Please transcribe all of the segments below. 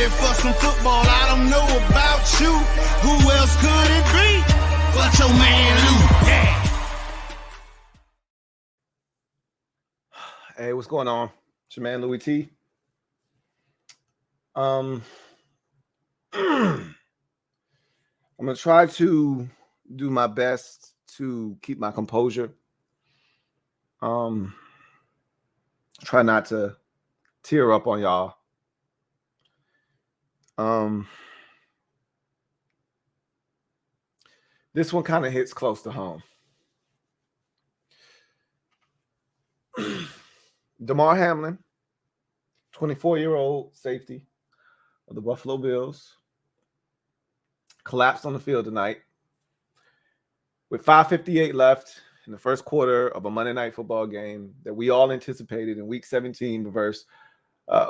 ready for some football. I don't know about you. Who else could it be but your man Lou? Yeah. Hey, what's going on? It's your man Louie T. I'm gonna try to do my best to keep my composure. Try not to tear up on y'all. This one kind of hits close to home. Damar Hamlin, 24-year-old safety of the Buffalo Bills, collapsed on the field tonight with 5:58 left in the first quarter of a Monday Night Football game that we all anticipated in Week 17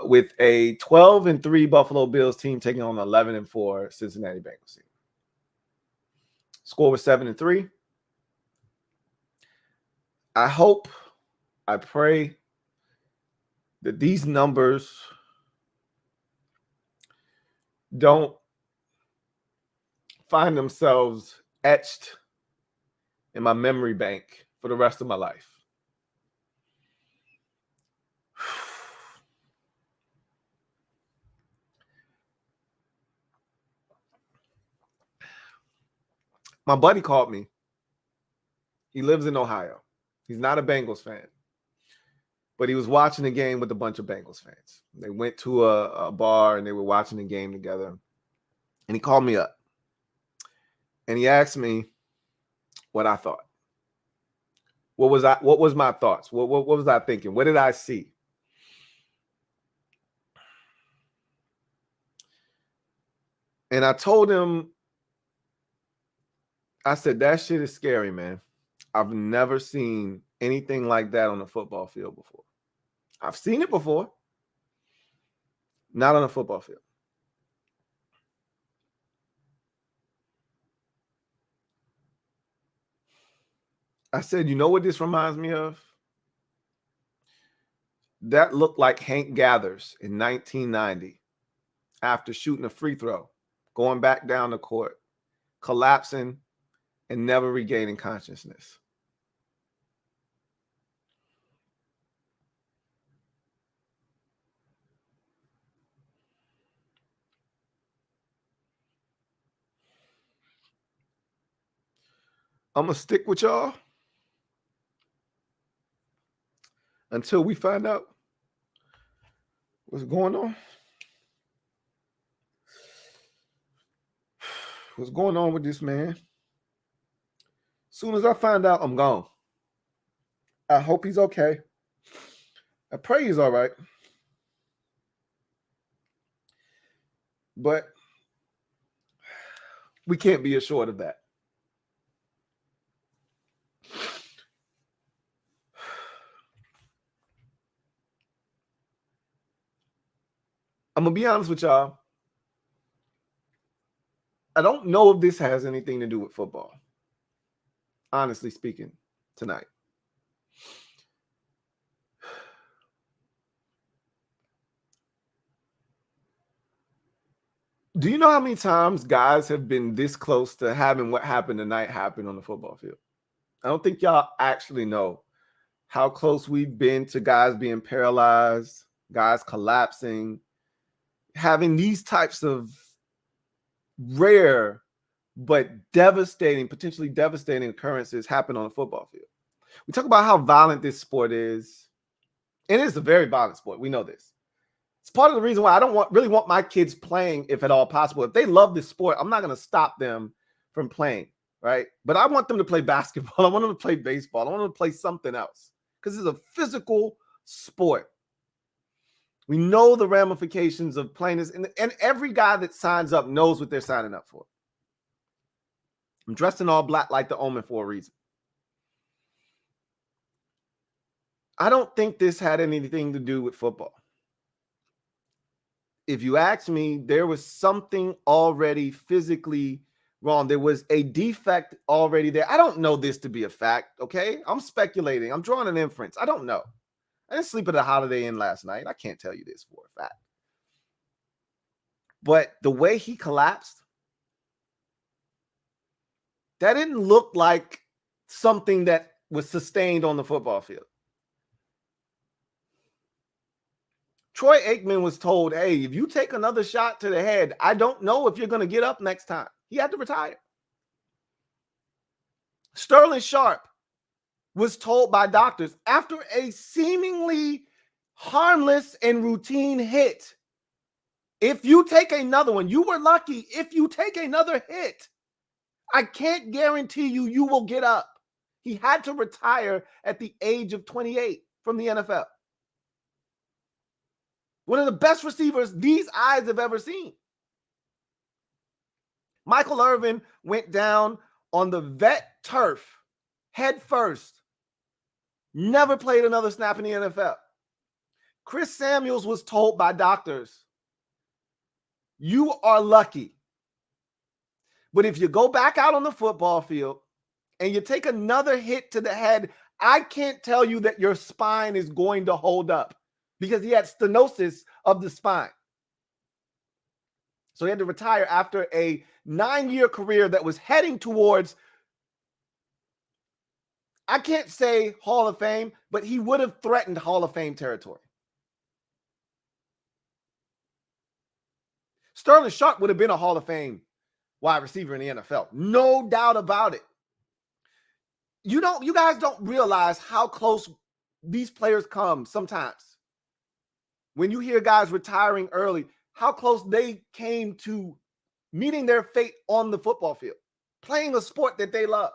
with a 12-3 Buffalo Bills team taking on an 11-4 Cincinnati Bengals team. Score was 7-3. I pray that these numbers don't find themselves etched in my memory bank for the rest of my life. My buddy called me. He lives in Ohio. He's not a Bengals fan, but he was watching the game with a bunch of Bengals fans. They went to a bar and they were watching the game together. And he called me up. And he asked me what I thought. What was my thoughts? What was I thinking? What did I see? And I told him, I said, that shit is scary, man. I've never seen anything like that on a football field before. I've seen it before. Not on a football field. I said, you know what this reminds me of? That looked like Hank Gathers in 1990 after shooting a free throw, going back down the court, collapsing, and never regaining consciousness. I'm going to stick with y'all until we find out what's going on. What's going on with this man? As soon as I find out, I'm gone. I hope he's okay. I pray he's all right. But we can't be assured of that. I'm going to be honest with y'all. I don't know if this has anything to do with football. Honestly speaking, tonight. Do you know how many times guys have been this close to having what happened tonight happen on the football field? I don't think y'all actually know how close we've been to guys being paralyzed, guys collapsing, having these types of rare but devastating, potentially devastating occurrences happen on a football field. We talk about how violent this sport is. It is a very violent sport. We know this. It's part of the reason why I don't really want my kids playing, if at all possible. If they love this sport, I'm not going to stop them from playing, right? But I want them to play basketball. I want them to play baseball. I want them to play something else because it's a physical sport. We know the ramifications of playing this, and every guy that signs up knows what they're signing up for. I'm dressed in all black like the Omen for a reason. I don't think this had anything to do with football. If you ask me, there was something already physically wrong. There was a defect already there. I don't know this to be a fact, okay? I'm speculating. I'm drawing an inference. I don't know. I didn't sleep at a Holiday Inn last night. I can't tell you this for a fact. But the way he collapsed, that didn't look like something that was sustained on the football field. Troy Aikman was told, hey, if you take another shot to the head, I don't know if you're going to get up next time. He had to retire. Sterling Sharp was told by doctors after a seemingly harmless and routine hit, if you take another one, you were lucky. If you take another hit, I can't guarantee you will get up. He had to retire at the age of 28 from the NFL. One of the best receivers these eyes have ever seen. Michael Irvin went down on the vet turf head first. Never played another snap in the NFL. Chris Samuels was told by doctors, you are lucky. But if you go back out on the football field and you take another hit to the head, I can't tell you that your spine is going to hold up, because he had stenosis of the spine. So he had to retire after a 9-year career that was heading towards, I can't say Hall of Fame, but he would have threatened Hall of Fame territory. Sterling Sharp would have been a Hall of Fame wide receiver in the NFL. No doubt about it. You guys don't realize how close these players come sometimes. When you hear guys retiring early, how close they came to meeting their fate on the football field, playing a sport that they love.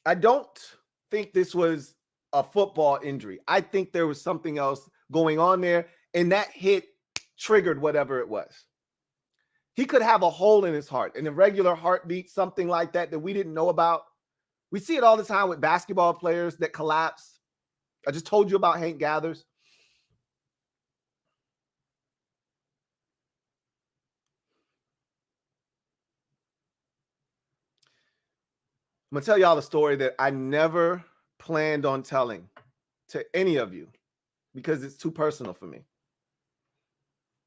I don't think this was a football injury. I think there was something else going on there, and that hit triggered whatever it was. He could have a hole in his heart, an irregular heartbeat, something like that we didn't know about. We see it all the time with basketball players that collapse. I just told you about Hank Gathers. I'm going to tell y'all a story that I never planned on telling to any of you because it's too personal for me.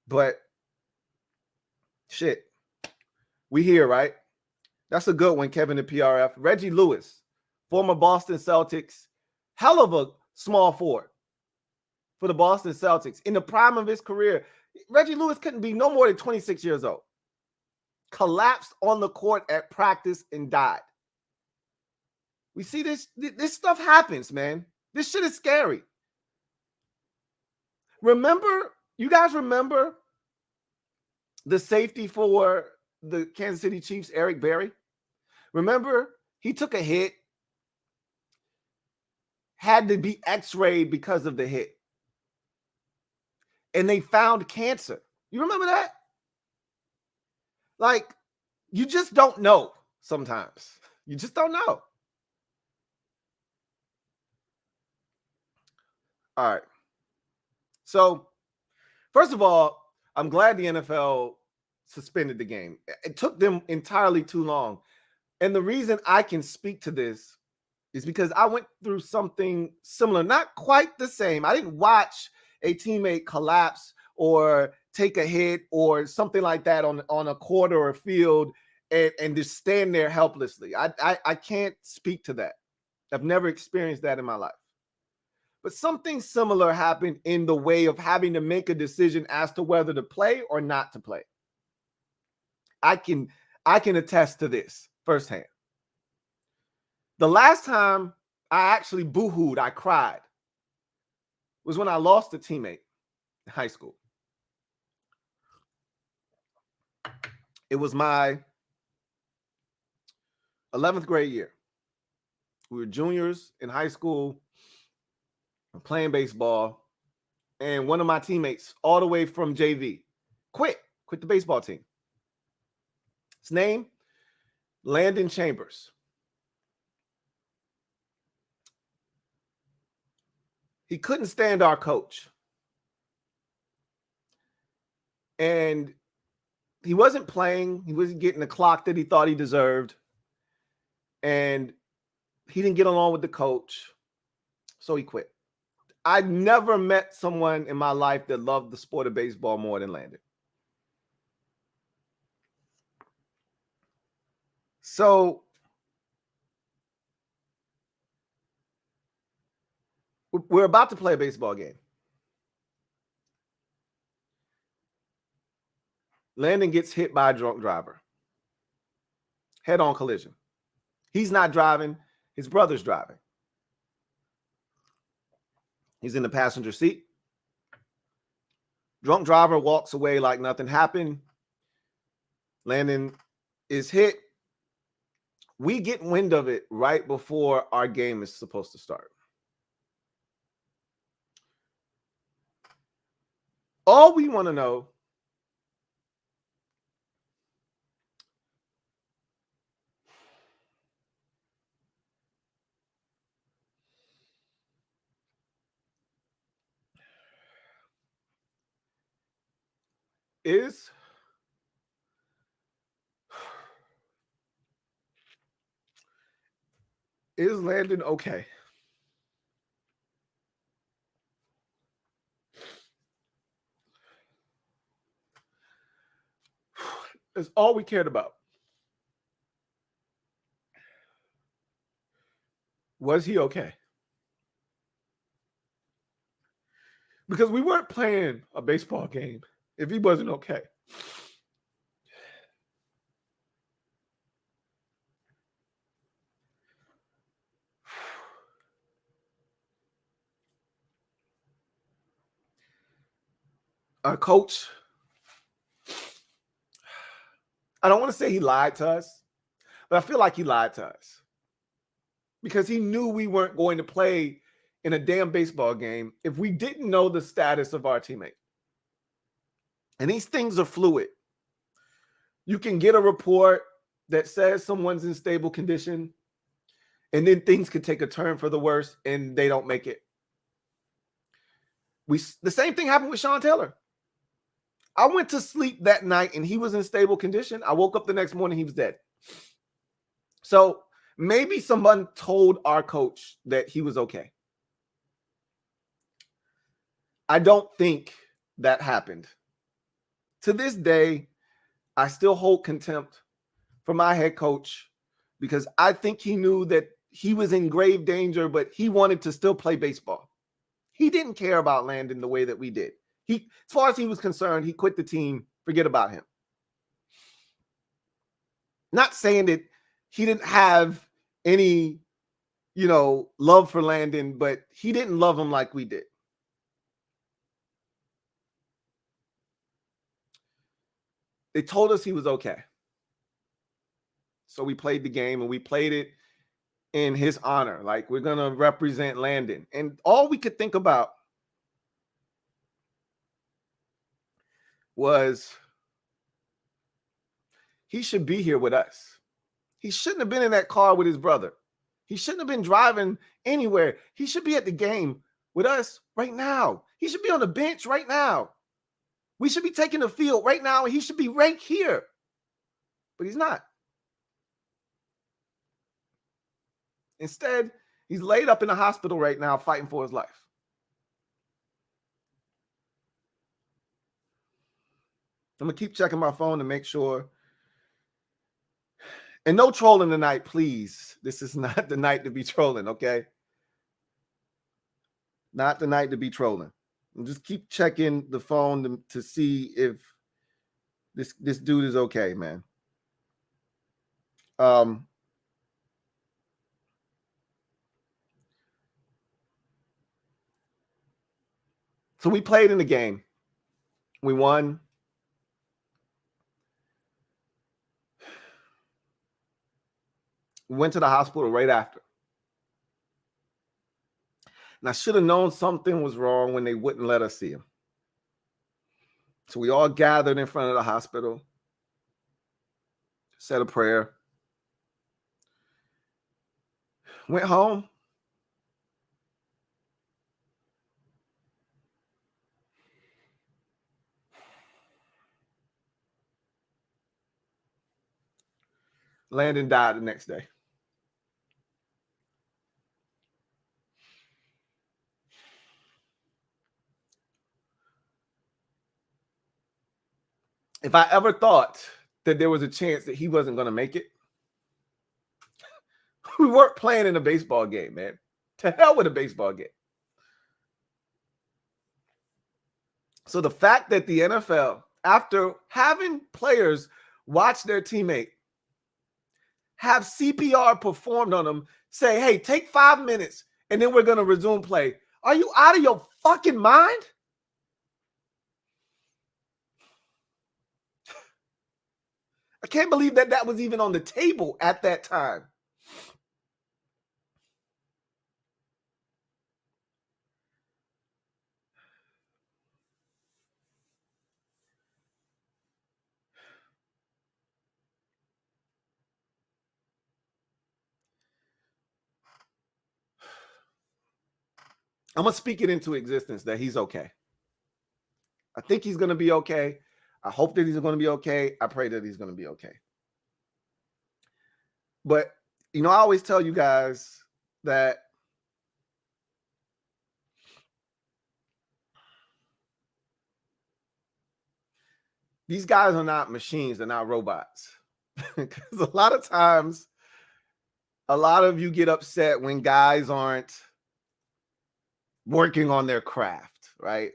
But shit, we here, right? That's a good one, Kevin at PRF. Reggie Lewis, former Boston Celtics, hell of a small forward for the Boston Celtics. In the prime of his career, Reggie Lewis couldn't be no more than 26 years old. Collapsed on the court at practice and died. We see this stuff happens, man. This shit is scary. You guys remember the safety for the Kansas City Chiefs, Eric Berry? Remember, he took a hit, had to be x-rayed because of the hit. And they found cancer. You remember that? Like, you just don't know sometimes. You just don't know. All right. So, first of all, I'm glad the NFL suspended the game. It took them entirely too long. And the reason I can speak to this is because I went through something similar, not quite the same. I didn't watch a teammate collapse or take a hit or something like that on a court or a field and just stand there helplessly. I can't speak to that. I've never experienced that in my life. But something similar happened in the way of having to make a decision as to whether to play or not to play. I can attest to this firsthand. The last time I actually boo-hooed, I cried, was when I lost a teammate in high school. It was my 11th grade year. We were juniors in high school, playing baseball, and one of my teammates, all the way from JV, quit the baseball team. His name, Landon Chambers. He couldn't stand our coach. And he wasn't playing. He wasn't getting the clock that he thought he deserved. And he didn't get along with the coach, so he quit. I never met someone in my life that loved the sport of baseball more than Landon. So we're about to play a baseball game. Landon gets hit by a drunk driver. Head-on collision. He's not driving. His brother's driving. He's in the passenger seat. Drunk driver walks away like nothing happened. Landon is hit. We get wind of it right before our game is supposed to start. All we want to know is Landon okay? That's all we cared about. Was he okay? Because we weren't playing a baseball game if he wasn't okay. Our coach, I don't want to say he lied to us, but I feel like he lied to us because he knew we weren't going to play in a damn baseball game if we didn't know the status of our teammate. And these things are fluid. You can get a report that says someone's in stable condition, and then things could take a turn for the worse, and they don't make it. The same thing happened with Sean Taylor. I went to sleep that night, and he was in stable condition. I woke up the next morning, he was dead. So maybe someone told our coach that he was okay. I don't think that happened. To this day, I still hold contempt for my head coach because I think he knew that he was in grave danger, but he wanted to still play baseball. He didn't care about Landon the way that we did. As far as he was concerned, he quit the team. Forget about him. Not saying that he didn't have any, love for Landon, but he didn't love him like we did. They told us he was okay. So we played the game, and we played it in his honor. Like, we're going to represent Landon. And all we could think about was he should be here with us. He shouldn't have been in that car with his brother. He shouldn't have been driving anywhere. He should be at the game with us right now. He should be on the bench right now. We should be taking the field right now, and he should be right here. But he's not. Instead, he's laid up in the hospital right now fighting for his life. I'm going to keep checking my phone to make sure. And no trolling tonight, please. This is not the night to be trolling, okay? Not the night to be trolling. And just keep checking the phone to see if this dude is okay, man. So we played in the game. We won. We went to the hospital right after. And I should have known something was wrong when they wouldn't let us see him. So we all gathered in front of the hospital, said a prayer, went home. Landon died the next day. if I ever thought that there was a chance that he wasn't going to make it, we weren't playing in a baseball game, man. To hell with a baseball game. So the fact that the NFL, after having players watch their teammate have CPR performed on them, say, hey, take 5 minutes and then we're going to resume play. Are you out of your fucking mind? I can't believe that that was even on the table at that time. I'm going to speak it into existence that he's okay. I think he's going to be okay. I hope that he's going to be okay. I pray that he's going to be okay. But, you know, I always tell you guys that these guys are not machines. They're not robots. Because a lot of times, a lot of you get upset when guys aren't working on their craft, right?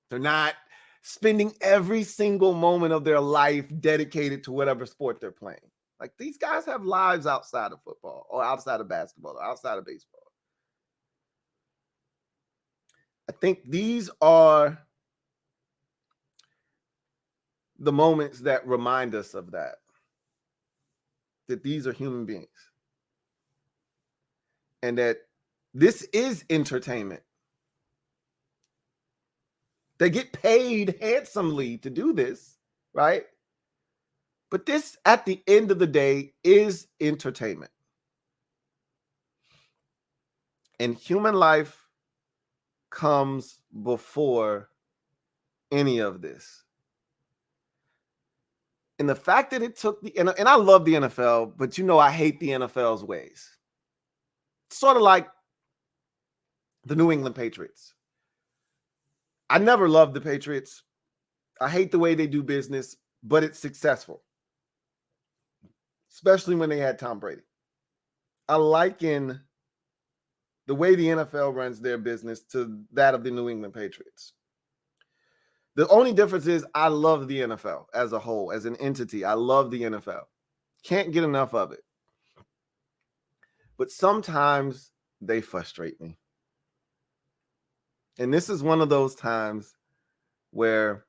They're not spending every single moment of their life dedicated to whatever sport they're playing. Like, these guys have lives outside of football or outside of basketball or outside of baseball. I think these are the moments that remind us of that these are human beings and that this is entertainment. They get paid handsomely to do this, right? But this, at the end of the day, is entertainment. And human life comes before any of this. And the fact that it took and I love the NFL, but you know I hate the NFL's ways. It's sort of like the New England Patriots. I never loved the Patriots. I hate the way they do business, but it's successful. Especially when they had Tom Brady. I liken the way the NFL runs their business to that of the New England Patriots. The only difference is I love the NFL as a whole, as an entity. I love the NFL. Can't get enough of it. But sometimes they frustrate me. And this is one of those times where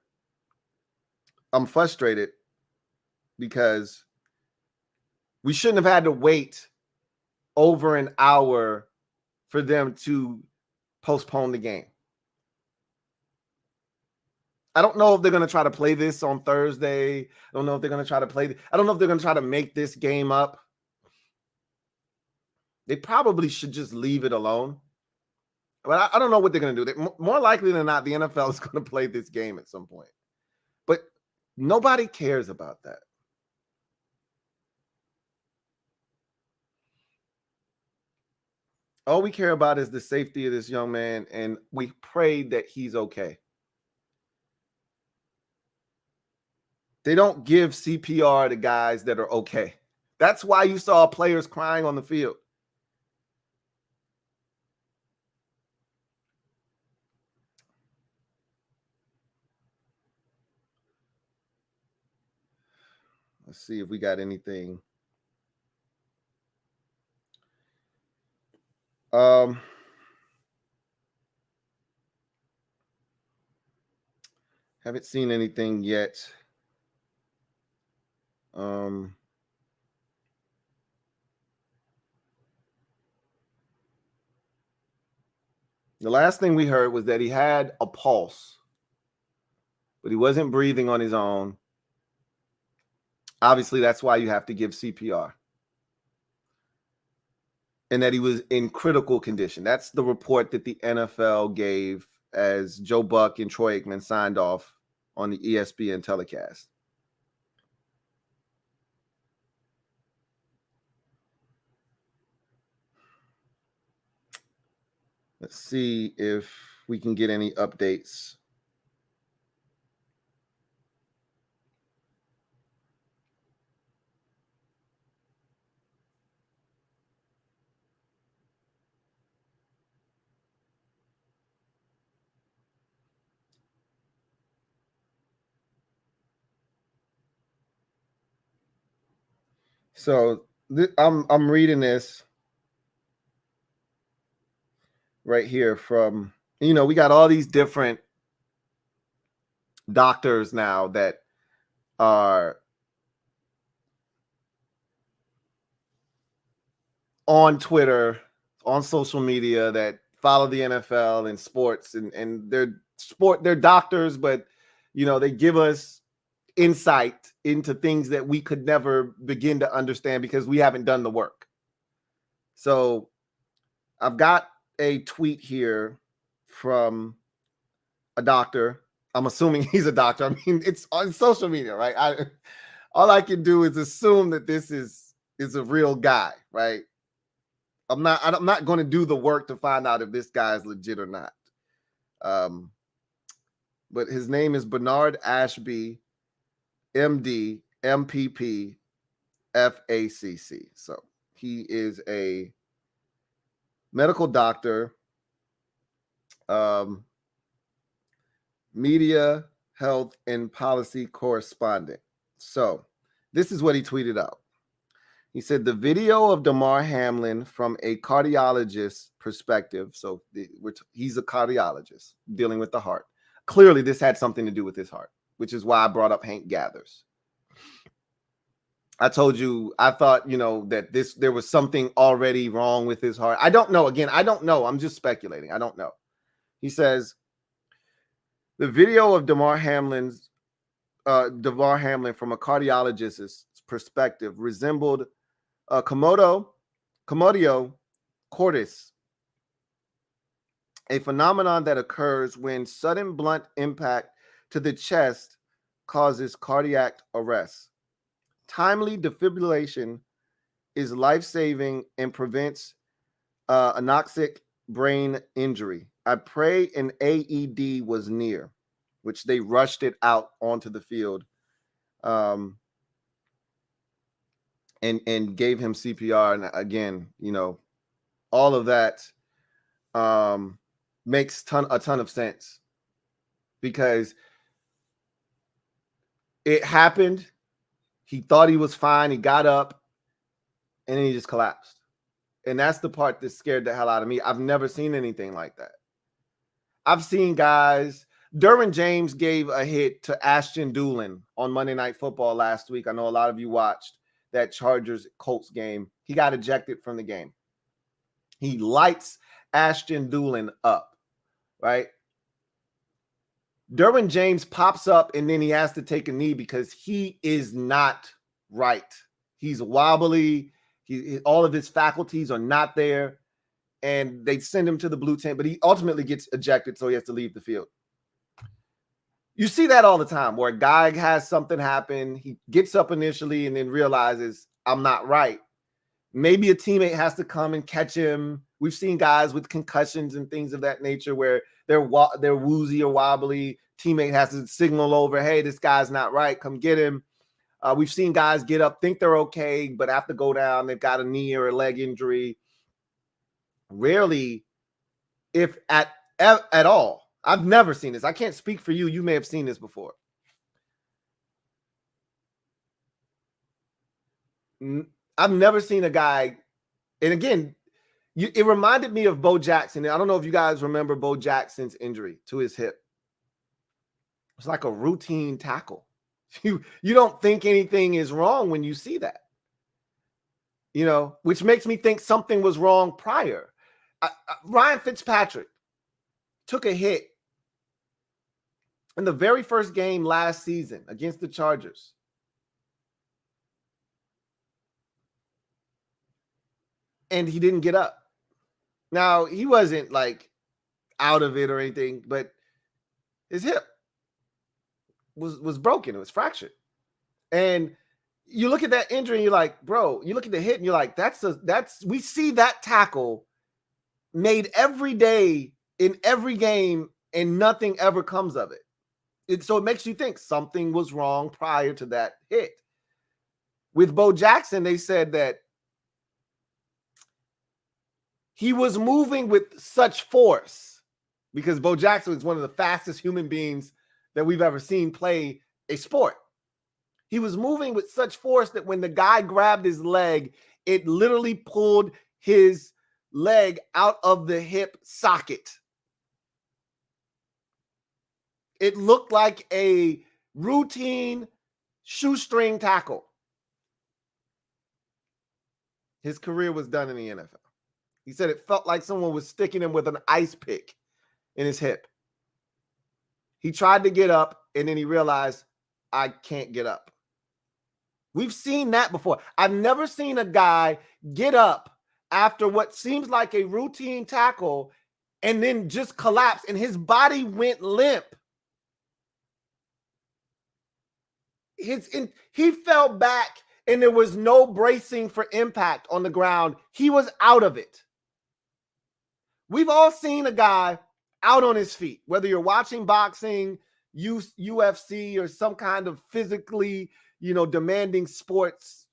I'm frustrated because we shouldn't have had to wait over an hour for them to postpone the game. I don't know if they're going to try to play this on Thursday. I don't know if they're going to try to play. I don't know if they're going to try to make this game up. They probably should just leave it alone. But I don't know what they're going to do. More likely than not, the NFL is going to play this game at some point. But nobody cares about that. All we care about is the safety of this young man, and we pray that he's okay. They don't give CPR to guys that are okay. That's why you saw players crying on the field. Let's see if we got anything. Haven't seen anything yet. The last thing we heard was that he had a pulse, but he wasn't breathing on his own. Obviously, that's why you have to give CPR. And that he was in critical condition. That's the report that the NFL gave as Joe Buck and Troy Aikman signed off on the ESPN telecast. Let's see if we can get any updates. So I'm reading this right here from, we got all these different doctors now that are on Twitter, on social media, that follow the NFL and sports, and they're doctors, but they give us insight into things that we could never begin to understand because we haven't done the work. So I've got a tweet here from a doctor. I'm assuming he's a doctor. I mean, it's on social media, right? All I can do is assume that this is a real guy, right? I'm not going to do the work to find out if this guy is legit or not. But his name is Bernard Ashby, MD, MPP, FACC. So he is a medical doctor, media, health, and policy correspondent. So this is what he tweeted out. He said, the video of Damar Hamlin from a cardiologist's perspective. So he's a cardiologist dealing with the heart. Clearly, this had something to do with his heart, which is why I brought up Hank Gathers. I told you, I thought, that there was something already wrong with his heart. I don't know. Again, I don't know. I'm just speculating. I don't know. He says, the video of Damar Hamlin from a cardiologist's perspective resembled commotio cordis, a phenomenon that occurs when sudden blunt impact to the chest causes cardiac arrest. Timely defibrillation is life-saving and prevents anoxic brain injury. I pray an AED was near, which they rushed it out onto the field and gave him CPR. And again, all of that makes a ton of sense because it happened. He thought he was fine. He got up and then he just collapsed. And that's the part that scared the hell out of me. I've never seen anything like that. I've seen guys. Derwin James gave a hit to Ashton Doolin on Monday Night Football last week. I know a lot of you watched that Chargers-Colts game. He got ejected from the game. He lights Ashton Doolin up, right? Derwin James pops up and then he has to take a knee because he is not right. He's wobbly. All of his faculties are not there. And they send him to the blue tent, but he ultimately gets ejected, so he has to leave the field. You see that all the time where a guy has something happen. He gets up initially and then realizes, I'm not right. Maybe a teammate has to come and catch him. We've seen guys with concussions and things of that nature where they're woozy or wobbly. Teammate has to signal over, hey, this guy's not right. Come get him. We've seen guys get up, think they're okay, but have to go down. They've got a knee or a leg injury. Rarely, if at all. I've never seen this. I can't speak for you. You may have seen this before. I've never seen a guy, and again, it reminded me of Bo Jackson. I don't know if you guys remember Bo Jackson's injury to his hip. It's like a routine tackle. You don't think anything is wrong when you see that, which makes me think something was wrong prior. Ryan Fitzpatrick took a hit in the very first game last season against the Chargers. And he didn't get up. Now, he wasn't like out of it or anything, but his hip was broken. It was fractured. And you look at that injury and you're like, bro, you look at the hit and you're like, we see that tackle made every day in every game and nothing ever comes of it. So it makes you think something was wrong prior to that hit. With Bo Jackson, they said that he was moving with such force because Bo Jackson is one of the fastest human beings that we've ever seen play a sport. He was moving with such force that when the guy grabbed his leg, it literally pulled his leg out of the hip socket. It looked like a routine shoestring tackle. His career was done in the NFL. He said it felt like someone was sticking him with an ice pick in his hip. He tried to get up, and then he realized, I can't get up. We've seen that before. I've never seen a guy get up after what seems like a routine tackle and then just collapse, and his body went limp. He fell back, and there was no bracing for impact on the ground. He was out of it. We've all seen a guy out on his feet, whether you're watching boxing, UFC, or some kind of physically, demanding sports.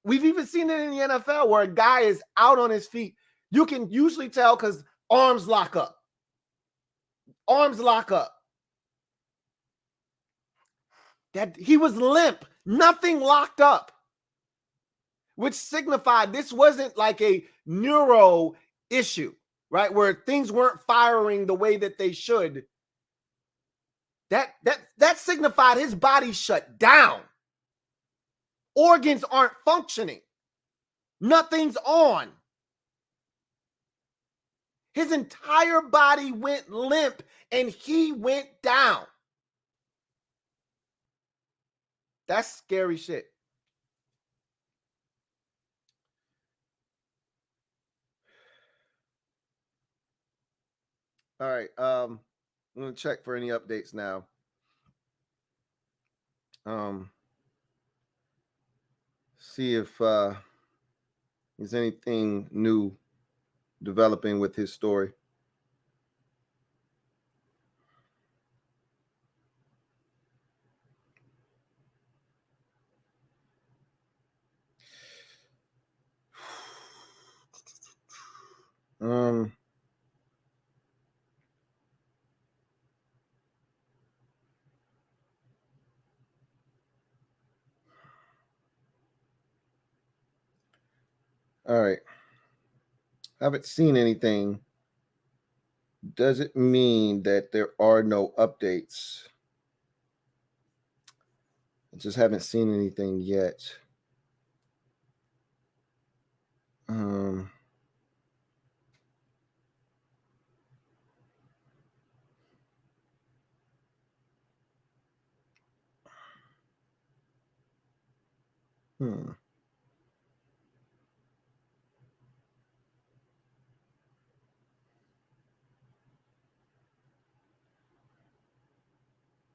We've even seen it in the NFL where a guy is out on his feet. You can usually tell because arms lock up. Arms lock up. That he was limp, nothing locked up, which signified this wasn't like a neuro issue, right? Where things weren't firing the way that they should. That signified his body shut down. Organs aren't functioning. Nothing's on. His entire body went limp and he went down. That's scary shit. All right. I'm going to check for any updates now. See if there's anything new developing with his story. All right. Haven't seen anything. Does it mean that there are no updates? I just haven't seen anything yet.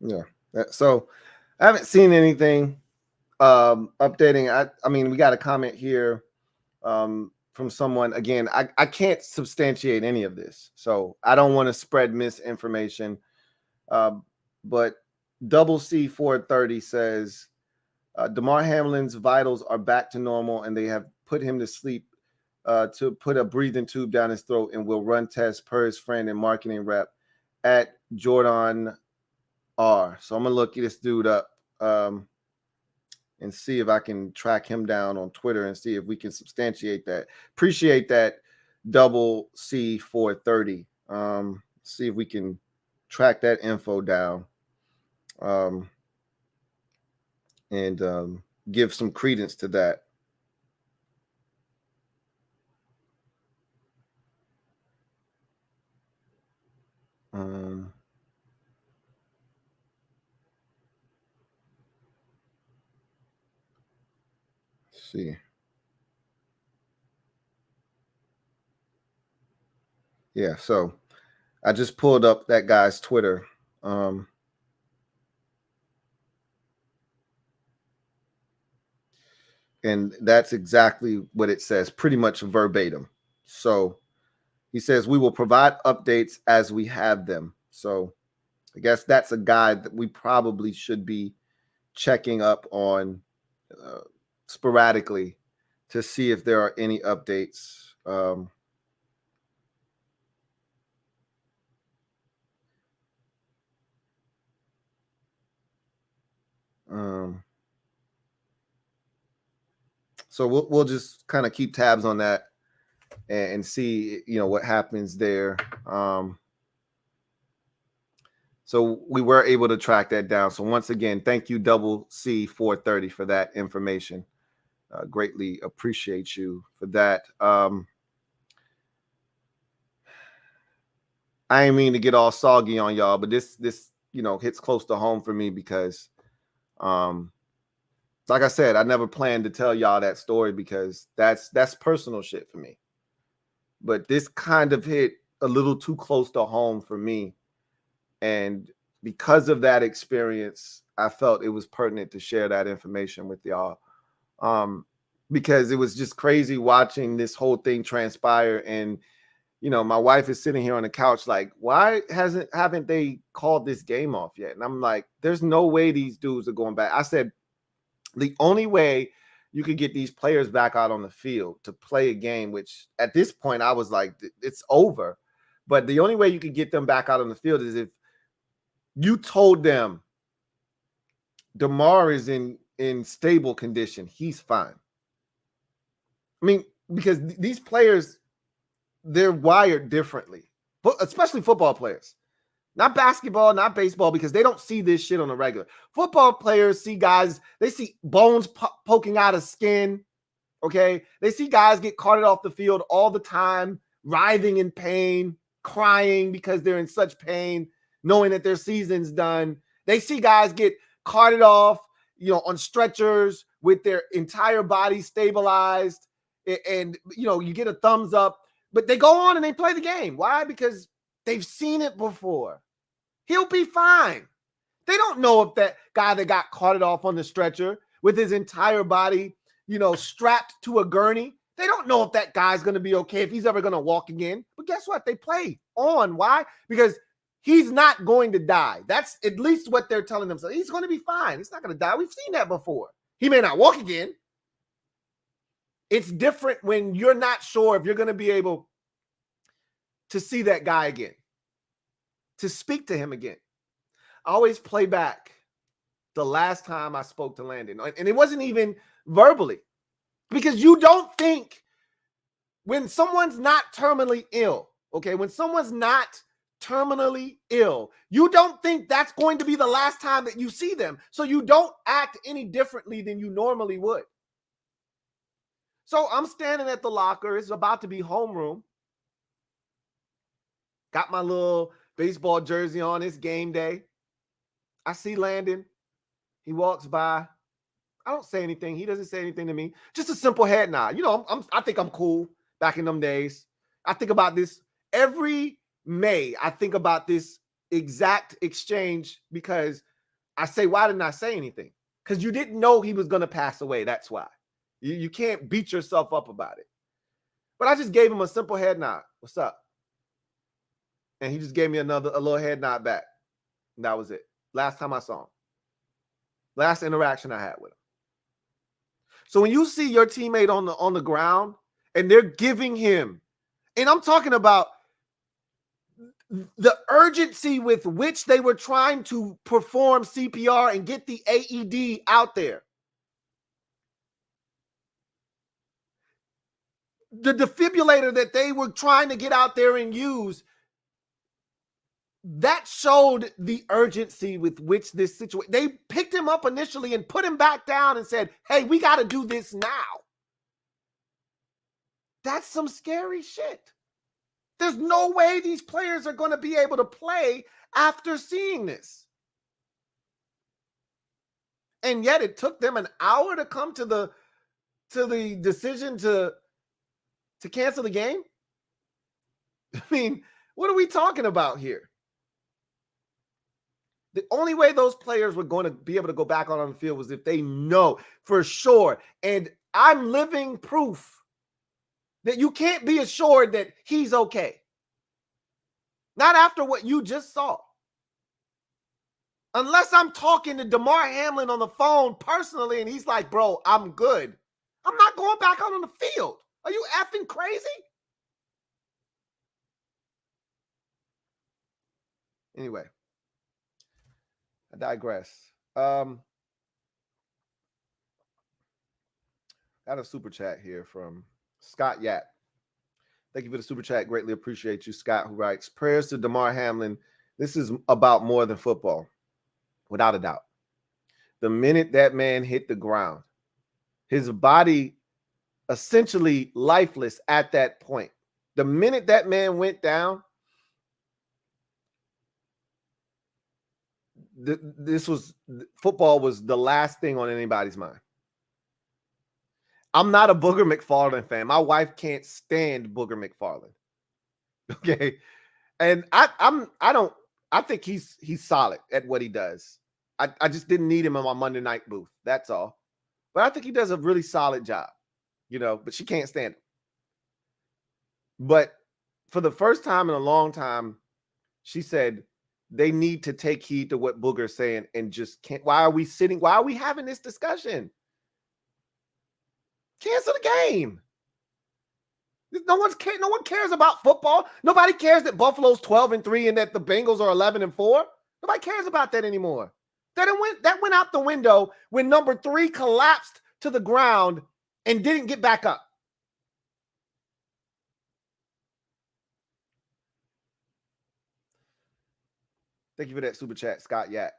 Yeah. So I haven't seen anything updating. I mean, we got a comment here from someone. Again, I can't substantiate any of this, so I don't want to spread misinformation. But Double C 430 says Damar Hamlin's vitals are back to normal, and they have put him to sleep to put a breathing tube down his throat, and will run tests per his friend and marketing rep at Jordan R. So I'm gonna look this dude up and see if I can track him down on Twitter and see if we can substantiate that. Appreciate that, Double C 430. See if we can track that info down and give some credence to that. Let's see. Yeah, so I just pulled up that guy's Twitter. And that's exactly what it says, pretty much verbatim. So he says, we will provide updates as we have them. So I guess that's a guy that we probably should be checking up on sporadically to see if there are any updates. So we'll just kind of keep tabs on that and see, what happens there. So we were able to track that down. So once again, thank you, Double C 430, for that information. Greatly appreciate you for that. I ain't mean to get all soggy on y'all, but this hits close to home for me because, like I said, I never planned to tell y'all that story because that's personal shit for me. But this kind of hit a little too close to home for me. And because of that experience, I felt it was pertinent to share that information with y'all. Because it was just crazy watching this whole thing transpire. And, my wife is sitting here on the couch like, why haven't they called this game off yet? And I'm like, there's no way these dudes are going back. I said, the only way you could get these players back out on the field to play a game, which at this point I was like, it's over. But the only way you could get them back out on the field is if you told them Damar is in stable condition. He's fine. I mean, because these players, they're wired differently, especially football players. Not basketball, not baseball, because they don't see this shit on a regular. Football players see guys, they see bones poking out of skin, okay? They see guys get carted off the field all the time, writhing in pain, crying because they're in such pain, knowing that their season's done. They see guys get carted off, on stretchers with their entire body stabilized, and you get a thumbs up, but they go on and they play the game. Why? Because they've seen it before. He'll be fine. They don't know if that guy that got carted off on the stretcher with his entire body, strapped to a gurney, they don't know if that guy's going to be okay, if he's ever going to walk again. But guess what? They play on. Why? Because he's not going to die. That's at least what they're telling themselves. He's going to be fine. He's not going to die. We've seen that before. He may not walk again. It's different when you're not sure if you're going to be able to see that guy again, to speak to him again. I always play back the last time I spoke to Landon, and it wasn't even verbally, because you don't think when someone's not terminally ill, okay, when someone's not terminally ill, you don't think that's going to be the last time that you see them, so you don't act any differently than you normally would. So I'm standing at the locker. It's about to be homeroom. Got my little baseball jersey on. It's game day. I see Landon. He walks by. I don't say anything. He doesn't say anything to me. Just a simple head nod. I think I'm cool back in them days. I think about this every May. I think about this exact exchange because I say, why didn't I say anything? Because you didn't know he was going to pass away. That's why. You can't beat yourself up about it. But I just gave him a simple head nod. What's up? And he just gave me a little head nod back. And that was it. Last time I saw him. Last interaction I had with him. So when you see your teammate on the ground and they're giving him, and I'm talking about the urgency with which they were trying to perform CPR and get the AED out there. The defibrillator that they were trying to get out there and use, that showed the urgency with which this situation. They picked him up initially and put him back down and said, hey, we got to do this now. That's some scary shit. There's no way these players are going to be able to play after seeing this. And yet it took them an hour to come to the decision to cancel the game. I mean, what are we talking about here? The only way those players were going to be able to go back on the field was if they know for sure. And I'm living proof that you can't be assured that he's okay. Not after what you just saw. Unless I'm talking to Damar Hamlin on the phone personally and he's like, bro, I'm good. I'm not going back out on the field. Are you effing crazy? Anyway, I digress. Got a super chat here from Scott Yat. Thank you for the super chat. Greatly appreciate you, Scott, who writes, prayers to Damar Hamlin. This is about more than football, without a doubt. The minute that man hit the ground, his body essentially lifeless at that point. The minute that man went down, football was the last thing on anybody's mind. I'm not a Booger McFarland fan. My wife can't stand Booger McFarland. Okay. And I think he's solid at what he does. I just didn't need him in my Monday night booth. That's all. But I think he does a really solid job, but she can't stand him. But for the first time in a long time, she said they need to take heed to what Booger's saying and just can't. Why are we having this discussion? Cancel the game. No one cares about football. Nobody cares that Buffalo's 12-3 and that the Bengals are 11-4. Nobody cares about that anymore. That went out the window when number 3 collapsed to the ground and didn't get back up. Thank you for that super chat, Scott Yat.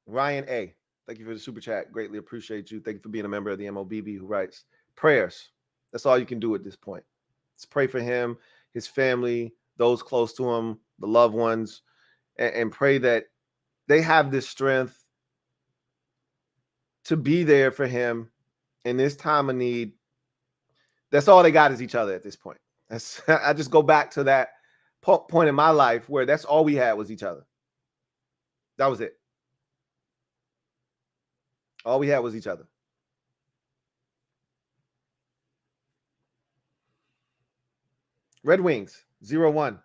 Ryan A. Thank you for the super chat. Greatly appreciate you. Thank you for being a member of the MOBB, who writes, prayers. That's all you can do at this point. Let's pray for him, his family, those close to him, the loved ones, and pray that they have this strength to be there for him in this time of need. That's all they got is each other at this point. I just go back to that point in my life where that's all we had was each other. That was it. All we had was each other. Red Wings 01.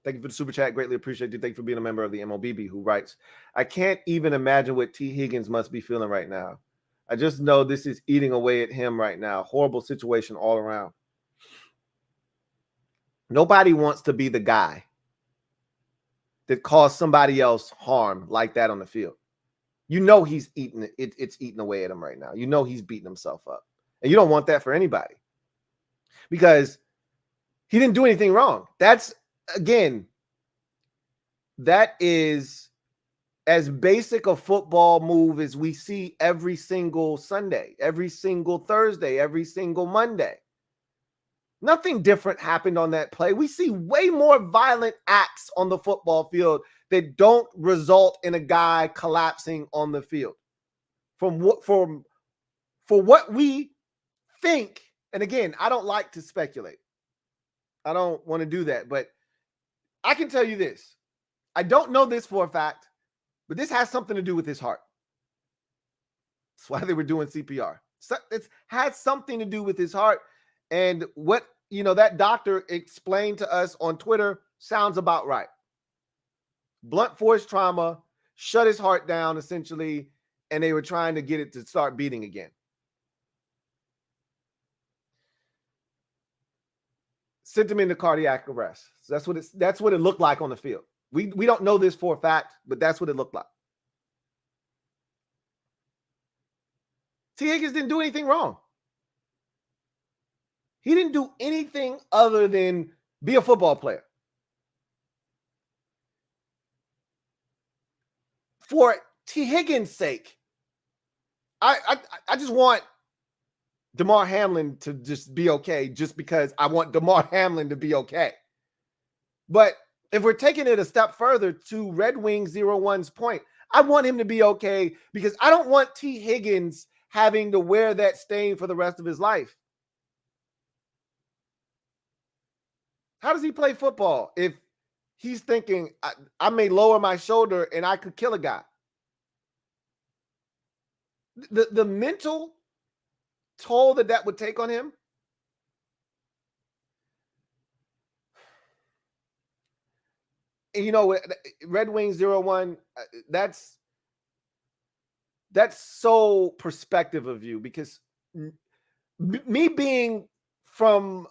Thank you for the super chat. Greatly appreciate you. Thank you for being a member of the MOBB, who writes, I can't even imagine what T. Higgins must be feeling right now. I just know this is eating away at him right now. Horrible situation all around. Nobody wants to be the guy that caused somebody else harm like that on the field. He's eating it. It's eating away at him right now. He's beating himself up. And you don't want that for anybody, because he didn't do anything wrong. That is as basic a football move as we see every single Sunday, every single Thursday, every single Monday. Nothing different happened on that play. We see way more violent acts on the football field that don't result in a guy collapsing on the field. For what we think, and again, I don't like to speculate. I don't want to do that, but I can tell you this. I don't know this for a fact, but this has something to do with his heart. That's why they were doing CPR. So it has something to do with his heart. And what, that doctor explained to us on Twitter sounds about right. Blunt force trauma, shut his heart down essentially, and they were trying to get it to start beating again. Sent him into cardiac arrest. So that's what it looked like on the field. We don't know this for a fact, but that's what it looked like. T. Higgins didn't do anything wrong. He didn't do anything other than be a football player. For T. Higgins' sake, I just want Damar Hamlin to just be okay, just because I want Damar Hamlin to be okay. But if we're taking it a step further to Red Wings 01's point, I want him to be okay because I don't want T. Higgins having to wear that stain for the rest of his life. How does he play football if he's thinking I may lower my shoulder and I could kill a guy? The mental toll that would take on him. And Red Wings 01, that's so perspective of you, because me being from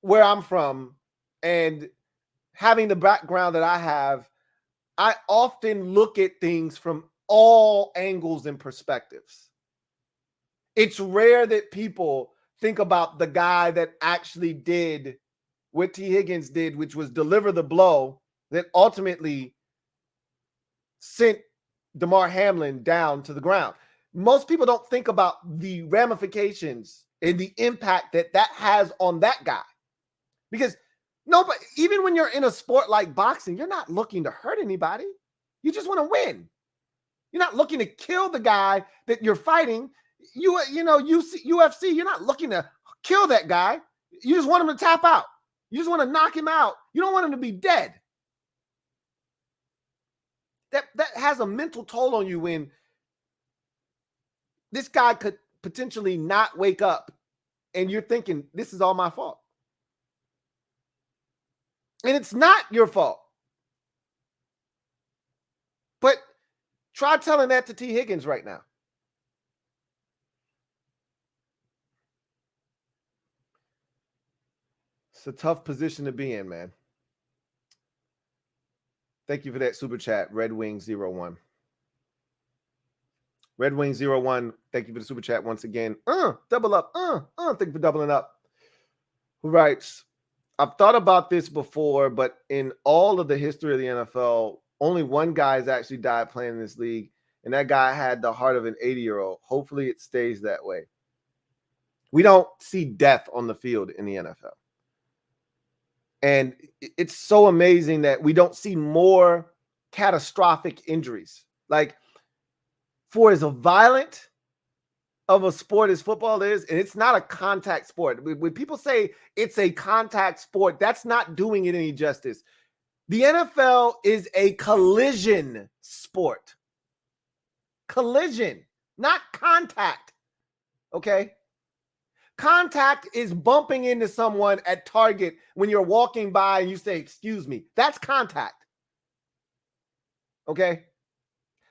where I'm from and having the background that I have, I often look at things from all angles and perspectives. It's rare that people think about the guy that actually did what T. Higgins did, which was deliver the blow that ultimately sent Damar Hamlin down to the ground. Most people don't think about the ramifications and the impact that that has on that guy. Because nobody, even when you're in a sport like boxing, you're not looking to hurt anybody. You just want to win. You're not looking to kill the guy that you're fighting. UFC, you're not looking to kill that guy. You just want him to tap out. You just want to knock him out. You don't want him to be dead. That has a mental toll on you when this guy could potentially not wake up and you're thinking, this is all my fault. And it's not your fault. But try telling that to T. Higgins right now. It's a tough position to be in, man. Thank you for that super chat, Red Wing 01. Red Wing 01, thank you for the super chat once again. Double up. Thank you for doubling up. Who writes, I've thought about this before, but in all of the history of the NFL, only one guy has actually died playing in this league, and that guy had the heart of an 80-year-old. Hopefully it stays that way. We don't see death on the field in the NFL. And it's so amazing that we don't see more catastrophic injuries. Like, for as violent of a sport as football is, and it's not a contact sport. When people say it's a contact sport, that's not doing it any justice. The NFL is a collision sport. Collision, not contact. Okay? Contact is bumping into someone at Target when you're walking by and you say, excuse me. That's contact. Okay?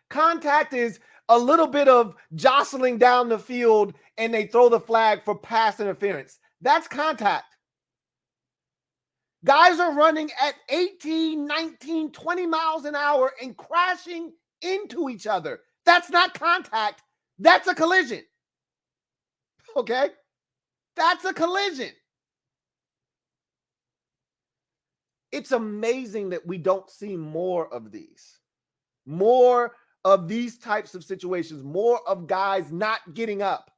Contact is a little bit of jostling down the field and they throw the flag for pass interference. That's contact. Guys are running at 18, 19, 20 miles an hour and crashing into each other. That's not contact. That's a collision. Okay? That's a collision. It's amazing that we don't see more of these. More of these types of situations. More of guys not getting up.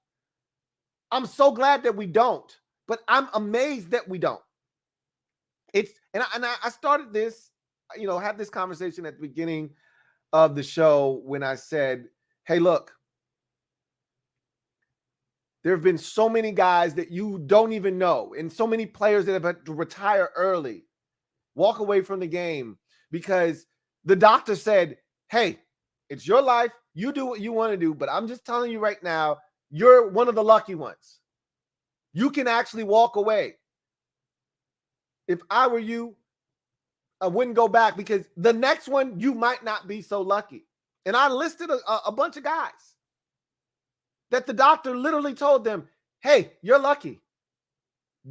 I'm so glad that we don't, but I'm amazed that we don't. I started this, had this conversation at the beginning of the show when I said, hey, look, there have been so many guys that you don't even know, and so many players that have had to retire early, walk away from the game because the doctor said, hey, it's your life. You do what you want to do, but I'm just telling you right now, you're one of the lucky ones. You can actually walk away. If I were you, I wouldn't go back because the next one, you might not be so lucky. And I listed a bunch of guys that the doctor literally told them, hey, you're lucky.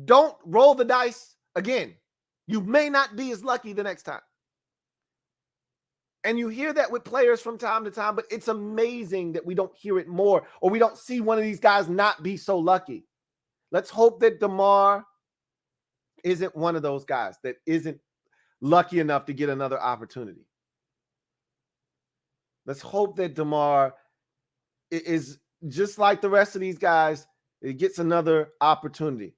Don't roll the dice again. You may not be as lucky the next time. And you hear that with players from time to time, but it's amazing that we don't hear it more, or we don't see one of these guys not be so lucky. Let's hope that Damar isn't one of those guys that isn't lucky enough to get another opportunity. Let's hope that Damar is just like the rest of these guys. It gets another opportunity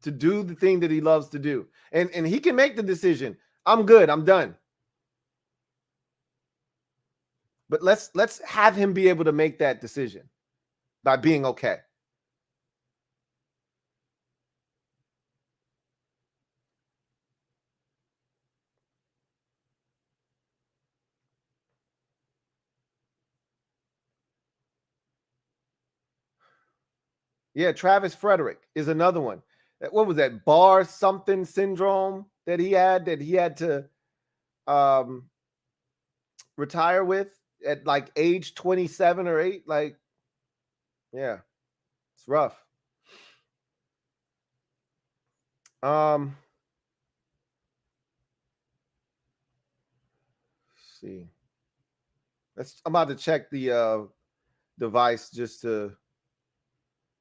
to do the thing that he loves to do. And he can make the decision. I'm good. I'm done. But let's have him be able to make that decision by being okay. Yeah, Travis Frederick is another one. What was that? Bar something syndrome that he had to retire with at like age 27 or 8. Like, yeah, it's rough. see. I'm about to check the device just to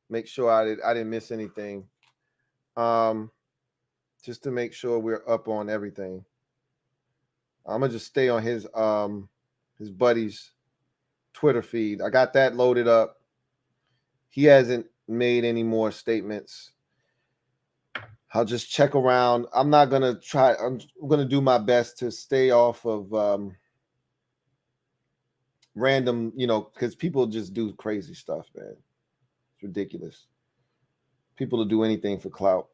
make sure I didn't miss anything. Just to make sure we're up on everything. I'm gonna just stay on his buddy's Twitter feed. I got that loaded up. He hasn't made any more statements. I'll just check around. I'm not gonna try. I'm gonna do my best to stay off of random, because people just do crazy stuff, man. It's ridiculous. People will do anything for clout.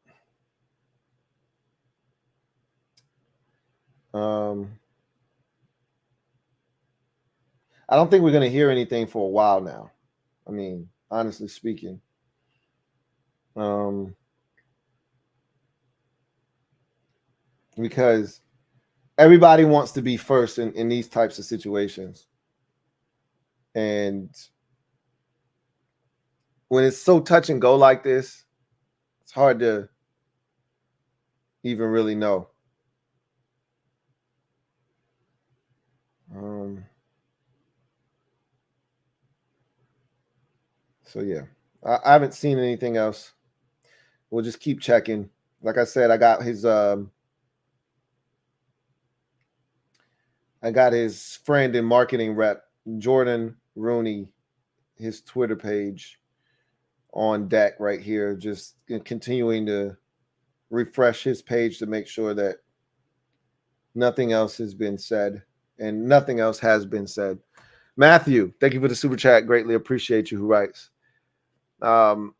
I don't think we're going to hear anything for a while now. I mean, honestly speaking. Because everybody wants to be first in these types of situations. And when it's so touch and go like this, it's hard to even really know. So yeah, I haven't seen anything else. We'll just keep checking. Like I said, I got his friend and marketing rep, Jordan Rooney, his Twitter page on deck right here, just continuing to refresh his page to make sure that nothing else has been said and nothing else has been said. Matthew, thank you for the super chat. Greatly appreciate you. Who writes?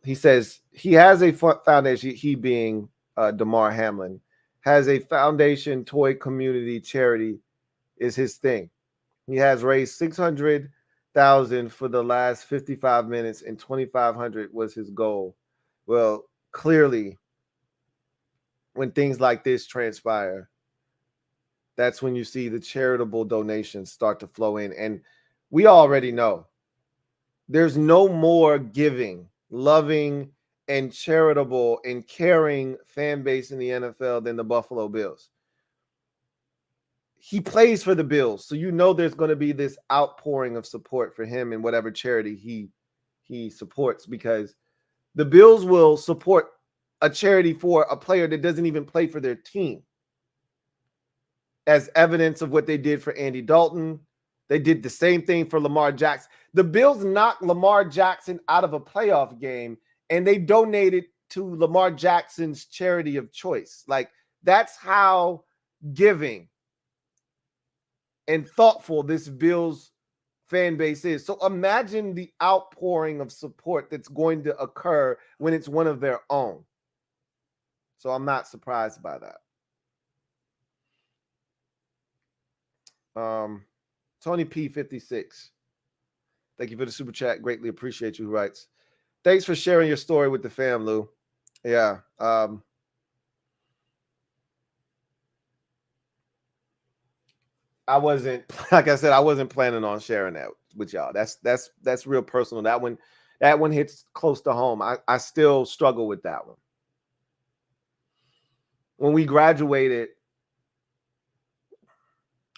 He says he has a foundation, he being Damar Hamlin, has a foundation toy community charity is his thing. He has raised $600,000 for the last 55 minutes and $2,500 was his goal. Well, clearly, when things like this transpire, that's when you see the charitable donations start to flow in. And we already know there's no more giving, loving, and charitable and caring fan base in the NFL than the Buffalo Bills. He plays for the Bills, so there's going to be this outpouring of support for him and whatever charity he supports, because the Bills will support a charity for a player that doesn't even play for their team, as evidence of what they did for Andy Dalton. They did the same thing for Lamar Jackson. The Bills knocked Lamar Jackson out of a playoff game, and they donated to Lamar Jackson's charity of choice. Like, that's how giving and thoughtful this Bills fan base is. So imagine the outpouring of support that's going to occur when it's one of their own. So I'm not surprised by that. Tony P56. Thank you for the super chat. Greatly appreciate you. Who writes? Thanks for sharing your story with the fam, Lou. Yeah. I wasn't, like I said, I wasn't planning on sharing that with y'all. That's real personal. That one hits close to home. I still struggle with that one. When we graduated,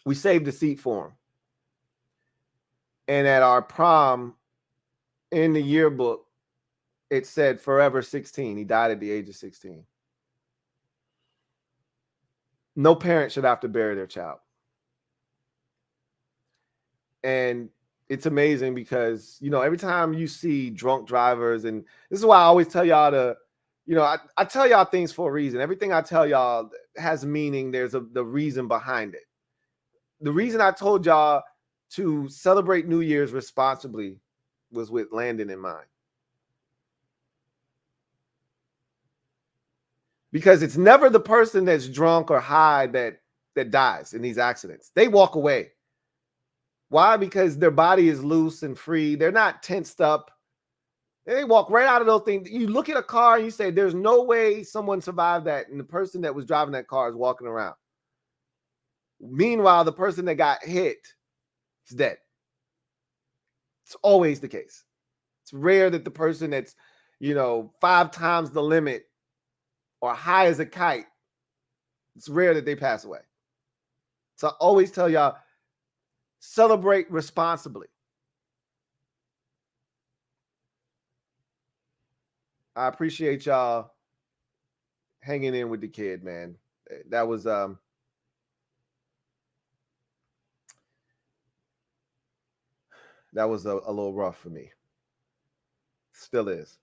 we saved a seat for him. And at our prom, in the yearbook, it said forever 16. He died at the age of 16. No parent should have to bury their child. And it's amazing because, every time you see drunk drivers, and this is why I always tell y'all to, I tell y'all things for a reason. Everything I tell y'all has meaning. There's the reason behind it. The reason I told y'all to celebrate New Year's responsibly was with Landon in mind. Because it's never the person that's drunk or high that dies in these accidents. They walk away. Why? Because their body is loose and free. They're not tensed up. They walk right out of those things. You look at a car and you say, there's no way someone survived that, and the person that was driving that car is walking around. Meanwhile, the person that got hit is dead. It's always the case. It's rare that the person that's, 5 times the limit or high as a kite, it's rare that they pass away. So I always tell y'all, celebrate responsibly. I appreciate y'all hanging in with the kid, man. That was a little rough for me. Still is.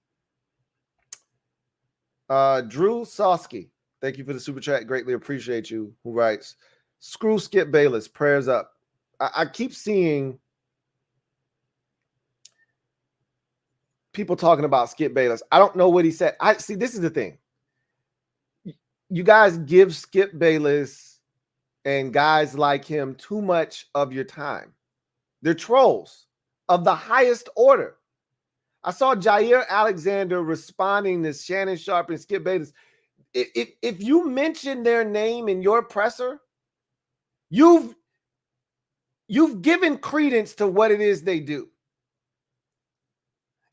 Drew Sosky, thank you for the super chat. Greatly appreciate you. Who writes, screw Skip Bayless, prayers up. I keep seeing people talking about Skip Bayless. I don't know what he said. See, this is the thing. You guys give Skip Bayless and guys like him too much of your time. They're trolls of the highest order. I saw Jair Alexander responding to Shannon Sharpe and Skip Bayless. If you mention their name in your presser, you've given credence to what it is they do.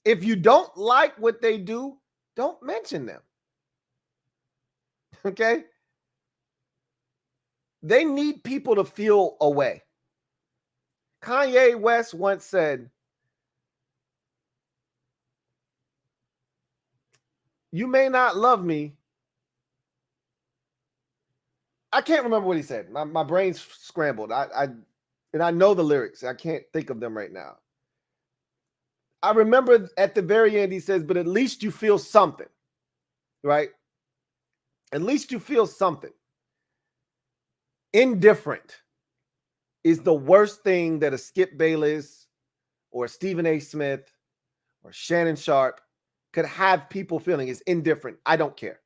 If you don't like what they do, don't mention them. Okay? They need people to feel away. Kanye West once said, you may not love me. I can't remember what he said. My brain's scrambled. I know the lyrics. I can't think of them right now. I remember at the very end, he says, but at least you feel something, right? At least you feel something. Indifferent is the worst thing that a Skip Bayless or Stephen A. Smith or Shannon Sharpe could have people feeling, is indifferent. I don't care.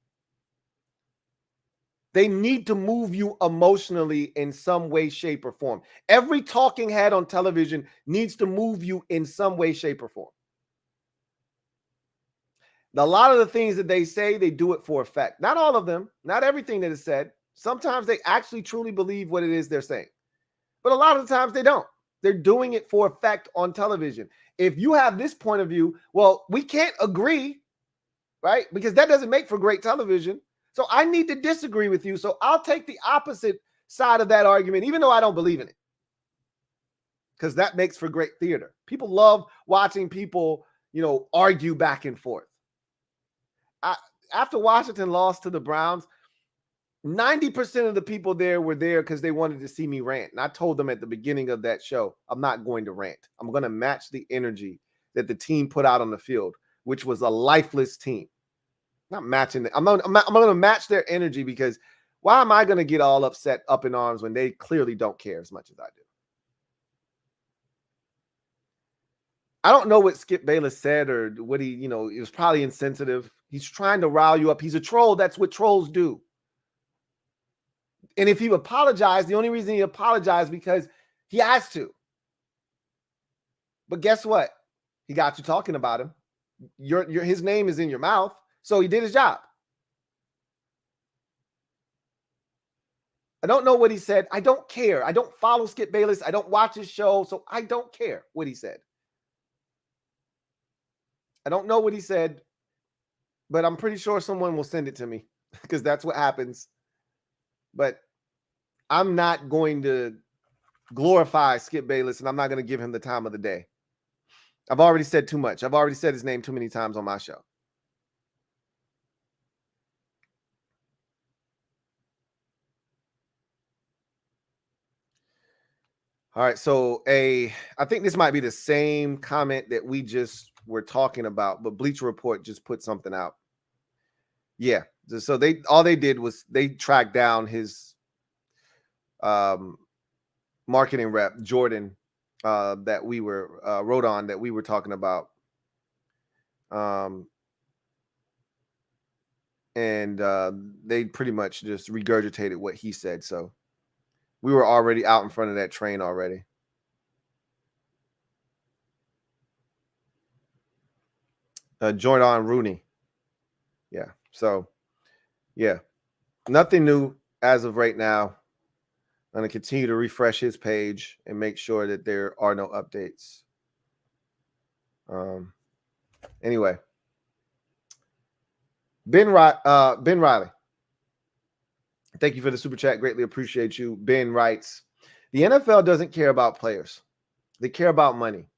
They need to move you emotionally in some way, shape, or form. Every talking head on television needs to move you in some way, shape, or form. A lot of the things that they say, they do it for effect. Not all of them, not everything that is said. Sometimes they actually truly believe what it is they're saying. But a lot of the times they don't. They're doing it for effect on television. If you have this point of view, well, we can't agree, right? Because that doesn't make for great television. So I need to disagree with you. So I'll take the opposite side of that argument, even though I don't believe in it. Because that makes for great theater. People love watching people, argue back and forth. After Washington lost to the Browns, 90% of the people there were there because they wanted to see me rant. And I told them at the beginning of that show, I'm not going to rant. I'm going to match the energy that the team put out on the field, which was a lifeless team. Not matching it. I'm going to match their energy, because why am I going to get all upset, up in arms, when they clearly don't care as much as I do? I don't know what Skip Bayless said or what he, it was probably insensitive. He's trying to rile you up. He's a troll. That's what trolls do. And if he apologized, the only reason he apologized because he has to. But guess what? He got you talking about him. His name is in your mouth. So he did his job. I don't know what he said. I don't care. I don't follow Skip Bayless. I don't watch his show. So I don't care what he said. I don't know what he said, but I'm pretty sure someone will send it to me, because that's what happens. But I'm not going to glorify Skip Bayless, and I'm not going to give him the time of the day. I've already said too much. I've already said his name too many times on my show. All right, so I think this might be the same comment that we just were talking about, but Bleacher Report just put something out. Yeah, so all they did was they tracked down his marketing rep, Jordan, that we were wrote on, that we were talking about. And they pretty much just regurgitated what he said. So we were already out in front of that train already. Jordan Rooney. Yeah. So, yeah. Nothing new as of right now. I'm going to continue to refresh his page and make sure that there are no updates. Anyway. Ben Riley. Thank you for the super chat. Greatly appreciate you. Ben writes, The NFL doesn't care about players. They care about money,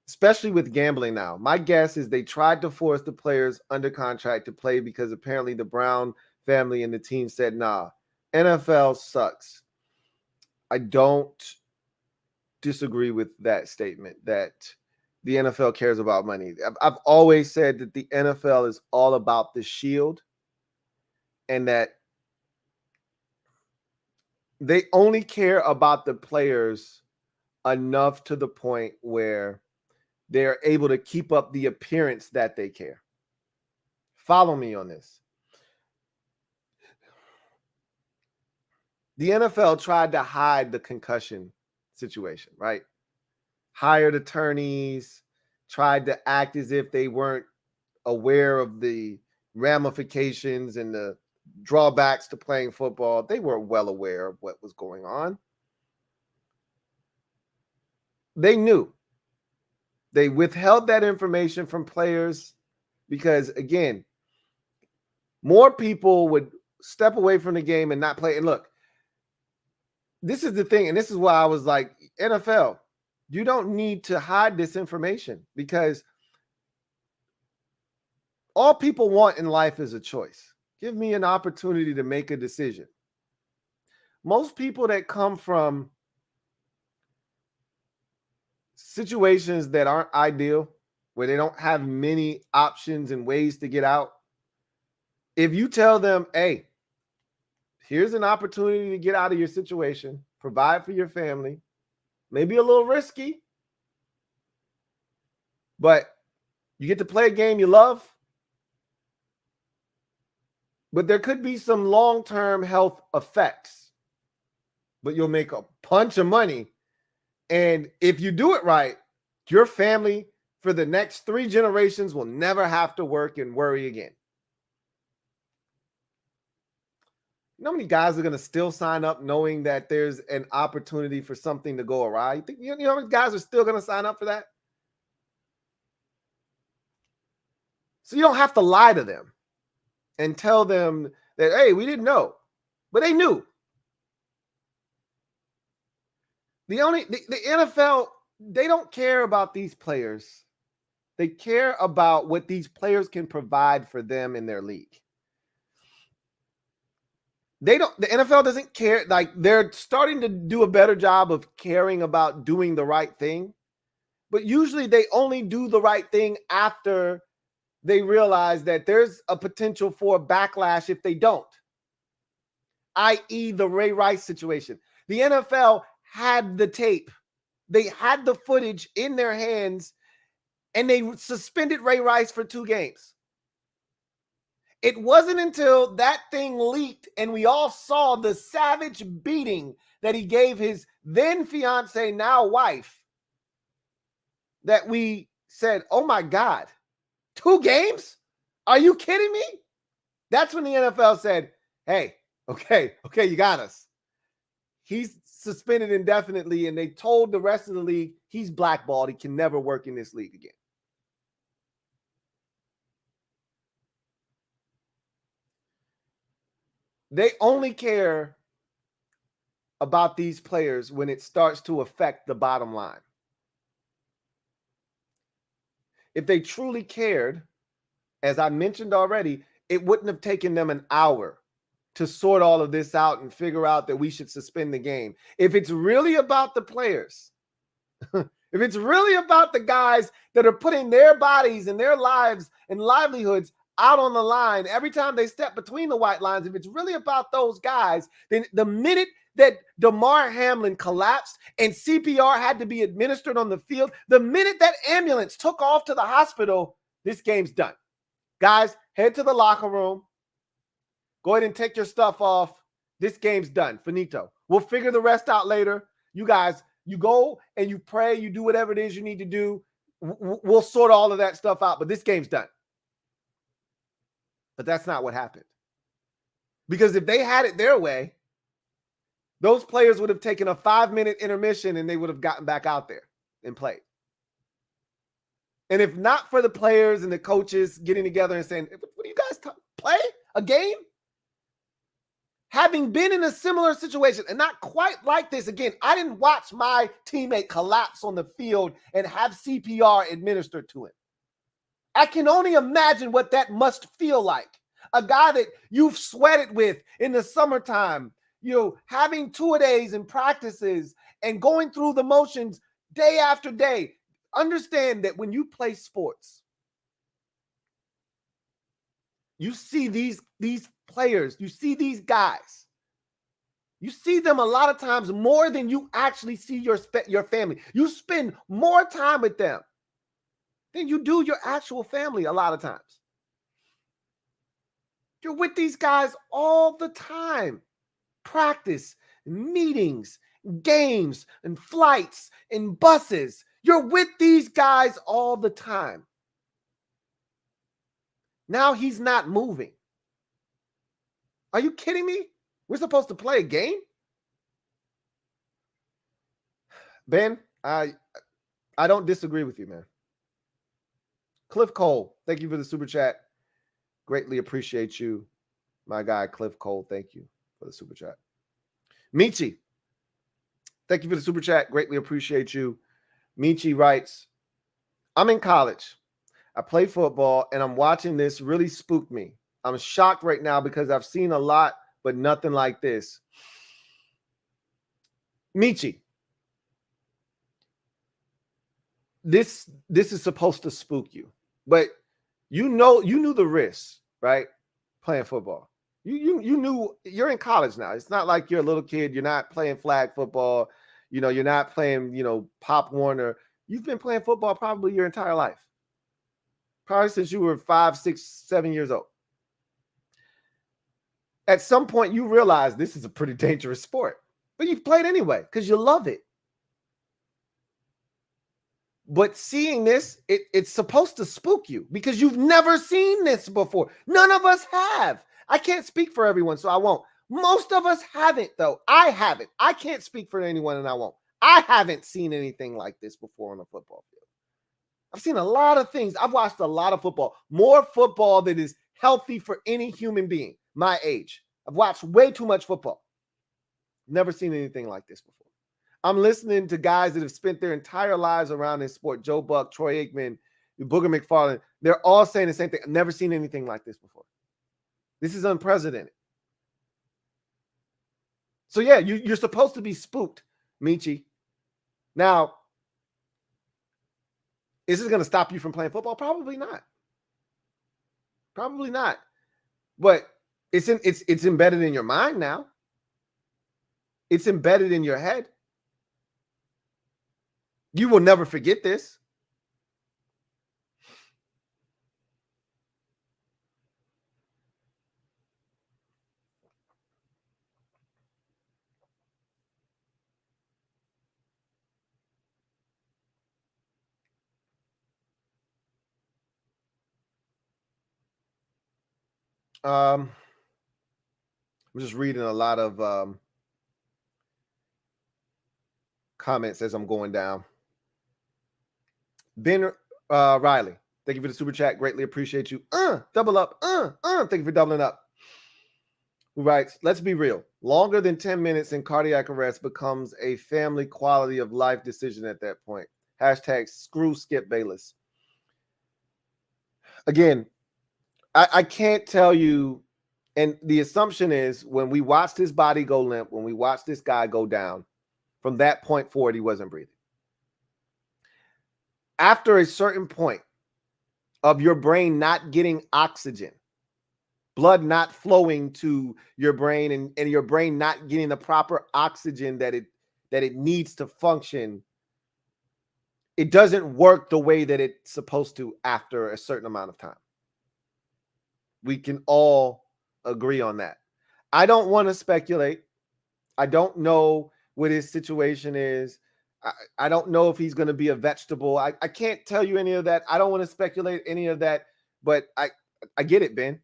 especially with gambling now. My guess is they tried to force the players under contract to play because apparently the Brown family and the team said, nah, NFL sucks. I don't disagree with that statement that the NFL cares about money. I've always said that the NFL is all about the shield and that they only care about the players enough to the point where they're able to keep up the appearance that they care. Follow me on this. The NFL tried to hide the concussion situation, right? Hired attorneys, tried to act as if they weren't aware of the ramifications and the drawbacks to playing football. They were well aware of what was going on. They knew. They withheld that information from players because, again, more people would step away from the game and not play. And look, this is the thing, and this is why I was like, NFL, you don't need to hide this information because all people want in life is a choice. Give me an opportunity to make a decision. Most people that come from situations that aren't ideal, where they don't have many options and ways to get out, if you tell them, hey, here's an opportunity to get out of your situation, provide for your family, maybe a little risky, but you get to play a game you love, but there could be some long-term health effects, but you'll make a bunch of money. And if you do it right, your family for the next 3 generations will never have to work and worry again. You know how many guys are going to still sign up knowing that there's an opportunity for something to go awry? You know how many guys are still going to sign up for that? So you don't have to lie to them and tell them that, hey, we didn't know, but they knew. The NFL, they don't care about these players. They care about what these players can provide for them in their league. The NFL doesn't care. Like, they're starting to do a better job of caring about doing the right thing, but usually they only do the right thing after they realize that there's a potential for a backlash if they don't, i.e. the Ray Rice situation. The NFL had the tape. They had the footage in their hands, and they suspended Ray Rice for 2 games. It wasn't until that thing leaked and we all saw the savage beating that he gave his then fiance, now wife, that we said, oh my God, 2 games? Are you kidding me? That's when the NFL said, hey, okay, you got us. He's suspended indefinitely, and they told the rest of the league he's blackballed. He can never work in this league again. They only care about these players when it starts to affect the bottom line. If they truly cared, as I mentioned already, it wouldn't have taken them an hour to sort all of this out and figure out that we should suspend the game. If it's really about the players, if it's really about the guys that are putting their bodies and their lives and livelihoods out on the line every time they step between the white lines, if it's really about those guys, then the minute that Damar Hamlin collapsed and CPR had to be administered on the field, the minute that ambulance took off to the hospital, this game's done. Guys, head to the locker room. Go ahead and take your stuff off. This game's done. Finito. We'll figure the rest out later. You guys, you go and you pray. You do whatever it is you need to do. We'll sort all of that stuff out, but this game's done. But that's not what happened. Because if they had it their way, those players would have taken a 5-minute intermission and they would have gotten back out there and played. And if not for the players and the coaches getting together and saying, what do you guys play a game? having been in a similar situation and not quite like this. Again, I didn't watch my teammate collapse on the field and have CPR administered to him. I can only imagine what that must feel like. A guy that you've sweated with in the summertime, having two-a-days and practices and going through the motions day after day. Understand that when you play sports, you see these players, you see these guys. You see them a lot of times more than you actually see your family. You spend more time with them than you do your actual family a lot of times. You're with these guys all the time. Practice, meetings, games, and flights, and buses. You're with these guys all the time. Now he's not moving. Are you kidding me? We're supposed to play a game? Ben, I don't disagree with you, man. Cliff Cole, thank you for the super chat. Greatly appreciate you. My guy, Cliff Cole, thank you for the super chat. Michi, thank you for the super chat. Greatly appreciate you. Michi writes, I'm in college. I play football, and I'm watching this really spook me. I'm shocked right now because I've seen a lot, but nothing like this. Michi, this is supposed to spook you, but you knew the risks, right? Playing football. You knew. You're in college now. It's not like you're a little kid. You're not playing flag football. You're not playing, Pop Warner. You've been playing football probably your entire life. Probably since you were 5, 6, 7 years old. At some point, you realize this is a pretty dangerous sport, but you've played anyway because you love it. But seeing this, it's supposed to spook you because you've never seen this before. None of us have. I can't speak for everyone, so I won't. Most of us haven't, though. I haven't. I can't speak for anyone, and I won't. I haven't seen anything like this before on a football field. I've seen a lot of things. I've watched a lot of football. More football that is healthy for any human being my age. I've watched way too much football. Never seen anything like this before. I'm listening to guys that have spent their entire lives around this sport. Joe Buck, Troy Aikman, Booger McFarland. They're all saying the same thing. I've never seen anything like this before. This is unprecedented. So, yeah, you're supposed to be spooked, Michi. Now, is this going to stop you from playing football? Probably not. Probably not. But it's embedded in your mind now. It's embedded in your head. You will never forget this. I'm just reading a lot of comments as I'm going down. Ben Riley, thank you for the super chat. Greatly appreciate you. Double up. Thank you for doubling up. Who writes, let's be real. Longer than 10 minutes in cardiac arrest becomes a family quality of life decision at that point. Hashtag screw Skip Bayless. Again, I can't tell you, and the assumption is when we watched his body go limp, when we watched this guy go down, from that point forward, he wasn't breathing. After a certain point of your brain not getting oxygen, blood not flowing to your brain and your brain not getting the proper oxygen that it needs to function, it doesn't work the way that it's supposed to after a certain amount of time. We can all agree on that. I don't want to speculate. I don't know what his situation is. I don't know if he's going to be a vegetable. I can't tell you any of that. I don't want to speculate any of that, but I get it, Ben.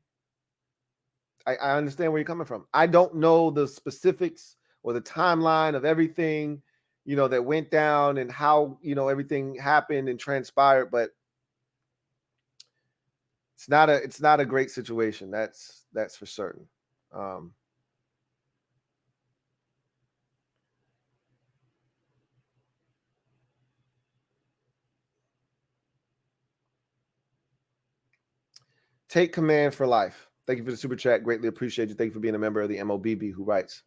I understand where you're coming from. I don't know the specifics or the timeline of everything, that went down and how, everything happened and transpired, but it's not a great situation. That's for certain. Take command for life. Thank you for the super chat. Greatly appreciate you. Thank you for being a member of the MOBB who writes.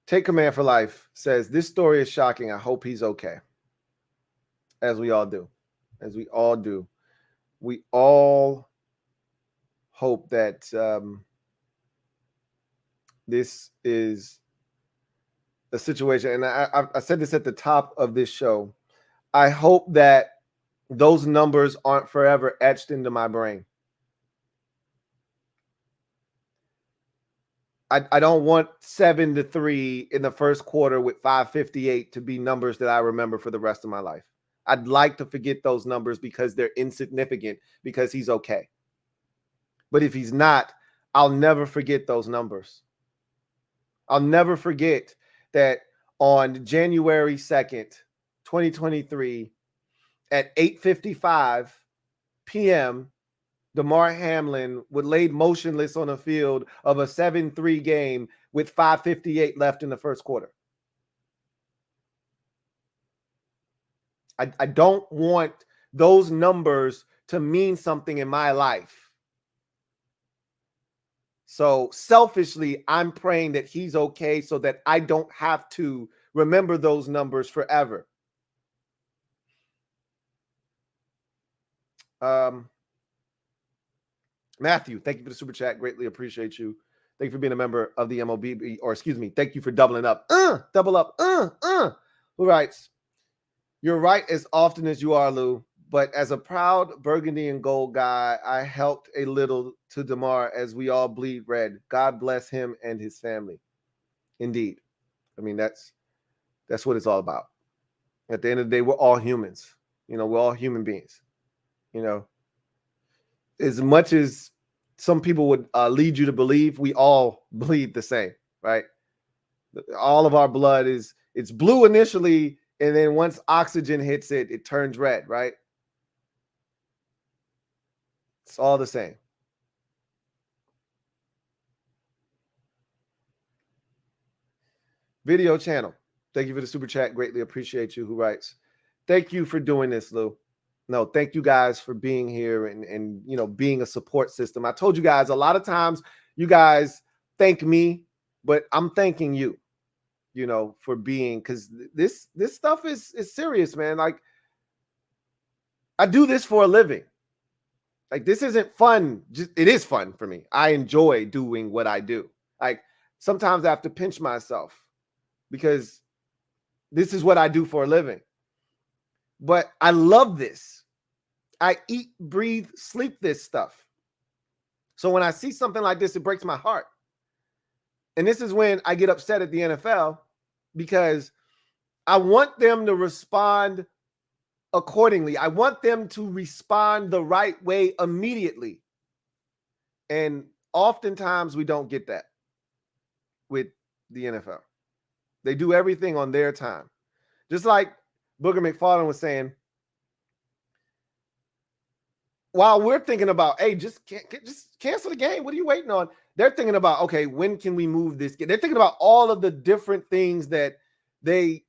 Take command for life says, this story is shocking. I hope he's okay. As we all do. As we all do. We all hope that this is a situation. And I said this at the top of this show. I hope that those numbers aren't forever etched into my brain. I don't want 7-3 in the first quarter with 5:58 to be numbers that I remember for the rest of my life. I'd like to forget those numbers because they're insignificant because he's okay. But if he's not, I'll never forget those numbers. I'll never forget that on January 2nd, 2023, at 8:55 p.m., Damar Hamlin was laid motionless on a field of a 7-3 game with 5:58 left in the first quarter. I don't want those numbers to mean something in my life. So selfishly, I'm praying that he's okay so that I don't have to remember those numbers forever. Matthew, thank you for the super chat. Greatly appreciate you. Thank you for being a member of the MOBB, or excuse me, thank you for doubling up. Double up. Who writes, you're right as often as you are, Lou, but as a proud burgundy and gold guy, I helped a little to Damar as we all bleed red. God bless him and his family. Indeed. I mean, that's what it's all about. At the end of the day, we're all humans. You know, we're all human beings. You know, as much as some people would lead you to believe, we all bleed the same, right? All of our blood it's blue initially, and then once oxygen hits it, it turns red, right? It's all the same. Video channel. Thank you for the super chat. Greatly appreciate you. Who writes, thank you for doing this, Lou. No, thank you guys for being here and you know, being a support system. I told you guys a lot of times you guys thank me, but I'm thanking you, you know, for being, because this stuff is serious, man. Like, I do this for a living. Like, this isn't fun. It is fun for me. I enjoy doing what I do. Like, sometimes I have to pinch myself because this is what I do for a living. But I love this. I eat, breathe, sleep this stuff. So when I see something like this, it breaks my heart. And this is when I get upset at the NFL, because I want them to respond accordingly. I want them to respond the right way immediately. And oftentimes we don't get that with the NFL. They do everything on their time. Just like Booger McFarland was saying, while we're thinking about, hey, just cancel the game. What are you waiting on? They're thinking about, okay, when can we move this game? They're thinking about all of the different things that they,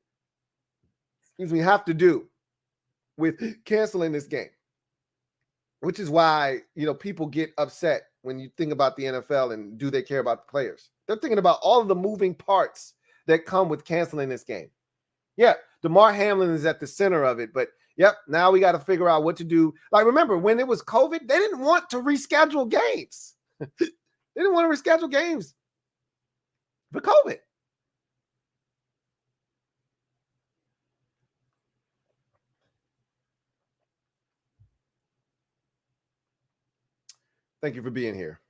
have to do with canceling this game, which is why, you know, people get upset when you think about the NFL and do they care about the players. They're thinking about all of the moving parts that come with canceling this game. Yeah, Damar Hamlin is at the center of it, but yep, now we got to figure out what to do. Like, remember, when it was COVID, they didn't want to reschedule games. They didn't want to reschedule games for COVID. Thank you for being here.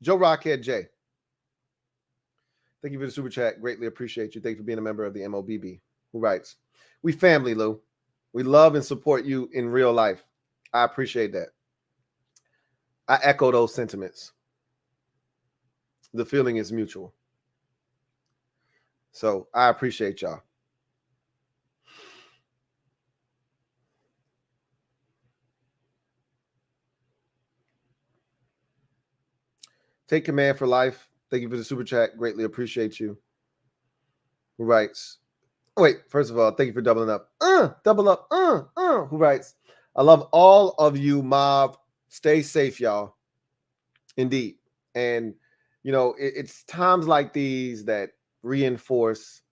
Joe Rockhead J. Thank you for the super chat. Greatly appreciate you. Thank you for being a member of the MOBB. Who writes, we family, Lou. We love and support you in real life. I appreciate that. I echo those sentiments. The feeling is mutual. So I appreciate y'all. Take command for life. Thank you for the super chat. Greatly appreciate you. Who writes, wait, first of all, thank you for doubling up. double up, who writes, I love all of you, mob. Stay safe, y'all. Indeed. And, you know, it's times like these that reinforce,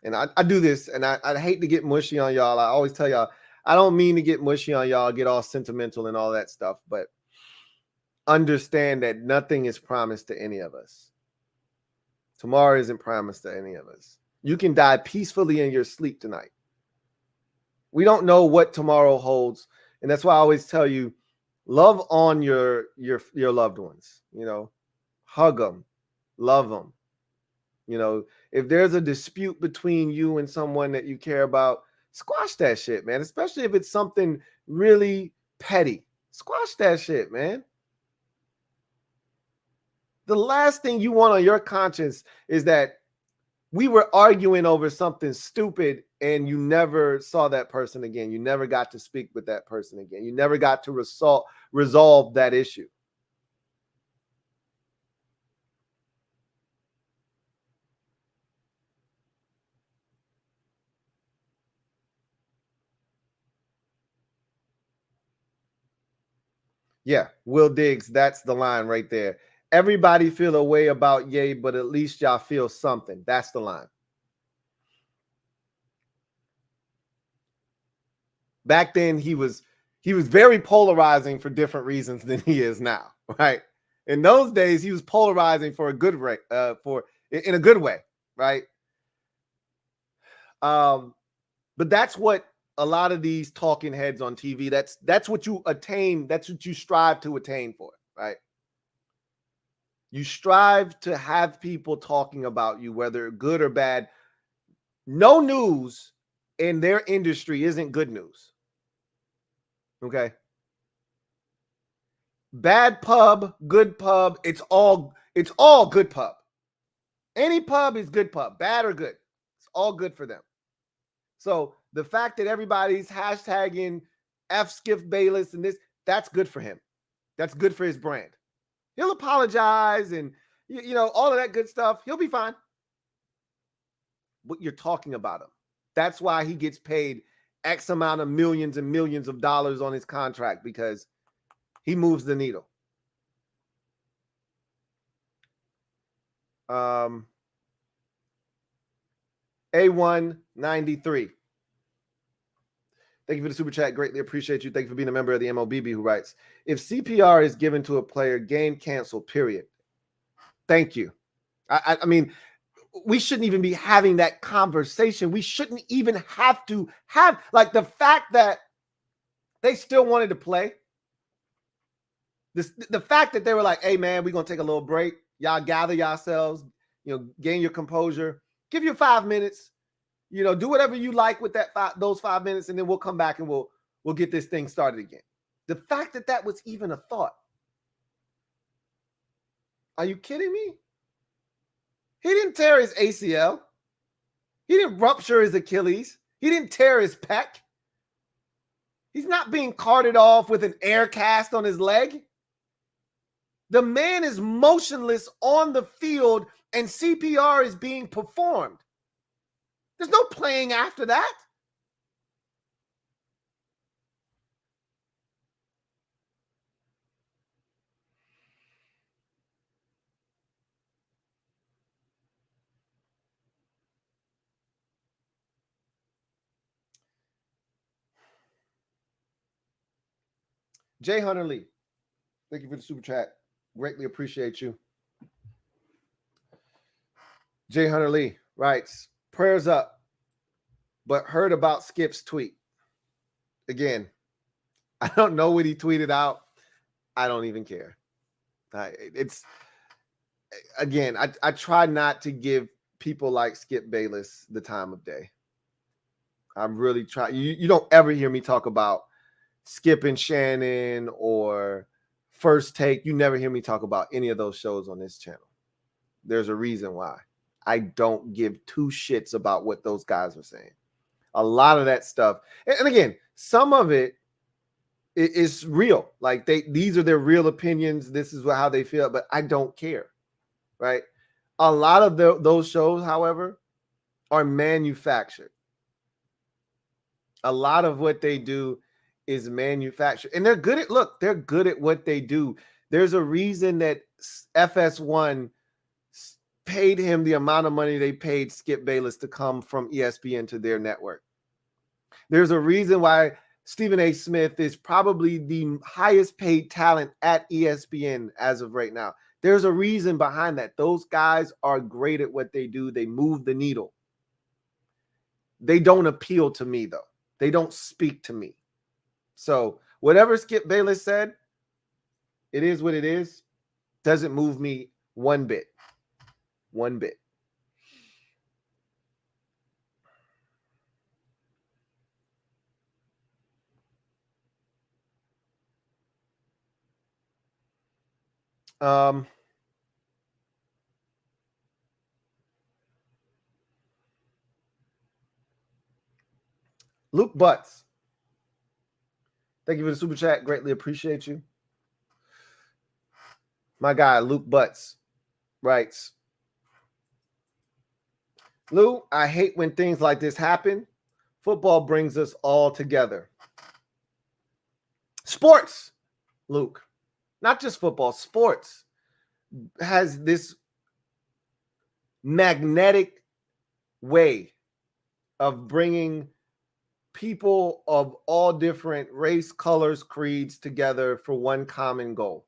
and I do this, and I hate to get mushy on y'all. I always tell y'all, I don't mean to get mushy on y'all, get all sentimental and all that stuff, but understand that nothing is promised to any of us. Tomorrow isn't promised to any of us. You can die peacefully in your sleep tonight. We don't know what tomorrow holds. And that's why I always tell you, love on your loved ones, you know, hug them, love them. You know, if there's a dispute between you and someone that you care about, squash that shit, man. Especially if it's something really petty. Squash that shit, man. The last thing you want on your conscience is that we were arguing over something stupid and you never saw that person again. You never got to speak with that person again. You never got to resolve that issue. Yeah, Will Diggs, that's the line right there. Everybody feel a way about Ye, but at least y'all feel something. That's the line. Back then, he was very polarizing for different reasons than he is now, right? In those days, he was polarizing for a good in a good way, right? But that's what a lot of these talking heads on TV, that's what you attain, that's what you strive to attain for, right? You strive to have people talking about you, whether good or bad. No news in their industry isn't good news. Okay. Bad pub, good pub, it's all good pub. Any pub is good pub, bad or good. It's all good for them. So the fact that everybody's hashtagging Skip Bayless and this, that's good for him. That's good for his brand. He'll apologize and, you know, all of that good stuff. He'll be fine. But you're talking about him. That's why he gets paid X amount of millions and millions of dollars on his contract, because he moves the needle. A193. Thank you for the super chat. Greatly appreciate you. Thank you for being a member of the MOBB, who writes, if CPR is given to a player, game canceled, period. Thank you. I mean, we shouldn't even be having that conversation. We shouldn't even have to have, like, the fact that they still wanted to play. The fact that they were like, hey, man, we're going to take a little break. Y'all gather yourselves, you know, gain your composure. Give you 5 minutes. You know, do whatever you like with those 5 minutes, and then we'll come back and we'll get this thing started again. The fact that that was even a thought. Are you kidding me? He didn't tear his ACL. He didn't rupture his Achilles. He didn't tear his pec. He's not being carted off with an air cast on his leg. The man is motionless on the field and CPR is being performed. There's no playing after that. Jay Hunter Lee, thank you for the super chat. Greatly appreciate you. Jay Hunter Lee writes, prayers up, but heard about Skip's tweet. Again, I don't know what he tweeted out. I don't even care. It's, again, I try not to give people like Skip Bayless the time of day. I'm really trying. You don't ever hear me talk about Skip and Shannon or First Take. You never hear me talk about any of those shows on this channel. There's a reason why. I don't give two shits about what those guys are saying. A lot of that stuff. And again, some of it is real. Like these are their real opinions. This is how they feel, but I don't care. Right. A lot of those shows, however, are manufactured. A lot of what they do is manufactured, and they're good at they're good at what they do. There's a reason that FS1 paid him the amount of money they paid Skip Bayless to come from ESPN to their network. There's a reason why Stephen A. Smith is probably the highest paid talent at ESPN as of right now. There's a reason behind that. Those guys are great at what they do. They move the needle. They don't appeal to me, though. They don't speak to me. So whatever Skip Bayless said, it is what it is. Doesn't move me one bit. One bit. Luke Butts. Thank you for the super chat. Greatly appreciate you. My guy, Luke Butts, writes, Lou, I hate when things like this happen. Football brings us all together. Sports, Luke, not just football, sports has this magnetic way of bringing people of all different race, colors, creeds together for one common goal.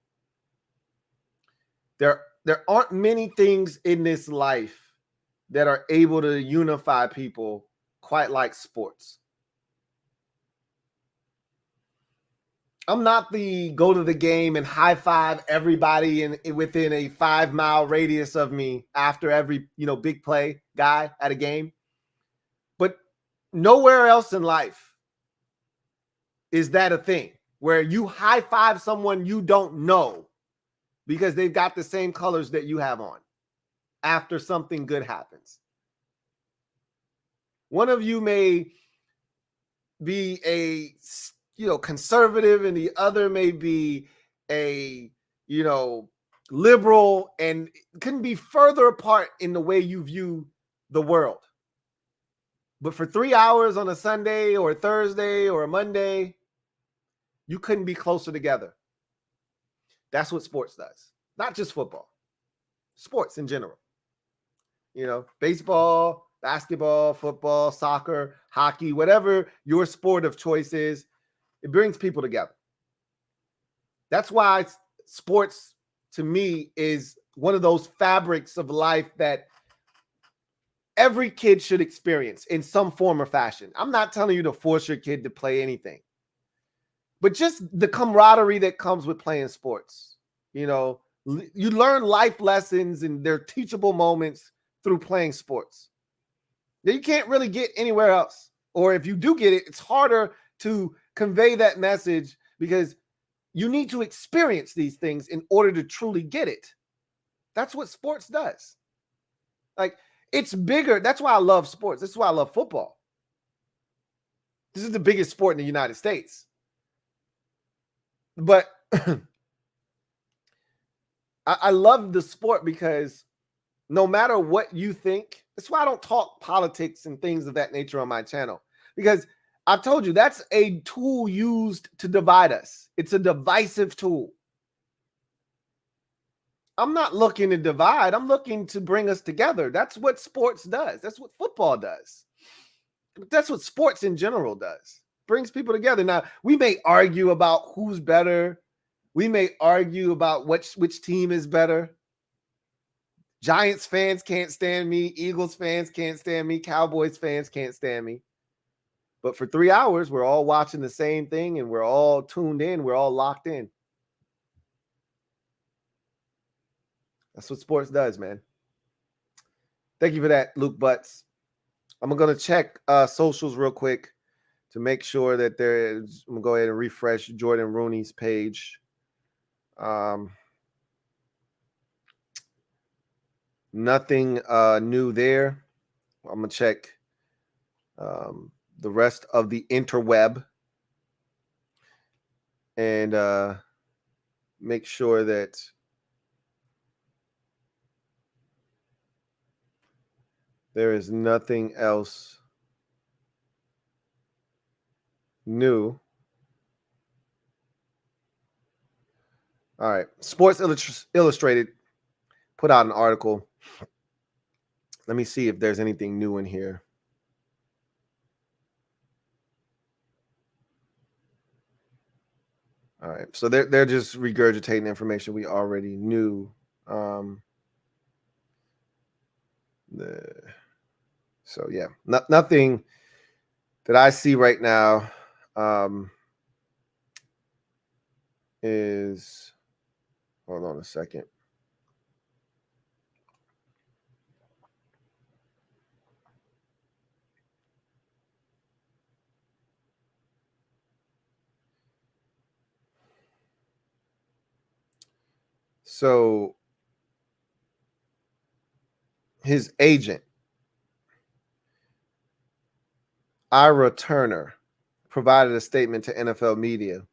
There aren't many things in this life that are able to unify people quite like sports. I'm not the go to the game and high five everybody within a 5-mile radius of me after every big play guy at a game. But nowhere else in life is that a thing where you high five someone you don't know because they've got the same colors that you have on after something good happens. One of you may be a conservative and the other may be a liberal, and couldn't be further apart in the way you view the world. But for 3 hours on a Sunday or a Thursday or a Monday, you couldn't be closer together. That's what sports does. Not just football. Sports in general. Baseball, basketball, football, soccer, hockey, whatever your sport of choice is, it brings people together. That's why sports, to me, is one of those fabrics of life that every kid should experience in some form or fashion. I'm not telling you to force your kid to play anything, but just the camaraderie that comes with playing sports. You learn life lessons and they're teachable moments through playing sports that you can't really get anywhere else. Or if you do get it, it's harder to convey that message because you need to experience these things in order to truly get it. That's what sports does. Like, it's bigger. That's why I love sports. This is why I love football. This is the biggest sport in the United States. But I love the sport because no matter what you think, that's why I don't talk politics and things of that nature on my channel. Because I've told you, that's a tool used to divide us. It's a divisive tool. I'm not looking to divide. I'm looking to bring us together. That's what sports does. That's what football does. That's what sports in general does. Brings people together. Now, we may argue about who's better. We may argue about which team is better. Giants fans can't stand me. Eagles fans can't stand me. Cowboys fans can't stand me. But for 3 hours, we're all watching the same thing and we're all tuned in. We're all locked in. That's what sports does, man. Thank you for that, Luke Butts. I'm going to check socials real quick to make sure that there is. I'm going to go ahead and refresh Jordan Rooney's page. Nothing new there. I'm going to check the rest of the interweb and make sure that there is nothing else new. All right. Sports Illustrated put out an article. Let me see if there's anything new in here. All right. So they're just regurgitating information we already knew. So yeah, nothing that I see right now is, hold on a second. So his agent, Ira Turner, provided a statement to NFL media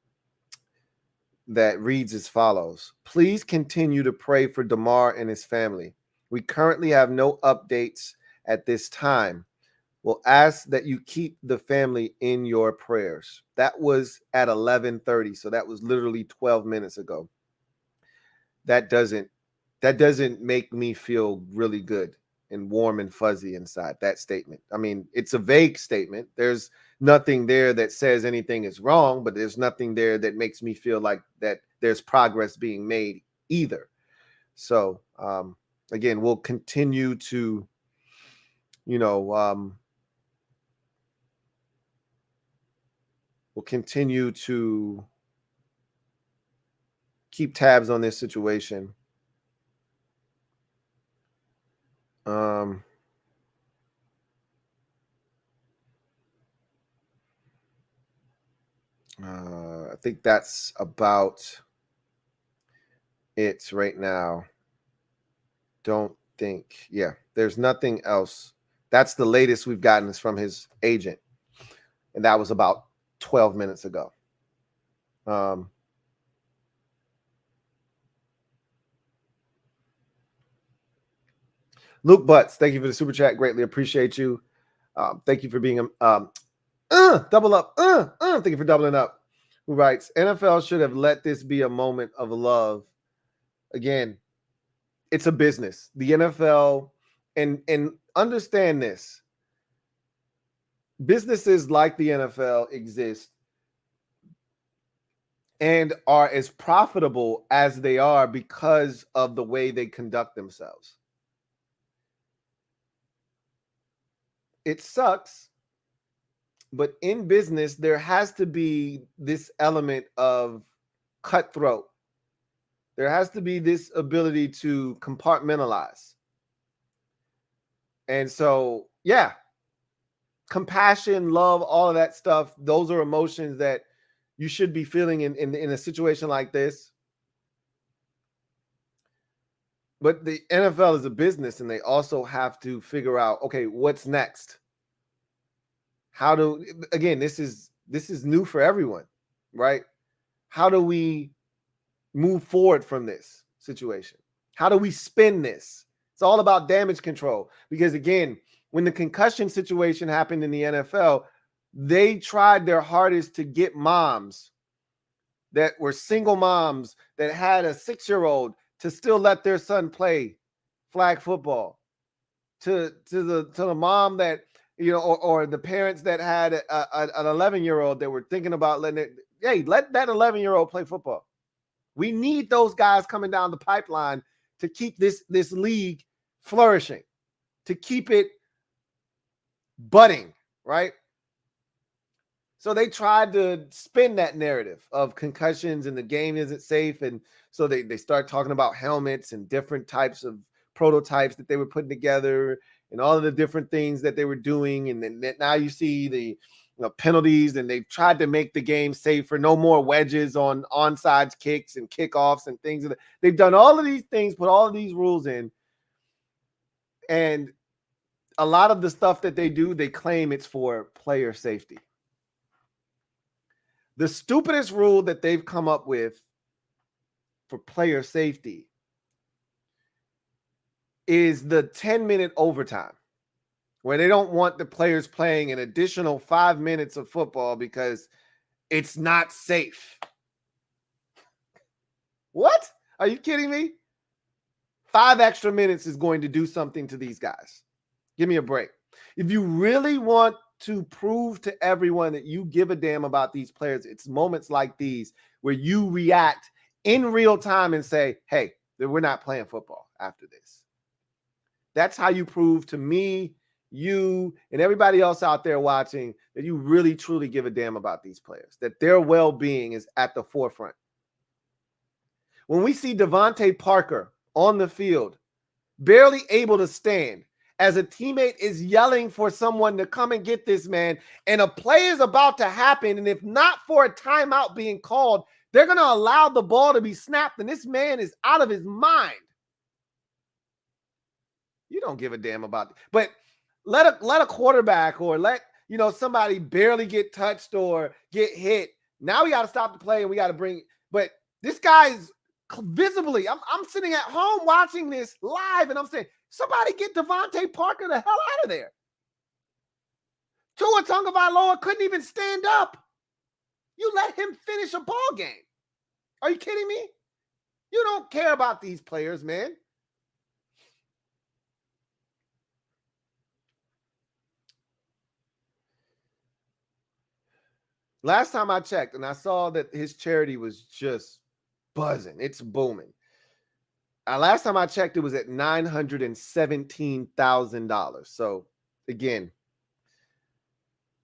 that reads as follows: please continue to pray for Damar and his family. We currently have no updates at this time. We'll ask that you keep the family in your prayers. That was at 11:30, so that was literally 12 minutes ago. That doesn't make me feel really good and warm and fuzzy inside, that statement. I mean, it's a vague statement. There's nothing there that says anything is wrong, but there's nothing there that makes me feel like that there's progress being made either. So again, we'll continue to, we'll continue to keep tabs on this situation. I think that's about it right now. Don't think, yeah, there's nothing else. That's the latest we've gotten is from his agent, and that was about 12 minutes ago. Luke Butts, thank you for the super chat. Greatly appreciate you. Thank you for being double up. Thank you for doubling up. Who writes, NFL should have let this be a moment of love. Again, it's a business. The NFL, and understand this. Businesses like the NFL exist and are as profitable as they are because of the way they conduct themselves. It sucks, but in business, there has to be this element of cutthroat. There has to be this ability to compartmentalize. And so, yeah, compassion, love, all of that stuff, those are emotions that you should be feeling in a situation like this. But the NFL is a business, and they also have to figure out, okay, what's next? How do, again, this is new for everyone, right? How do we move forward from this situation? How do we spin this? It's all about damage control. Because again, when the concussion situation happened in the NFL, they tried their hardest to get moms that were single moms that had a 6-year-old to still let their son play flag football, to the mom that, or the parents that had an 11-year-old that were thinking about letting it, hey, let that 11-year-old play football. We need those guys coming down the pipeline to keep this league flourishing, to keep it budding, right? So they tried to spin that narrative of concussions and the game isn't safe. And so they start talking about helmets and different types of prototypes that they were putting together and all of the different things that they were doing. And then now you see the penalties, and they've tried to make the game safer. No more wedges on onside kicks and kickoffs and things. They've done all of these things, put all of these rules in. And a lot of the stuff that they do, they claim it's for player safety. The stupidest rule that they've come up with for player safety is the 10-minute overtime. where they don't want the players playing an additional 5 minutes of football because it's not safe. What? Are you kidding me? 5 extra minutes is going to do something to these guys. Give me a break. If you really want to prove to everyone that you give a damn about these players, it's moments like these where you react in real time and say, hey, we're not playing football after this. That's how you prove to me, you, and everybody else out there watching that you really, truly give a damn about these players, that their well-being is at the forefront. When we see Devontae Parker on the field, barely able to stand, as a teammate is yelling for someone to come and get this man, and a play is about to happen, and if not for a timeout being called, they're going to allow the ball to be snapped, and this man is out of his mind. You don't give a damn about it. But let a quarterback or let somebody barely get touched or get hit. Now we got to stop the play and we got to bring. But this guy's visibly. I'm sitting at home watching this live, and I'm saying, somebody get Devontae Parker the hell out of there. Tua Tagovailoa couldn't even stand up. You let him finish a ball game. Are you kidding me? You don't care about these players, man. Last time I checked, and I saw that his charity was just buzzing. It's booming. Last time I checked, it was at $917,000. So, again,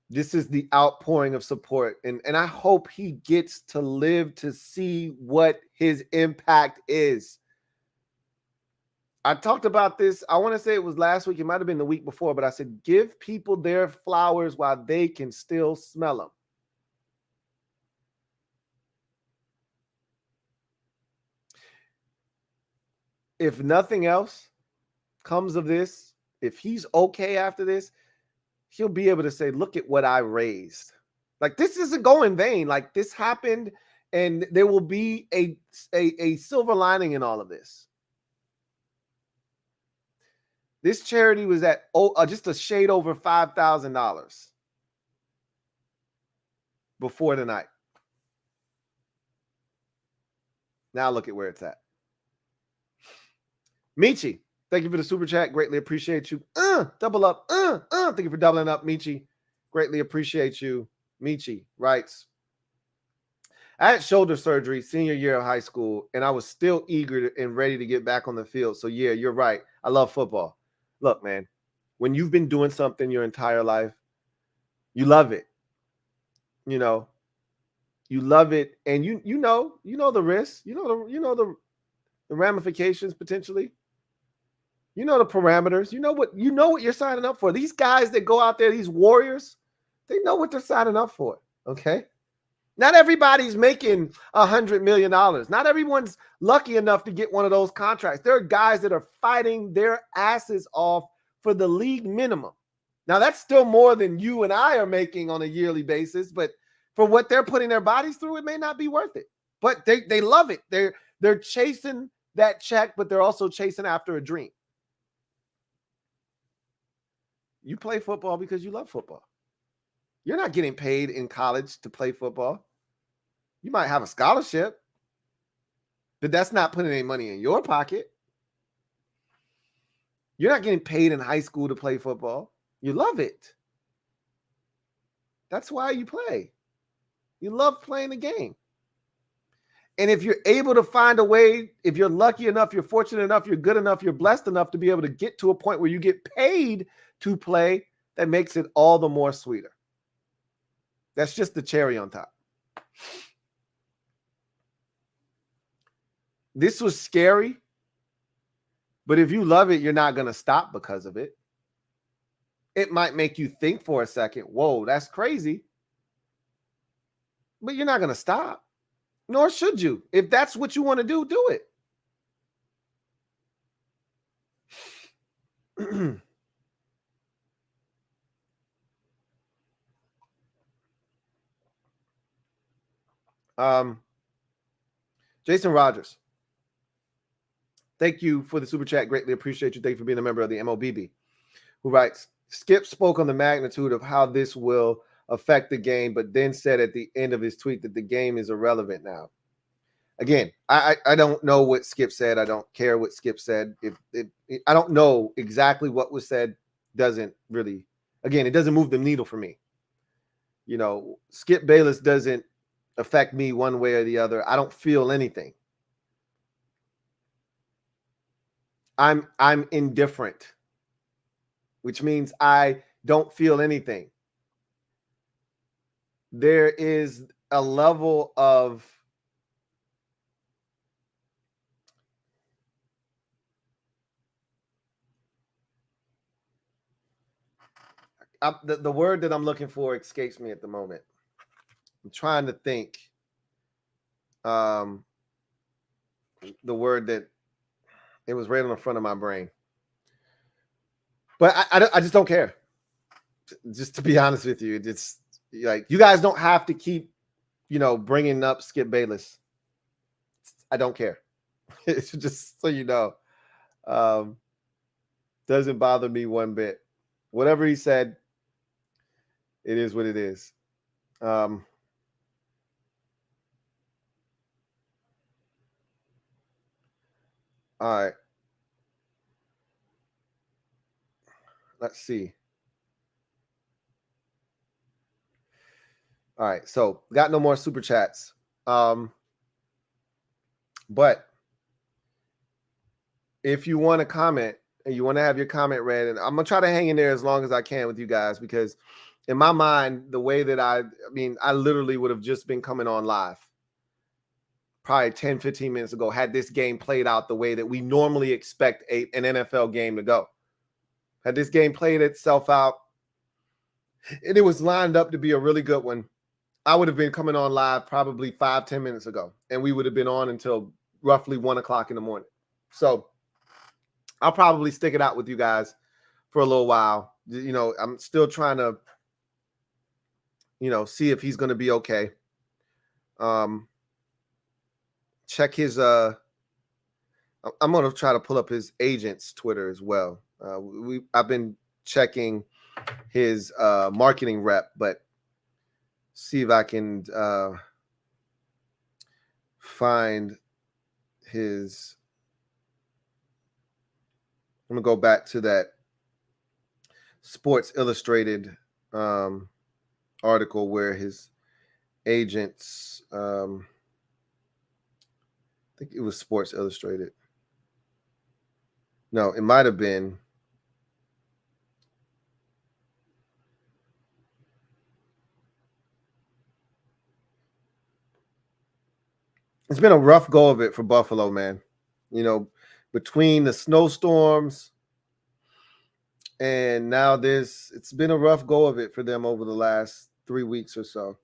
this is the outpouring of support. And I hope he gets to live to see what his impact is. I talked about this. I want to say it was last week. It might have been the week before, but I said, give people their flowers while they can still smell them. If nothing else comes of this, if he's okay after this, he'll be able to say, look at what I raised. Like, this isn't going in vain. Like, this happened, and there will be a silver lining in all of this. This charity was at just a shade over $5,000 before tonight. Now look at where it's at. Michi, thank you for the super chat. Greatly appreciate you. Double up. Thank you for doubling up, Michi. Greatly appreciate you. Michi writes, I had shoulder surgery senior year of high school, and I was still eager and ready to get back on the field. So, yeah, you're right. I love football. Look, man, when you've been doing something your entire life, you love it. You love it, and you know the risks. You know the ramifications potentially. You know the parameters. You know what you're signing up for. These guys that go out there, these warriors, they know what they're signing up for. Okay. Not everybody's making $100 million. Not everyone's lucky enough to get one of those contracts. There are guys that are fighting their asses off for the league minimum. Now, that's still more than you and I are making on a yearly basis, but for what they're putting their bodies through, it may not be worth it. But they love it. They're chasing that check, but they're also chasing after a dream. You play football because you love football. You're not getting paid in college to play football. You might have a scholarship, but that's not putting any money in your pocket. You're not getting paid in high school to play football. You love it. That's why you play. You love playing the game. And if you're able to find a way, if you're lucky enough, you're fortunate enough, you're good enough, you're blessed enough to be able to get to a point where you get paid to play, that makes it all the more sweeter. That's just the cherry on top. This was scary, but if you love it, you're not going to stop because of it. It might make you think for a second, whoa, that's crazy. But you're not going to stop. Nor should you. If that's what you want to do, do it. Jason Rogers, thank you for the super chat. Greatly appreciate you. Thank you for being a member of the MOBB. Who writes, Skip spoke on the magnitude of how this will affect the game, but then said at the end of his tweet that the game is irrelevant now. Again, I don't know what Skip said. I don't care what Skip said. I don't know exactly what was said. Doesn't really, again, it doesn't move the needle for me. You know, Skip Bayless doesn't affect me one way or the other. I don't feel anything. I'm indifferent, which means I don't feel anything. There is a level of the word that I'm looking for escapes me at the moment. I'm trying to think the word that it was right on the front of my brain. But I just don't care. Just to be honest with you, it's like you guys don't have to keep, bringing up Skip Bayless. I don't care. It's just so you know. Doesn't bother me one bit. Whatever he said, it is what it is. All right. Let's see. All right. So got no more super chats. But if you want to comment and you want to have your comment read, and I'm going to try to hang in there as long as I can with you guys, because in my mind, the way that I literally would have just been coming on live probably 10, 15 minutes ago had this game played out the way that we normally expect an NFL game to go. Had this game played itself out and it was lined up to be a really good one, I would have been coming on live probably 5-10 minutes ago, and we would have been on until roughly 1 o'clock in the morning. So I'll probably stick it out with you guys for a little while. I'm still trying to, see if he's going to be okay. Check his, I'm going to try to pull up his agent's Twitter as well. I've been checking his marketing rep, but see if I can find his. I'm going to go back to that Sports Illustrated article where his agents, I think it was Sports Illustrated. No, it might have been. It's been a rough go of it for Buffalo, man. Between the snowstorms and now it's been a rough go of it for them over the last 3 weeks or so.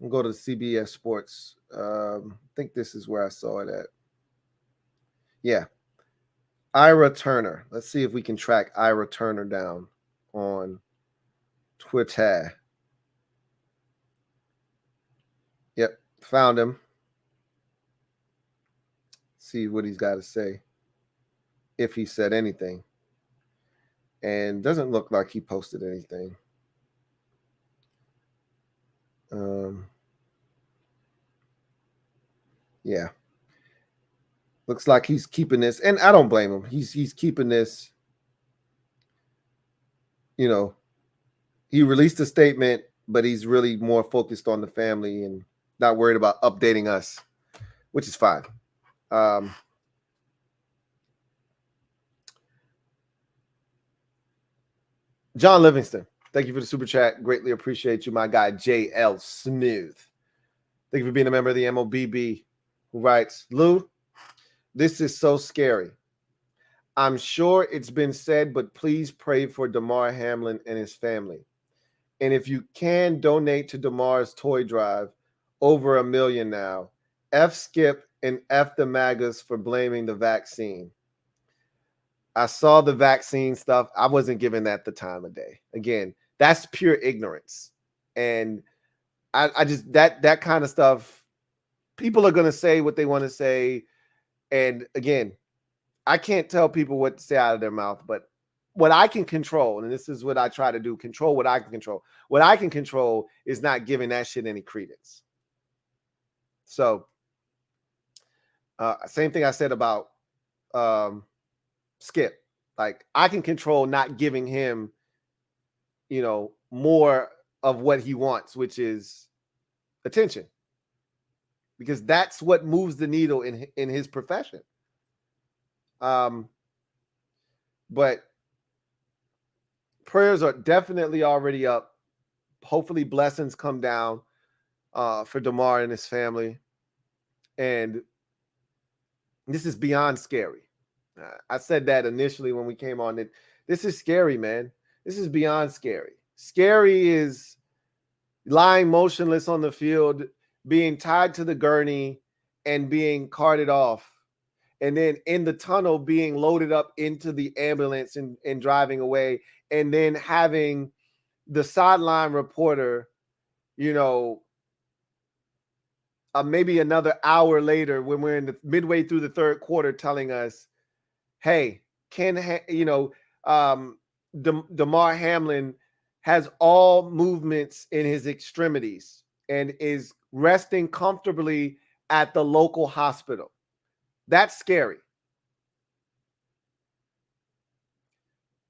I'll go to CBS Sports. I think this is where I saw it at. Yeah. Ira Turner. Let's see if we can track Ira Turner down on Twitter. Yep. Found him. See what he's got to say, if he said anything. And doesn't look like he posted anything. Yeah. Looks like he's keeping this, and I don't blame him. He's keeping this. He released a statement, but he's really more focused on the family and not worried about updating us, which is fine. John Livingston, thank you for the super chat. Greatly appreciate you, my guy, JL Smooth. Thank you for being a member of the MOBB, who writes, Lou, this is so scary. I'm sure it's been said, but please pray for Damar Hamlin and his family. And if you can donate to Damar's toy drive, over $1 million now. F Skip and F the MAGAs for blaming the vaccine. I saw the vaccine stuff. I wasn't giving that the time of day. Again, that's pure ignorance. And I just, that kind of stuff, people are going to say what they want to say. And again, I can't tell people what to say out of their mouth, but what I can control, and this is what I try to do, control what I can control. What I can control is not giving that shit any credence. So, same thing I said about Skip. Like, I can control not giving him, more of what he wants, which is attention. Because that's what moves the needle in his profession. But prayers are definitely already up. Hopefully blessings come down for Damar and his family. And this is beyond scary. I said that initially when we came on. That this is scary, man. This is beyond scary. Scary is lying motionless on the field, being tied to the gurney and being carted off. And then in the tunnel being loaded up into the ambulance and driving away. And then having the sideline reporter, maybe another hour later when we're in the midway through the third quarter telling us, hey, Damar Hamlin has all movements in his extremities and is resting comfortably at the local hospital. That's scary.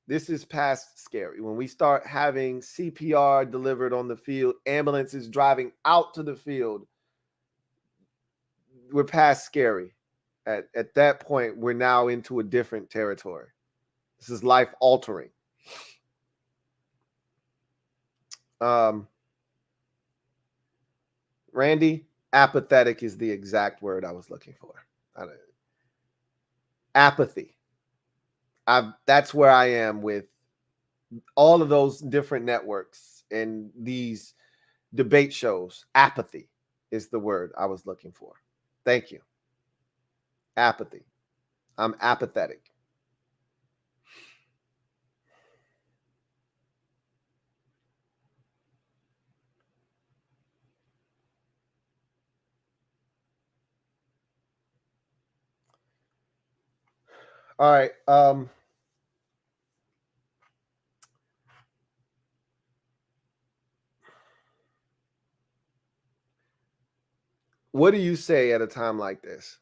This is past scary. When we start having CPR delivered on the field, ambulances driving out to the field, we're past scary. At that point, we're now into a different territory. This is life altering. Randy, apathetic is the exact word I was looking for. Apathy. That's where I am with all of those different networks and these debate shows. Apathy is the word I was looking for. Thank you. Apathy. I'm apathetic. All right. What do you say at a time like this?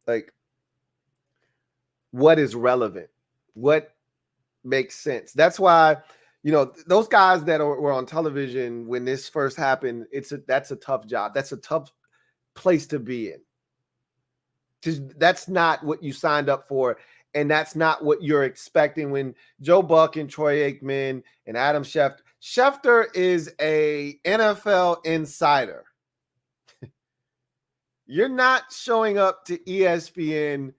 Like, what is relevant? What makes sense? That's why, those guys that were on television when this first happened, that's a tough job. That's a tough place to be in. Because that's not what you signed up for. And that's not what you're expecting when Joe Buck and Troy Aikman and Adam Schefter. Schefter is a NFL insider. You're not showing up to ESPN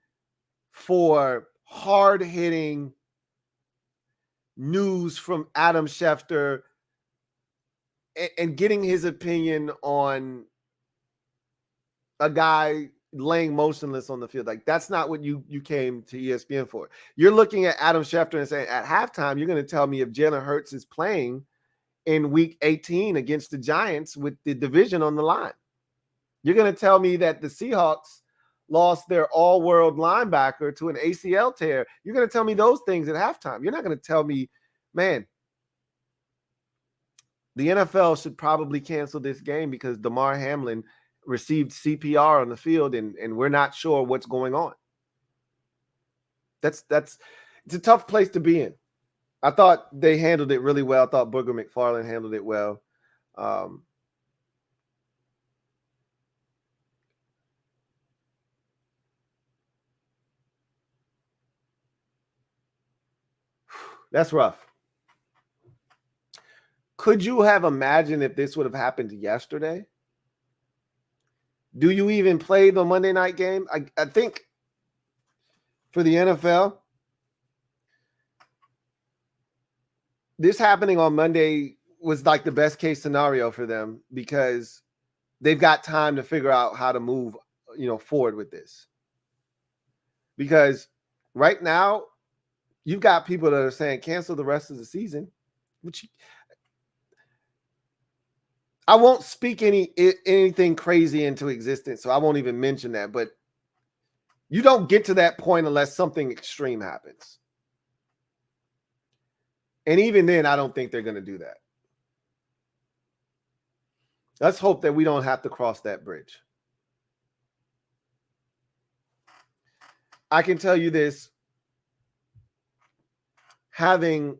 for hard-hitting news from Adam Schefter and getting his opinion on a guy laying motionless on the field. Like, that's not what you came to ESPN for. You're looking at Adam Schefter and saying, at halftime, you're going to tell me if Jalen Hurts is playing in week 18 against the Giants with the division on the line. You're going to tell me that the Seahawks lost their all-world linebacker to an ACL tear. You're going to tell me those things at halftime. You're not going to tell me, man, the NFL should probably cancel this game because Damar Hamlin received CPR on the field and we're not sure what's going on. It's a tough place to be in. I thought they handled it really well. I thought Booger McFarland handled it well. That's rough. Could you have imagined if this would have happened yesterday? Do you even play the Monday night game? I think for the NFL, this happening on Monday was like the best case scenario for them because they've got time to figure out how to move, forward with this. Because right now, you've got people that are saying cancel the rest of the season, which I won't speak anything crazy into existence, so I won't even mention that. But you don't get to that point unless something extreme happens. And even then, I don't think they're going to do that. Let's hope that we don't have to cross that bridge. I can tell you this, having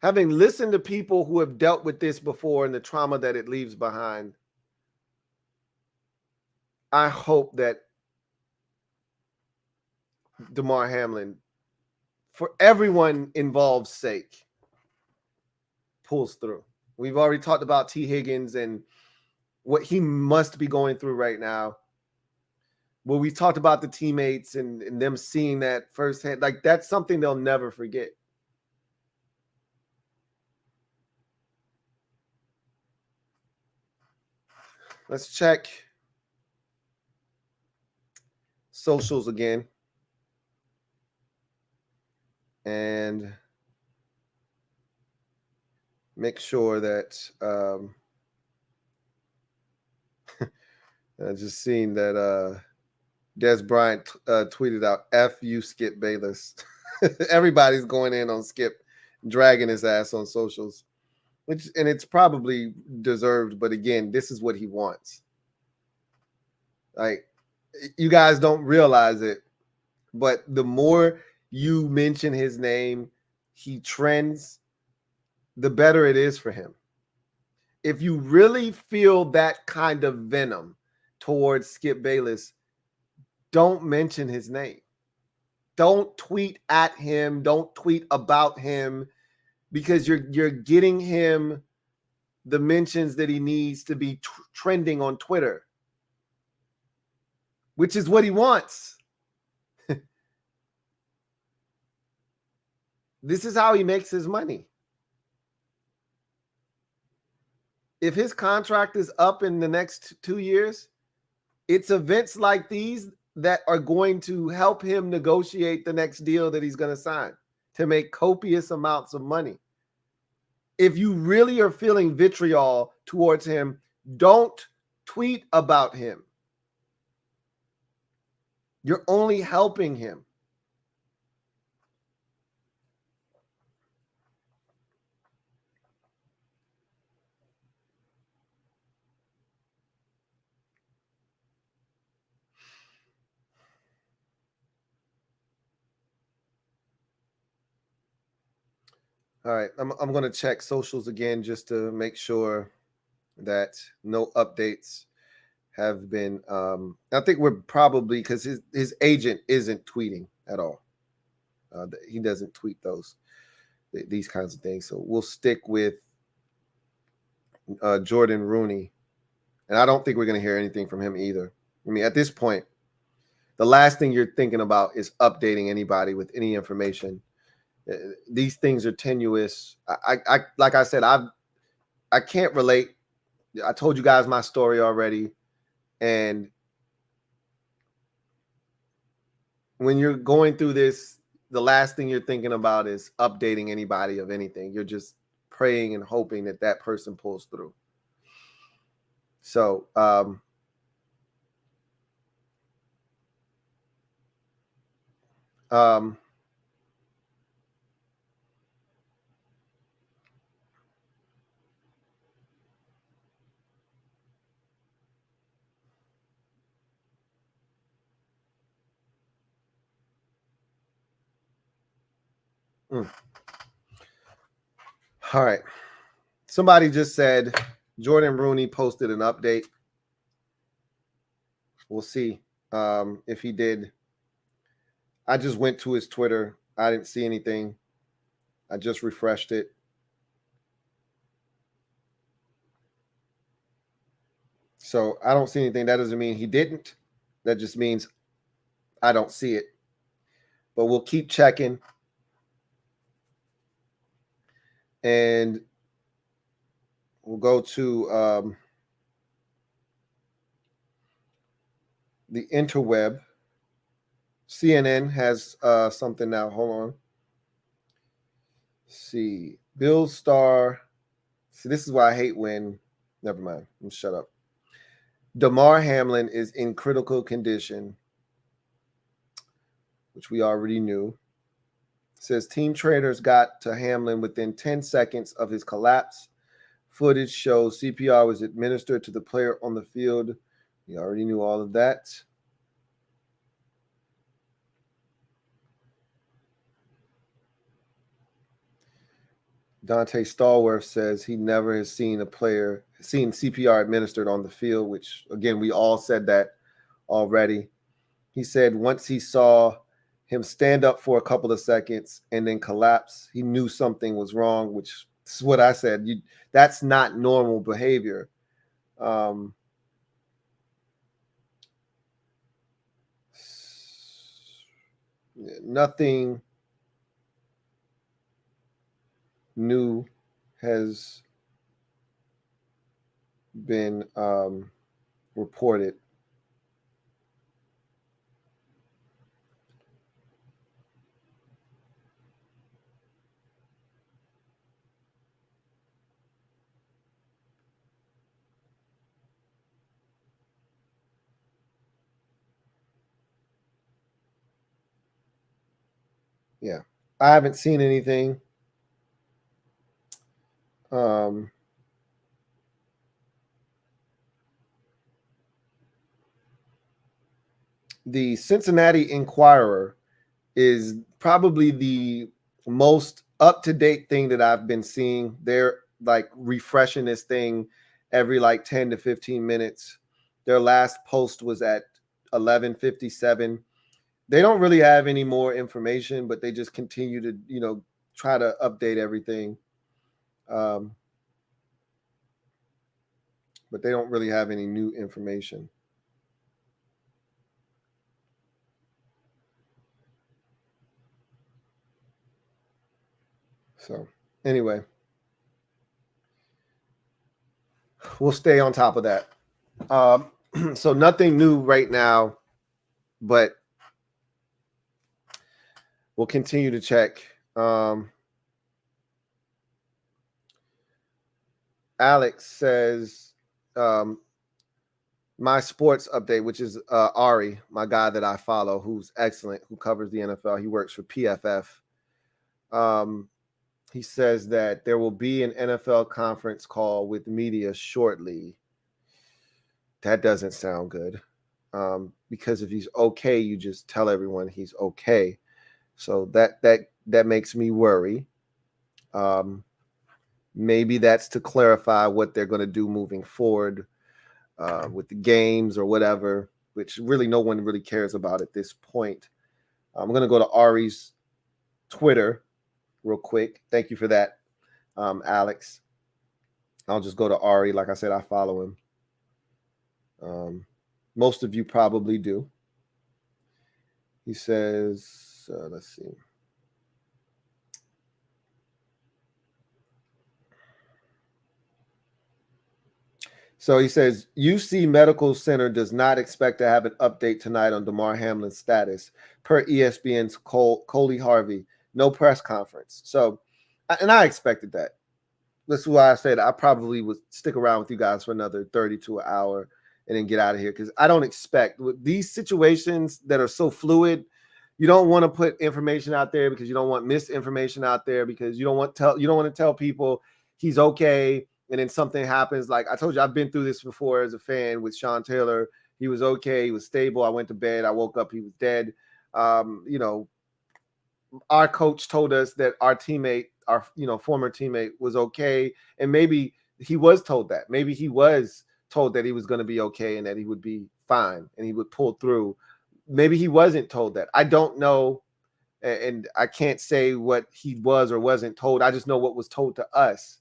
listened to people who have dealt with this before and the trauma that it leaves behind, I hope that Damar Hamlin, for everyone involved's sake, pulls through. We've already talked about T. Higgins and what he must be going through right now. Well, we talked about the teammates and them seeing that firsthand. Like, that's something they'll never forget. Let's check socials again. And make sure that I just seen that Des Bryant tweeted out, F you, Skip Bayless. Everybody's going in on Skip, dragging his ass on socials, and it's probably deserved. But again, this is what he wants. Like, you guys don't realize it, but the more you mention his name, he trends, the better it is for him. If you really feel that kind of venom towards Skip Bayless, don't mention his name. Don't tweet at him. Don't tweet about him, because you're getting him the mentions that he needs to be trending on Twitter, which is what he wants. This is how he makes his money. If his contract is up in the next 2 years, it's events like these that are going to help him negotiate the next deal that he's going to sign to make copious amounts of money. If you really are feeling vitriol towards him, don't tweet about him. You're only helping him. All right, I'm going to check socials again just to make sure that no updates have been. I think we're probably, because his agent isn't tweeting at all. He doesn't tweet these kinds of things. So we'll stick with Jordan Rooney, and I don't think we're going to hear anything from him either. I mean, at this point, the last thing you're thinking about is updating anybody with any information. These things are tenuous. I like I said, I can't relate. I told you guys my story already. And when you're going through this, the last thing you're thinking about is updating anybody of anything. You're just praying and hoping that that person pulls through. So, all right. Somebody just said Jordan Rooney posted an update. We'll see if he did. I just went to his Twitter. I didn't see anything. I just refreshed it. So I don't see anything. That doesn't mean he didn't. That just means I don't see it. But we'll keep checking. And we'll go to the interweb. CNN has something now. Hold on. Let's see. Bill Starr. See, this is why I hate when. Never mind. I'm shut up. Damar Hamlin is in critical condition which we already knew. It says team traders got to Hamlin within 10 seconds of his collapse. Footage shows CPR was administered to the player on the field. We already knew all of that. Dante Stallworth says he never has seen CPR administered on the field, which, again, we all said that already. He said once he saw him stand up for a couple of seconds and then collapse, he knew something was wrong, which is what I said. That's not normal behavior. Nothing new has been reported. Yeah, I haven't seen anything. The Cincinnati Enquirer is probably the most up-to-date thing that I've been seeing. They're like refreshing this thing every like 10 to 15 minutes. Their last post was at 11:57. They don't really have any more information, but they just continue to, try to update everything. But they don't really have any new information. So anyway, we'll stay on top of that. So nothing new right now, but we'll continue to check. Alex says, my sports update, which is Ari, my guy that I follow, who's excellent, who covers the NFL. He works for PFF. He says that there will be an NFL conference call with media shortly. That doesn't sound good. Because if he's okay, you just tell everyone he's okay. So that makes me worry. Maybe that's to clarify what they're going to do moving forward with the games or whatever, which really no one really cares about at this point. I'm going to go to Ari's Twitter real quick. Thank you for that, Alex. I'll just go to Ari. Like I said, I follow him. Most of you probably do. He says, let's see. So he says, UC Medical Center does not expect to have an update tonight on Damar Hamlin's status, per ESPN's Coley Harvey. No press conference. So, and I expected that. That's why I said I probably would stick around with you guys for another 30 to an hour and then get out of here, because I don't expect, with these situations that are so fluid, you don't want to put information out there because you don't want misinformation out there, because you don't want to tell people he's okay and then something happens. Like I told you, I've been through this before as a fan with Sean Taylor. He was okay, he was stable. I went to bed, I woke up, he was dead. Our coach told us that our teammate, our former teammate, was okay, and maybe he was told that. Maybe he was told that he was going to be okay and that he would be fine and he would pull through. Maybe he wasn't told that. I don't know, and I can't say what he was or wasn't told. I just know what was told to us.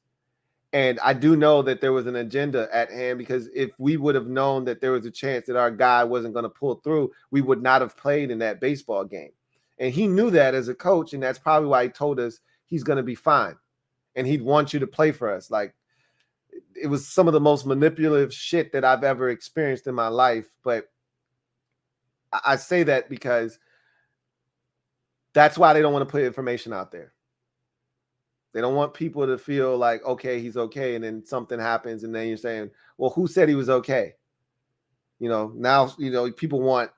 And I do know that there was an agenda at hand, because if we would have known that there was a chance that our guy wasn't going to pull through, we would not have played in that baseball game. And he knew that as a coach, and that's probably why he told us he's going to be fine and he'd want you to play for us. Like, it was some of the most manipulative shit that I've ever experienced in my life. But I say that because that's why they don't want to put information out there. They don't want people to feel like, okay, he's okay, and then something happens, and then you're saying, well, who said he was okay? Now, people want,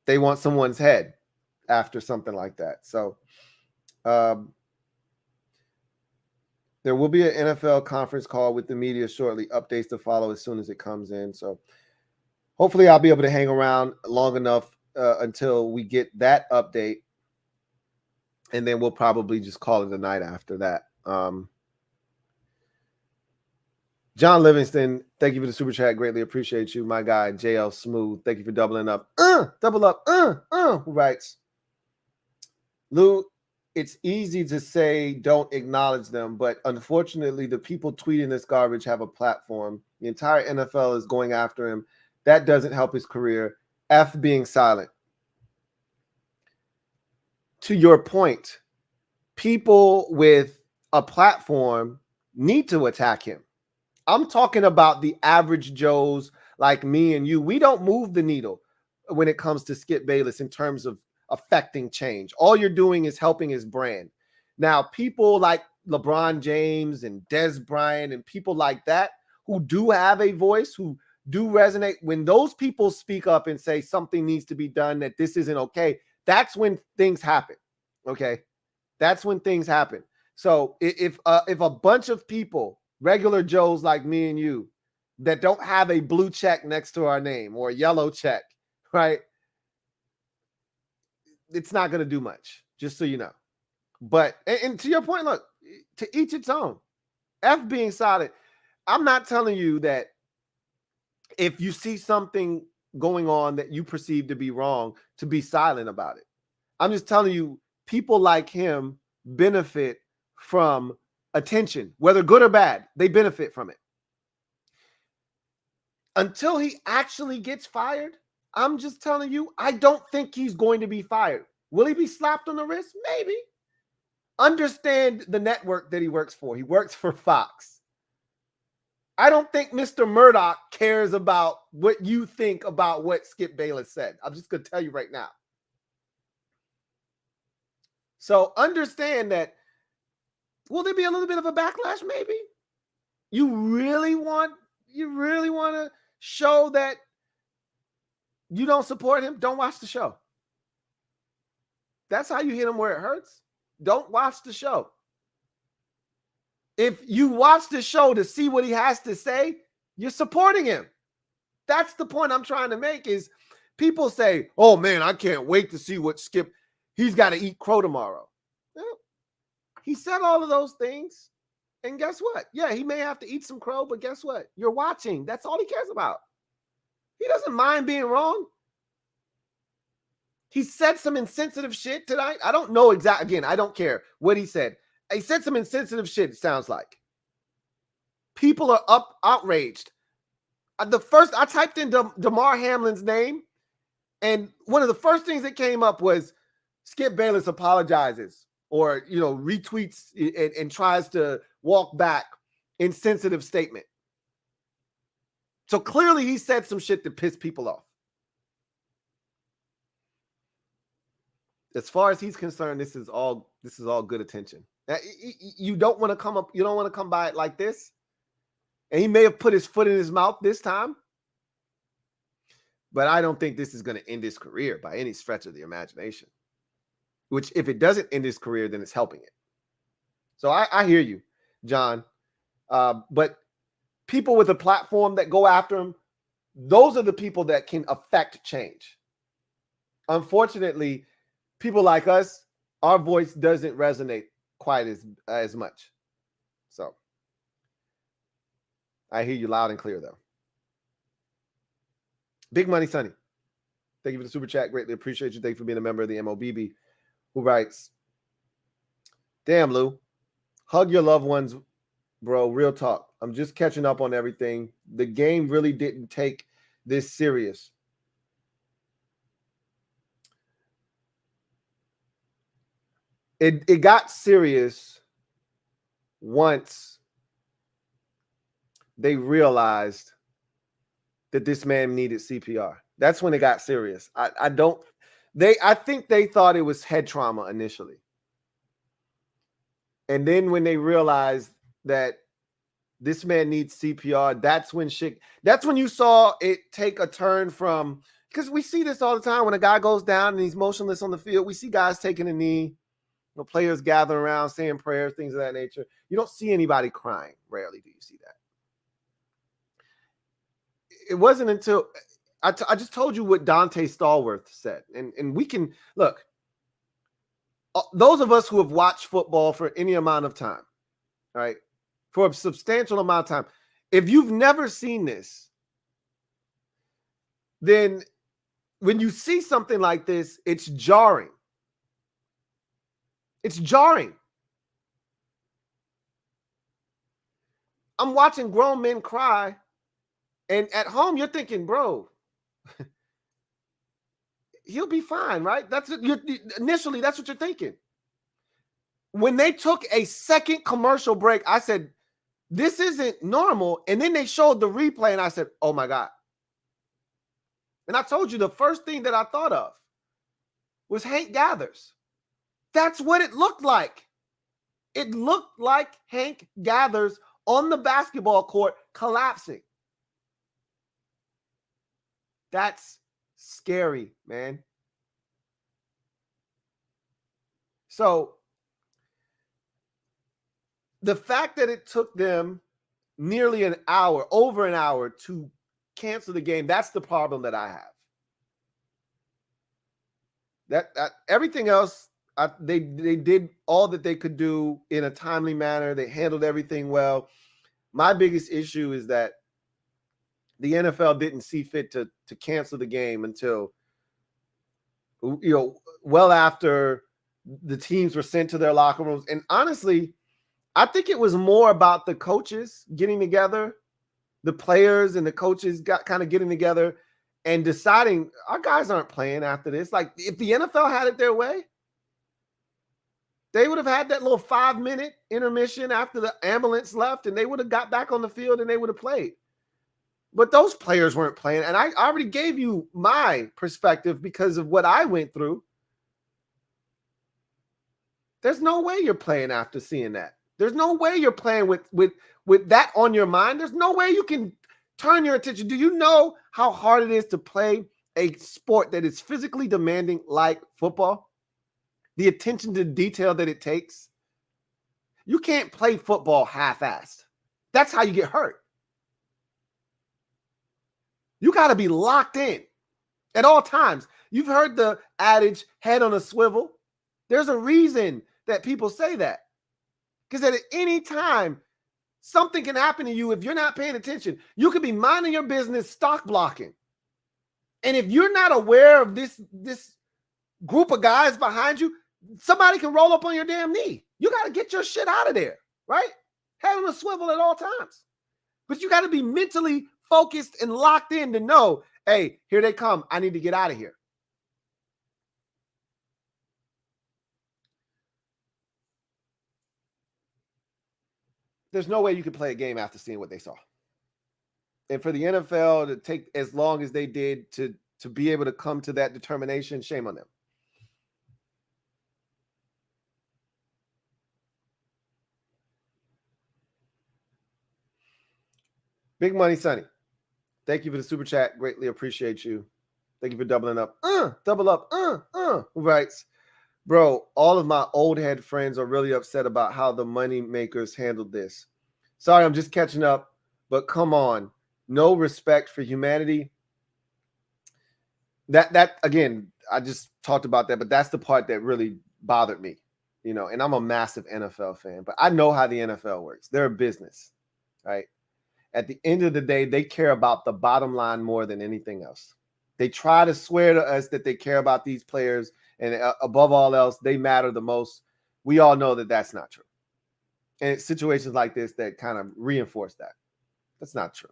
they want someone's head after something like that. So there will be an NFL conference call with the media shortly. Updates to follow as soon as it comes in. So hopefully I'll be able to hang around long enough until we get that update. And then we'll probably just call it a night after that. John Livingston, thank you for the super chat. Greatly appreciate you. My guy, JL Smooth, thank you for doubling up. Double up. Who writes? Lou, it's easy to say don't acknowledge them, but unfortunately, the people tweeting this garbage have a platform. The entire NFL is going after him. That doesn't help his career. F being silent. To your point, people with a platform need to attack him. I'm talking about the average Joes like me and you. We don't move the needle when it comes to Skip Bayless in terms of affecting change. All you're doing is helping his brand. Now, people like LeBron James and Des Bryant and people like that who do have a voice, who do resonate, when those people speak up and say something needs to be done, that this isn't okay, that's when things happen. Okay? That's when things happen. So if a bunch of people, regular Joes like me and you, that don't have a blue check next to our name or a yellow check, right? It's not going to do much, just so you know. But, and to your point, look, to each its own. F being silent. I'm not telling you that if you see something going on that you perceive to be wrong, to be silent about it. I'm just telling you, people like him benefit from attention, whether good or bad. They benefit from it. Until he actually gets fired, I'm just telling you, I don't think he's going to be fired. Will he be slapped on the wrist? Maybe. Understand the network that he works for. He works for Fox. I don't think Mr. Murdoch cares about what you think about what Skip Bayless said. I'm just going to tell you right now. So understand that, will there be a little bit of a backlash? Maybe. You really want to show that you don't support him? Don't watch the show. That's how you hit him where it hurts. Don't watch the show. If you watch the show to see what he has to say, you're supporting him. That's the point I'm trying to make. Is people say, oh man, I can't wait to see what Skip, he's got to eat crow tomorrow. Well, he said all of those things. And guess what? Yeah, he may have to eat some crow, but guess what? You're watching. That's all he cares about. He doesn't mind being wrong. He said some insensitive shit tonight. I don't know exactly. Again, I don't care what he said. He said some insensitive shit, it sounds like. People are outraged. I typed in Damar Hamlin's name, and one of the first things that came up was Skip Bayless apologizes or, retweets and tries to walk back insensitive statement. So clearly he said some shit that pissed people off. As far as he's concerned, this is all good attention. Now, you don't want to come up, you don't want to come by it like this. And he may have put his foot in his mouth this time. But I don't think this is going to end his career by any stretch of the imagination. Which, if it doesn't end his career, then it's helping it. So I hear you, John. But people with a platform that go after him, those are the people that can affect change. Unfortunately, people like us, our voice doesn't resonate quite as much. So I hear you loud and clear, though. Big Money Sonny, thank you for the super chat. Greatly appreciate you. Thank you for being a member of the MOBB. Who writes, damn, Lou, hug your loved ones, bro. Real talk. I'm just catching up on everything. The game really didn't take this serious. It got serious once they realized that this man needed CPR. That's when it got serious. I think they thought it was head trauma initially. And then when they realized that this man needs CPR, that's when you saw it take a turn from Because we see this all the time when a guy goes down and he's motionless on the field. We see guys taking a knee, players gathering around, saying prayers, things of that nature. You don't see anybody crying. Rarely do you see that. It wasn't until I just told you what Dante Stallworth said. And we can look, those of us who have watched football for any amount of time, right? For a substantial amount of time, if you've never seen this, then when you see something like this, it's jarring. It's jarring. I'm watching grown men cry, and at home you're thinking, bro, he'll be fine, right? That's initially that's what you're thinking. When they took a second commercial break, I said, this isn't normal. And then they showed the replay, and I said, oh my God. And I told you the first thing that I thought of was Hank Gathers. That's what it looked like. It looked like Hank Gathers on the basketball court collapsing. That's scary, man. So the fact that it took them nearly an hour, over an hour, to cancel the game, that's the problem that I have. That everything else, they did all that they could do in a timely manner. They handled everything well. My biggest issue is that the NFL didn't see fit to cancel the game until, well after the teams were sent to their locker rooms. And honestly, I think it was more about the coaches getting together, the players and the coaches kind of getting together and deciding our guys aren't playing after this. Like, if the NFL had it their way, they would have had that little 5-minute intermission after the ambulance left, and they would have got back on the field and they would have played. But those players weren't playing. And I already gave you my perspective because of what I went through. There's no way you're playing after seeing that. There's no way you're playing with that on your mind. There's no way you can turn your attention. Do you know how hard it is to play a sport that is physically demanding like football? The attention to detail that it takes. You can't play football half-assed. That's how you get hurt. You got to be locked in at all times. You've heard the adage, head on a swivel. There's a reason that people say that. Because at any time, something can happen to you if you're not paying attention. You could be minding your business, stock blocking. And if you're not aware of this group of guys behind you, somebody can roll up on your damn knee. You got to get your shit out of there, right? Head on a swivel at all times. But you got to be mentally focused and locked in to know, hey, here they come. I need to get out of here. There's no way you could play a game after seeing what they saw. And for the NFL to take as long as they did to be able to come to that determination, shame on them. Big Money Sonny, thank you for the super chat. Greatly appreciate you. Thank you for doubling up. Double up. Who writes, bro, all of my old head friends are really upset about how the money makers handled this. Sorry, I'm just catching up, but come on. No respect for humanity. That again, I just talked about that, but that's the part that really bothered me, and I'm a massive NFL fan, but I know how the NFL works. They're a business, right? At the end of the day, they care about the bottom line more than anything else. They try to swear to us that they care about these players, and above all else, they matter the most. We all know that that's not true. And it's situations like this that kind of reinforce that. That's not true.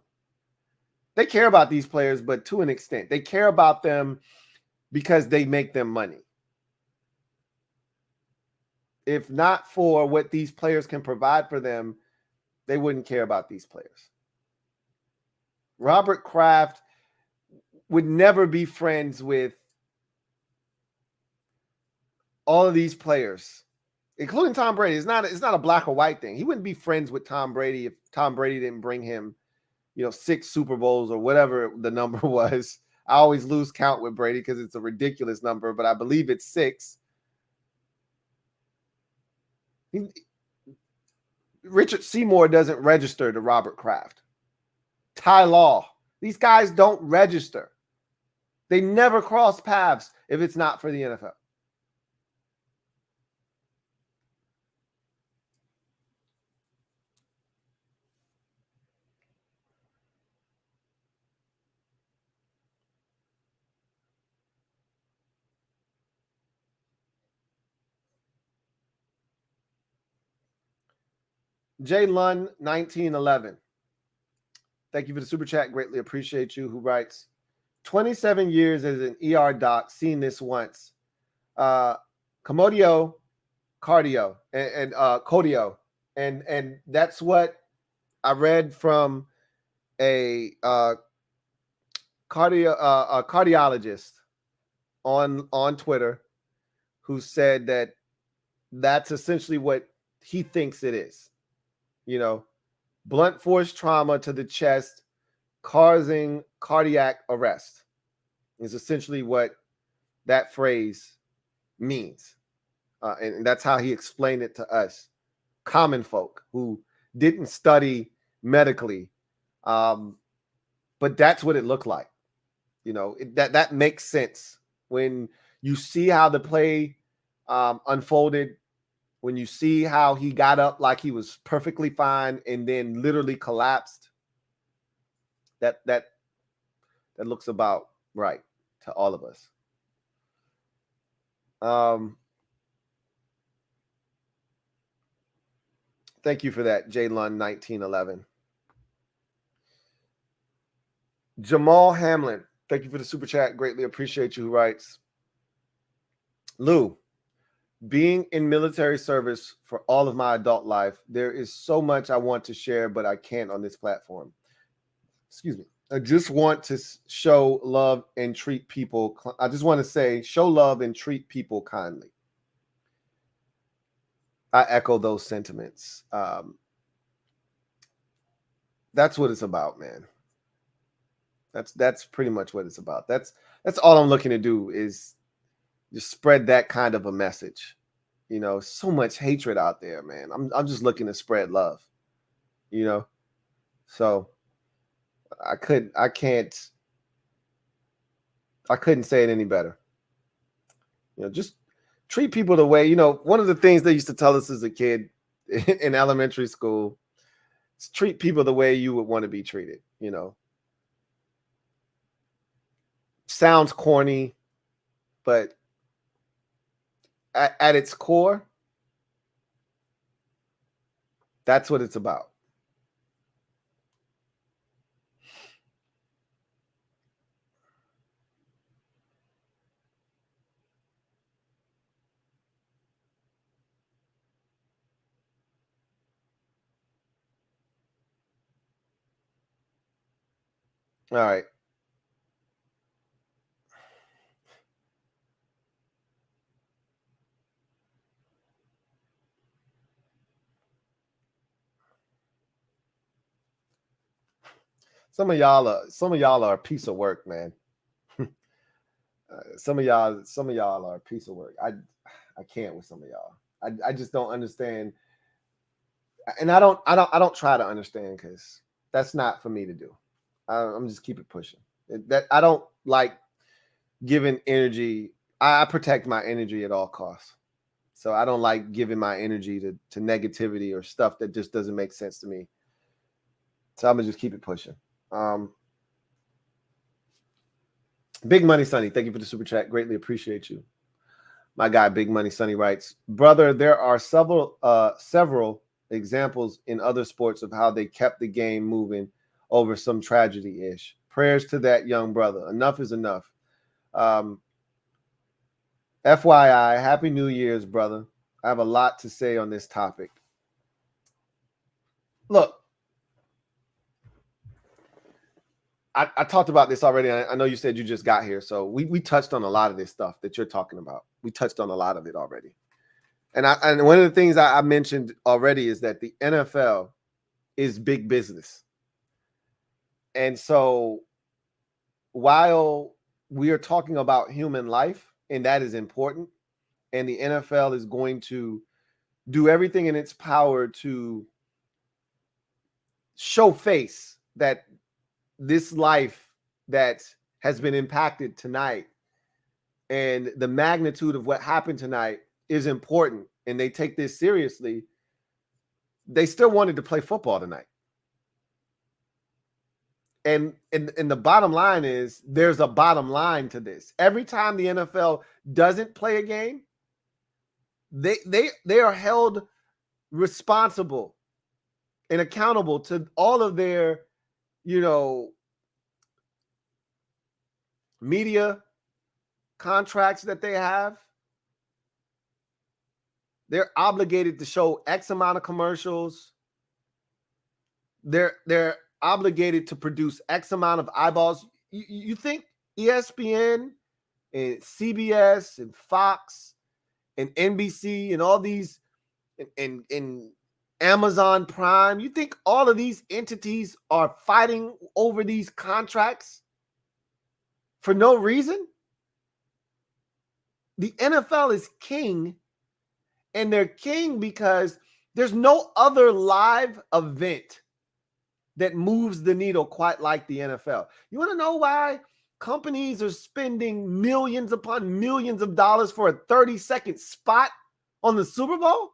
They care about these players, but to an extent. They care about them because they make them money. If not for what these players can provide for them, they wouldn't care about these players. Robert Kraft would never be friends with all of these players, including Tom Brady. It's not a black or white thing. He wouldn't be friends with Tom Brady if Tom Brady didn't bring him, 6 Super Bowls or whatever the number was. I always lose count with Brady because it's a ridiculous number, but I believe it's 6. Richard Seymour doesn't register to Robert Kraft. Ty Law. These guys don't register. They never cross paths if it's not for the NFL. J Lund 1911. Thank you for the super chat. Greatly appreciate you. Who writes, 27 years as an ER doc, seen this once. Comodio, cardio, and Codio. And that's what I read from a cardiologist on Twitter who said that that's essentially what he thinks it is. You know, blunt force trauma to the chest causing cardiac arrest is essentially what that phrase means. And that's how he explained it to us, common folk who didn't study medically. But that's what it looked like. You know, that makes sense when you see how the play unfolded, when you see how he got up like he was perfectly fine and then literally collapsed. That looks about right to all of us. Thank you for that, J Lund 1911. Jamal Hamlin, thank you for the super chat. Greatly appreciate you. Who writes, Lou, being in military service for all of my adult life, there is so much I want to share, but I can't on this platform. Excuse me. I just want to show love and treat people. I just want to say, show love and treat people kindly. I echo those sentiments. That's what it's about, man. That's pretty much what it's about. That's all I'm looking to do is just spread that kind of a message. You know, so much hatred out there, man. I'm just looking to spread love. You know, so I couldn't say it any better. You know, just treat people the way, you know, one of the things they used to tell us as a kid in elementary school is treat people the way you would want to be treated, you know. Sounds corny, but at its core, that's what it's about. All right. Some of y'all are a piece of work, man. Some of y'all are a piece of work. I can't with some of y'all. I just don't understand, and I don't try to understand because that's not for me to do. I'm just keep it pushing. That I don't like giving energy. I protect my energy at all costs. So I don't like giving my energy to negativity or stuff that just doesn't make sense to me. So I'm gonna just keep it pushing. Big Money Sonny, thank you for the super chat. Greatly appreciate you. My guy, Big Money Sonny writes, brother, there are several examples in other sports of how they kept the game moving over some tragedy-ish. Prayers to that young brother. Enough is enough. FYI, Happy New Year's, brother. I have a lot to say on this topic. Look, I talked about this already. I know you said you just got here, so we touched on a lot of this stuff that you're talking about. We touched on a lot of it already. And one of the things I mentioned already is that the NFL is big business. And so while we are talking about human life, and that is important. And the NFL is going to do everything in its power to show face that this life that has been impacted tonight and the magnitude of what happened tonight is important, and they take this seriously. They still wanted to play football tonight. And the bottom line is there's a bottom line to this. Every time the NFL doesn't play a game, they are held responsible and accountable to all of their, media contracts that they have. They're obligated to show X amount of commercials. They're obligated to produce X amount of eyeballs. You think ESPN and CBS and Fox and NBC and all these and Amazon Prime, you think all of these entities are fighting over these contracts for no reason? The NFL is king, and they're king because there's no other live event that moves the needle quite like the NFL. You want to know why companies are spending millions upon millions of dollars for a 30-second spot on the Super Bowl?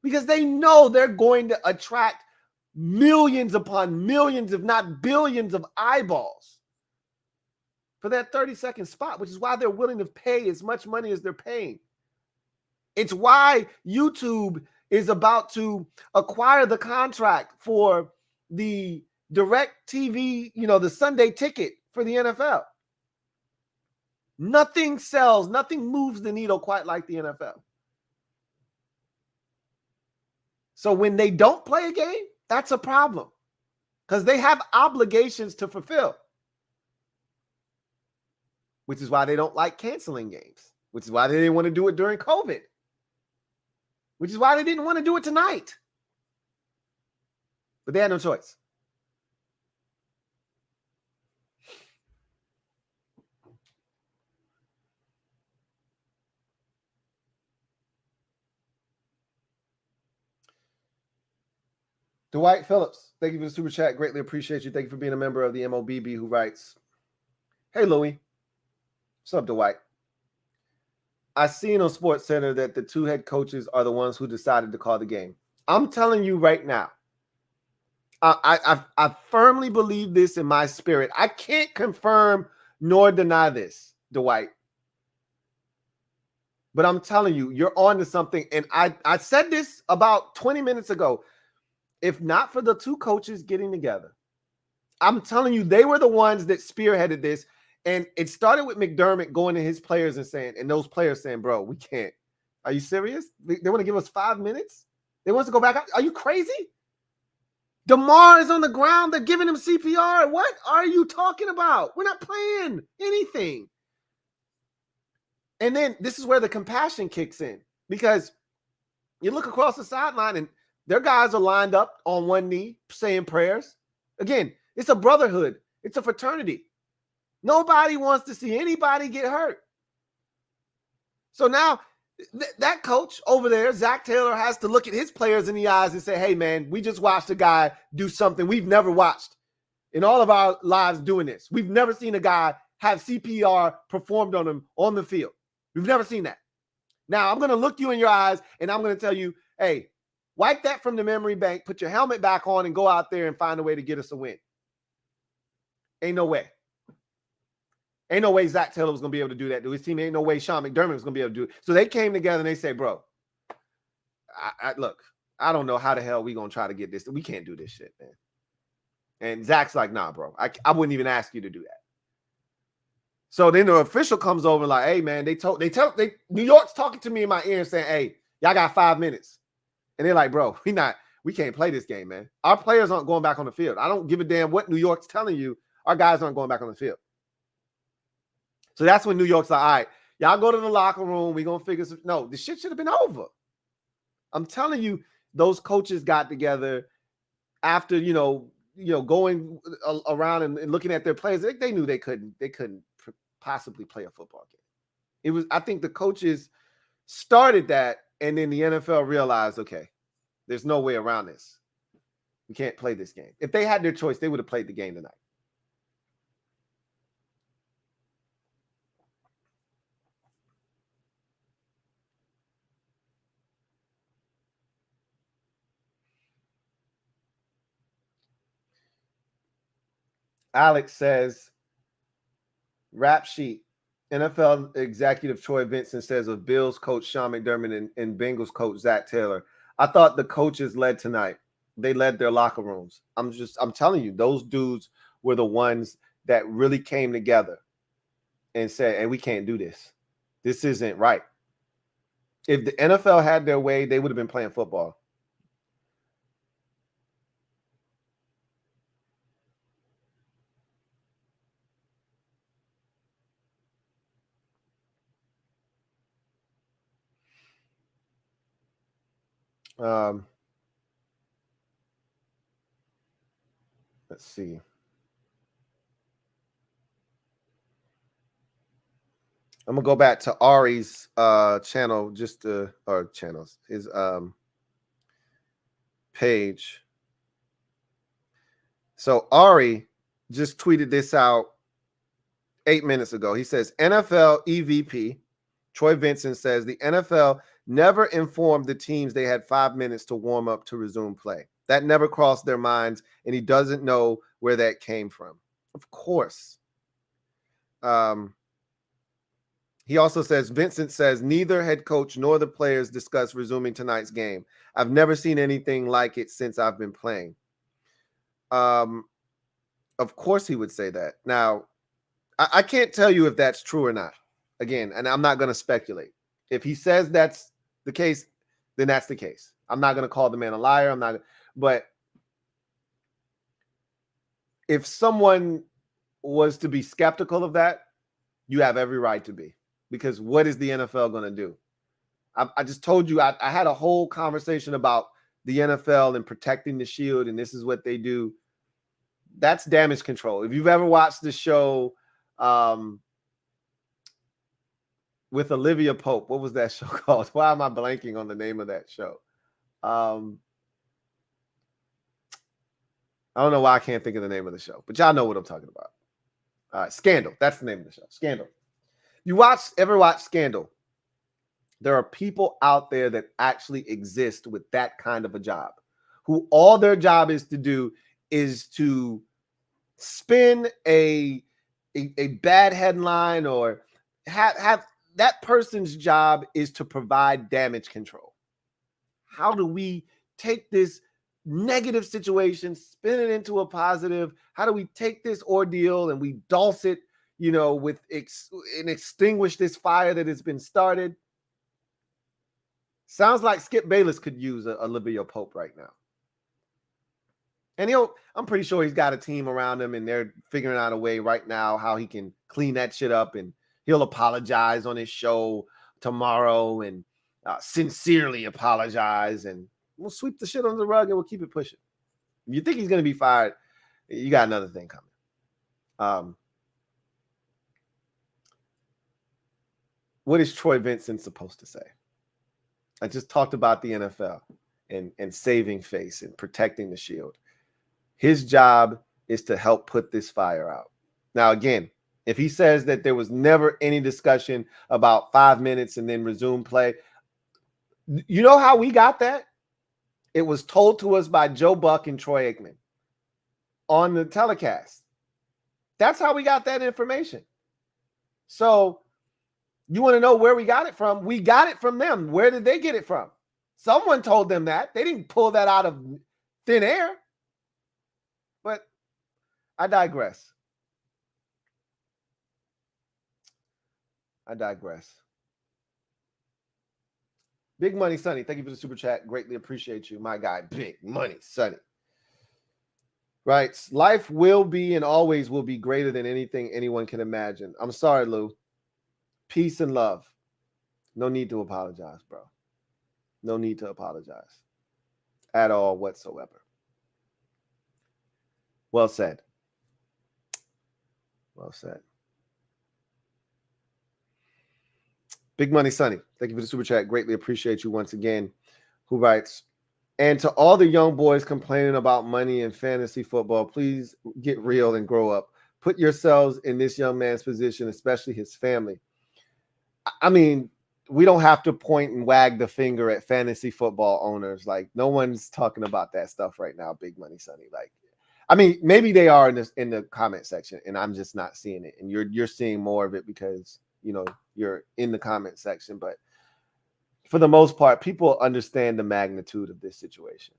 Because they know they're going to attract millions upon millions, if not billions of eyeballs for that 30-second spot, which is why they're willing to pay as much money as they're paying. It's why YouTube is about to acquire the contract for the direct TV, the Sunday ticket for the NFL. Nothing sells, nothing moves the needle quite like the NFL. So when they don't play a game, that's a problem because they have obligations to fulfill, which is why they don't like canceling games, which is why they didn't want to do it during COVID, which is why they didn't want to do it tonight. But they had no choice. Dwight Phillips, thank you for the super chat. Greatly appreciate you. Thank you for being a member of the MOBB, who writes, "Hey, Louie. What's up, Dwight? I seen on SportsCenter that the two head coaches are the ones who decided to call the game. I'm telling you right now, I firmly believe this in my spirit. I can't confirm nor deny this, Dwight. But I'm telling you, you're on to something. And I said this about 20 minutes ago. If not for the two coaches getting together, I'm telling you, they were the ones that spearheaded this. And it started with McDermott going to his players and those players saying, bro, we can't. Are you serious? They want to give us 5 minutes? They want us to go back out? Are you crazy? Damar is on the ground. They're giving him CPR. What are you talking about? We're not playing anything. And then this is where the compassion kicks in, because you look across the sideline and their guys are lined up on one knee saying prayers. Again, it's a brotherhood. It's a fraternity. Nobody wants to see anybody get hurt. So now that coach over there, Zach Taylor, has to look at his players in the eyes and say, hey, man, we just watched a guy do something we've never watched in all of our lives doing this. We've never seen a guy have CPR performed on him on the field. We've never seen that. Now, I'm going to look you in your eyes and I'm going to tell you, hey, wipe that from the memory bank, put your helmet back on, and go out there and find a way to get us a win. Ain't no way. Ain't no way Zach Taylor was going to be able to do that to his team. Ain't no way Sean McDermott was going to be able to do it. So they came together and they say, bro, look, I don't know how the hell we going to try to get this. We can't do this shit, man. And Zach's like, nah, bro, I wouldn't even ask you to do that. So then the official comes over like, hey, man, New York's talking to me in my ear and saying, hey, y'all got 5 minutes. And they're like, bro, we can't play this game, man. Our players aren't going back on the field. I don't give a damn what New York's telling you. Our guys aren't going back on the field. So that's when New York's like, all right, y'all go to the locker room. We're going to figure some. No, the shit should have been over. I'm telling you, those coaches got together after, going around and looking at their players. They knew they couldn't possibly play a football game. I think the coaches started that, and then the NFL realized, okay, there's no way around this. We can't play this game. If they had their choice, they would have played the game tonight. Alex says, rap sheet. NFL executive Troy Vincent says of Bills coach Sean McDermott and Bengals coach Zach Taylor, I thought the coaches led tonight. They led their locker rooms. I'm telling you, those dudes were the ones that really came together and said, hey, we can't do this. This isn't right. If the NFL had their way, they would have been playing football. Let's see. I'm gonna go back to Ari's channel, his page. So Ari just tweeted this out 8 minutes ago. He says NFL EVP Troy Vincent says the NFL never informed the teams they had 5 minutes to warm up to resume play. That never crossed their minds, and he doesn't know where that came from. Of course. He also says, Vincent says, neither head coach nor the players discussed resuming tonight's game. I've never seen anything like it since I've been playing. Of course he would say that. Now, I can't tell you if that's true or not. Again, and I'm not going to speculate. If he says that's the case, then that's the case. I'm not going to call the man a liar. But if someone was to be skeptical of that, you have every right to be. Because what is the NFL going to do? I just told you, I had a whole conversation about the NFL and protecting the shield, and this is what they do. That's damage control. If you've ever watched the show with Olivia Pope, what was that show called? Why am I blanking on the name of that show? I don't know why I can't think of the name of the show, but y'all know what I'm talking about. Scandal. That's the name of the show. Scandal. You ever watch Scandal? There are people out there that actually exist with that kind of a job, who all their job is to do is to spin a bad headline, or have that person's job is to provide damage control. How do we take this negative situation, spin it into a positive? How do we take this ordeal and we dulce it, with and extinguish this fire that has been started? Sounds like Skip Bayless could use a Olivia Pope right now. And I'm pretty sure he's got a team around him, and they're figuring out a way right now how he can clean that shit up, and he'll apologize on his show tomorrow and sincerely apologize, and we'll sweep the shit under the rug and we'll keep it pushing. If you think he's going to be fired, you got another thing coming. What is Troy Vincent supposed to say? I just talked about the NFL and saving face and protecting the shield. His job is to help put this fire out. Now, again, if he says that there was never any discussion about 5 minutes and then resume play, you know how we got that? It was told to us by Joe Buck and Troy Aikman on the telecast. That's how we got that information. So you want to know where we got it from? We got it from them. Where did they get it from? Someone told them that. They didn't pull that out of thin air. But I digress. Big Money Sonny, thank you for the super chat. Greatly appreciate you, my guy. Big Money Sonny. Right. Life will be and always will be greater than anything anyone can imagine. I'm sorry, Lou. Peace and love. No need to apologize, bro. No need to apologize at all whatsoever. Well said. Well said. Big Money Sonny, thank you for the super chat. Greatly appreciate you once again. Who writes, and to all the young boys complaining about money in fantasy football, please get real and grow up. Put yourselves in this young man's position, especially his family. I mean, we don't have to point and wag the finger at fantasy football owners. Like, no one's talking about that stuff right now, Big Money Sonny. Like, I mean, maybe they are in the comment section, and I'm just not seeing it. And you're seeing more of it because, you know, you're in the comment section. But for the most part, people understand the magnitude of this situation,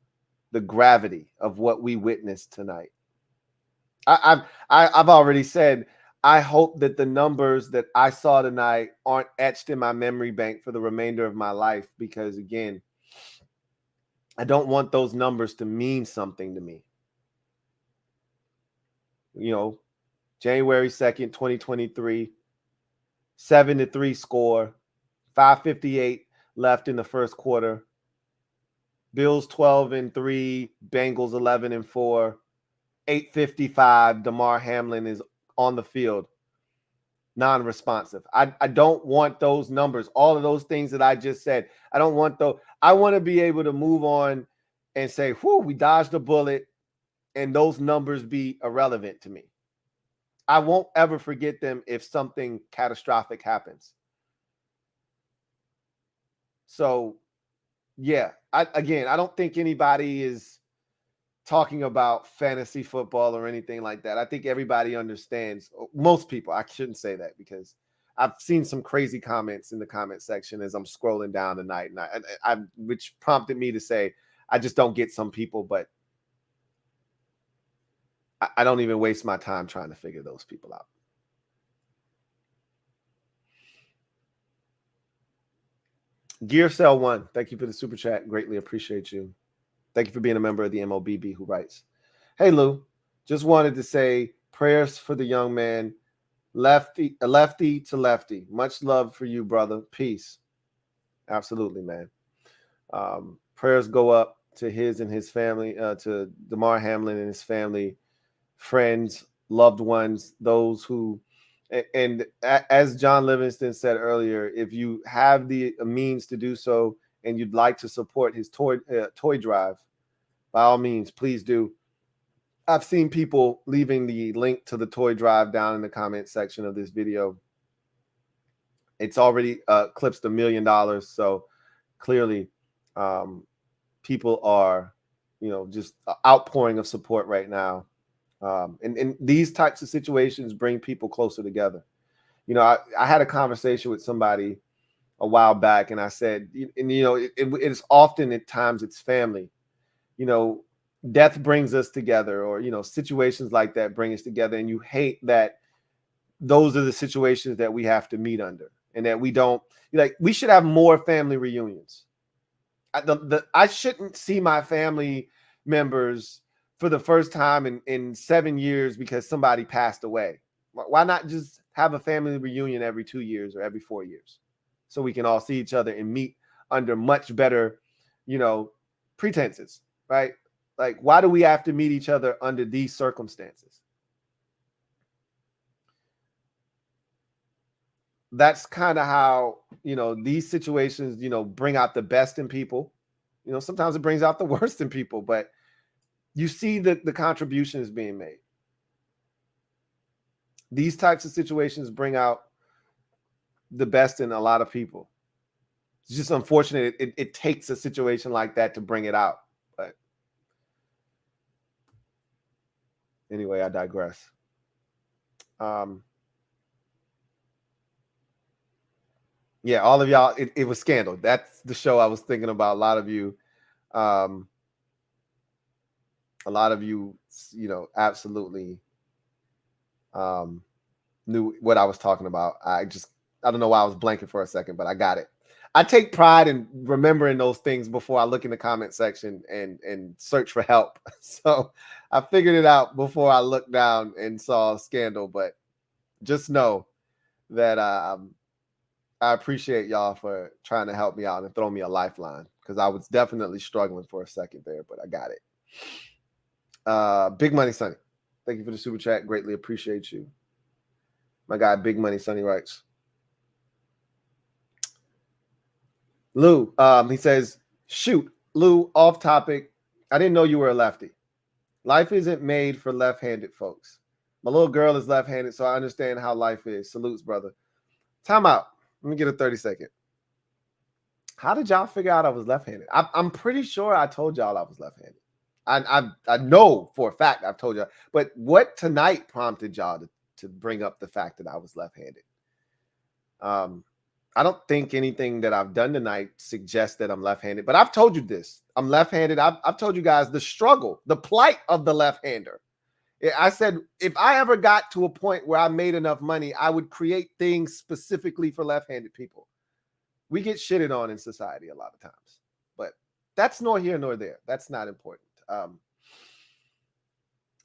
the gravity of what we witnessed tonight. I've already said, I hope that the numbers that I saw tonight aren't etched in my memory bank for the remainder of my life, because again, I don't want those numbers to mean something to me. You know, January 2nd, 2023, 7-3 score, 5:58 left in the first quarter. Bills 12-3, Bengals 11-4, 8:55. Damar Hamlin is on the field, non-responsive. I don't want those numbers, all of those things that I just said. I don't want those. I want to be able to move on and say, whew, we dodged a bullet, and those numbers be irrelevant to me. I won't ever forget them if something catastrophic happens. So, yeah, I don't think anybody is talking about fantasy football or anything like that. I think everybody understands. Most people, I shouldn't say that, because I've seen some crazy comments in the comment section as I'm scrolling down tonight, and I which prompted me to say, I just don't get some people, but I don't even waste my time trying to figure those people out. Gear Cell 1, thank you for the super chat. Greatly appreciate you. Thank you for being a member of the MOBB, who writes, hey, Lou, just wanted to say prayers for the young man, lefty to lefty. Much love for you, brother. Peace. Absolutely, man. Prayers go up to his and his family, to Damar Hamlin and his family, friends, loved ones, those who, and as John Livingston said earlier, if you have the means to do so and you'd like to support his toy drive, by all means, please do. I've seen people leaving the link to the toy drive down in the comment section of this video. It's already eclipsed $1 million. So clearly people are, you know, just outpouring of support right now. And these types of situations bring people closer together. You know, I had a conversation with somebody a while back, and I said, and you know, it's often at times it's family. You know, death brings us together, or, you know, situations like that bring us together. And you hate that those are the situations that we have to meet under, and that we don't, like, we should have more family reunions. I shouldn't see my family members for the first time in 7 years because somebody passed away. Why not just have a family reunion every 2 years or every 4 years, so we can all see each other and meet under much better, you know, pretenses, right? Like, why do we have to meet each other under these circumstances? That's kind of how, you know, these situations, you know, bring out the best in people. You know, sometimes it brings out the worst in people, but you see that the contribution is being made. These types of situations bring out the best in a lot of people. It's just unfortunate. It takes a situation like that to bring it out. But anyway, I digress. Yeah, all of y'all, it was Scandal. That's the show I was thinking about. A lot of you, you know, absolutely knew what I was talking about. I don't know why I was blanking for a second, but I got it. I take pride in remembering those things before I look in the comment section and search for help. So I figured it out before I looked down and saw Scandal. But just know that I appreciate y'all for trying to help me out and throw me a lifeline, because I was definitely struggling for a second there, but I got it. Big Money Sonny, thank you for the super chat. Greatly appreciate you. My guy, Big Money Sonny, writes, Lou, he says, shoot, Lou, off topic. I didn't know you were a lefty. Life isn't made for left-handed folks. My little girl is left-handed, so I understand how life is. Salutes, brother. Time out. Let me get a 30-second. How did y'all figure out I was left-handed? I'm pretty sure I told y'all I was left-handed. I know for a fact I've told y'all. But what tonight prompted y'all to bring up the fact that I was left-handed? I don't think anything that I've done tonight suggests that I'm left-handed, but I've told you this. I'm left-handed. I've told you guys the struggle, the plight of the left-hander. I said, if I ever got to a point where I made enough money, I would create things specifically for left-handed people. We get shitted on in society a lot of times, but that's nor here nor there. That's not important.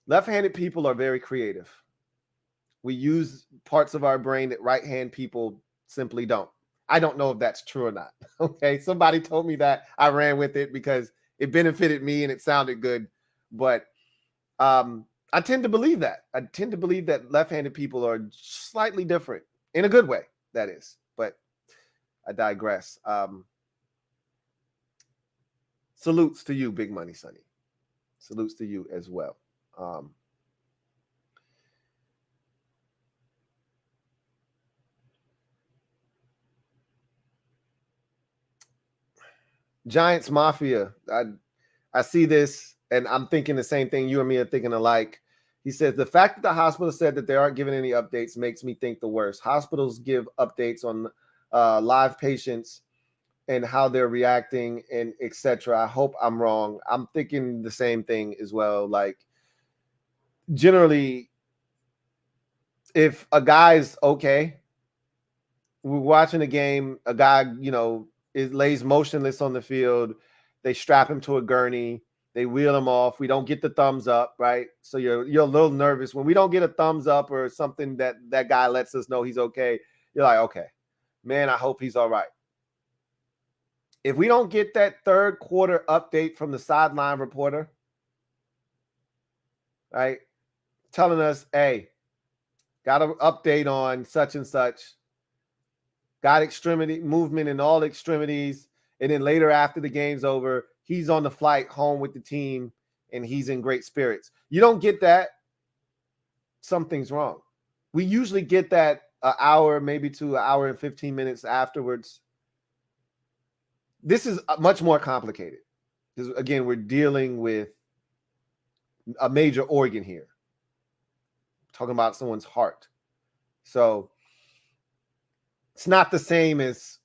Left-handed people are very creative. We use parts of our brain that right-hand people simply don't. I don't know if that's true or not. Okay. Somebody told me that. I ran with it because it benefited me and it sounded good. But I tend to believe that. I tend to believe that left-handed people are slightly different in a good way, that is. But I digress. Salutes to you, Big Money Sonny. Salutes to you as well. Giants Mafia. I see this and I'm thinking the same thing. You and me are thinking alike. He says, the fact that the hospital said that they aren't giving any updates makes me think the worst. Hospitals give updates on live patients and how they're reacting and etc. I hope I'm wrong. I'm thinking the same thing as well. Like, generally, if a guy's okay, we're watching a game, a guy, lays motionless on the field. They strap him to a gurney. They wheel him off. We don't get the thumbs up, right? So you're a little nervous. When we don't get a thumbs up or something that guy lets us know he's okay, you're like, okay, man, I hope he's all right. If we don't get that third quarter update from the sideline reporter, right, telling us, hey, got an update on such and such, got extremity movement in all extremities, and then later after the game's over, he's on the flight home with the team and he's in great spirits. You don't get that, something's wrong. We usually get that an hour, maybe to an hour and 15 minutes afterwards. This is much more complicated because, again, we're dealing with a major organ here. Talking about someone's heart. So it's not the same as,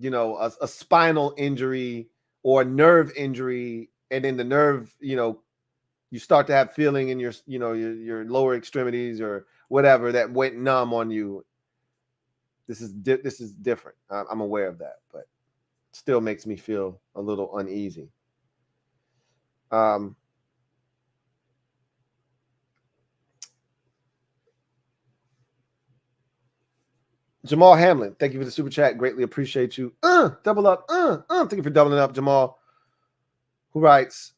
a spinal injury or a nerve injury. And then the nerve, you start to have feeling in your lower extremities or whatever that went numb on you. This is different. I'm aware of that, but still makes me feel a little uneasy. Jamal Hamlin, thank you for the super chat. Greatly appreciate you. Double up. Thank you for doubling up, Jamal. Who writes,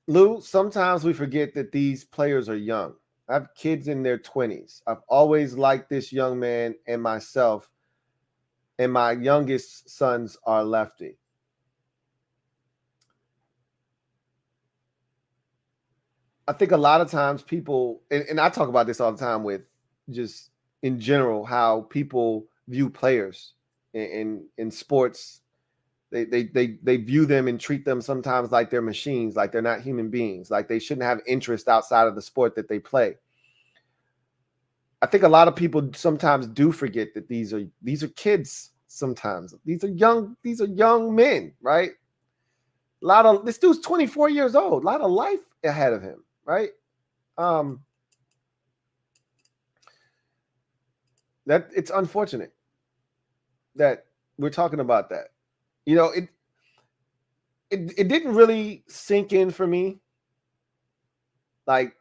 Lou, sometimes we forget that these players are young. I have kids in their 20s. I've always liked this young man and myself, and my youngest sons are lefty. I think a lot of times people, and I talk about this all the time with just in general, how people view players in sports. They view them and treat them sometimes like they're machines, like they're not human beings, like they shouldn't have interest outside of the sport that they play. I think a lot of people sometimes do forget that these are kids. Sometimes these are young men, right? This dude's 24 years old, a lot of life ahead of him, right? That it's unfortunate that we're talking about that. It didn't really sink in for me. Like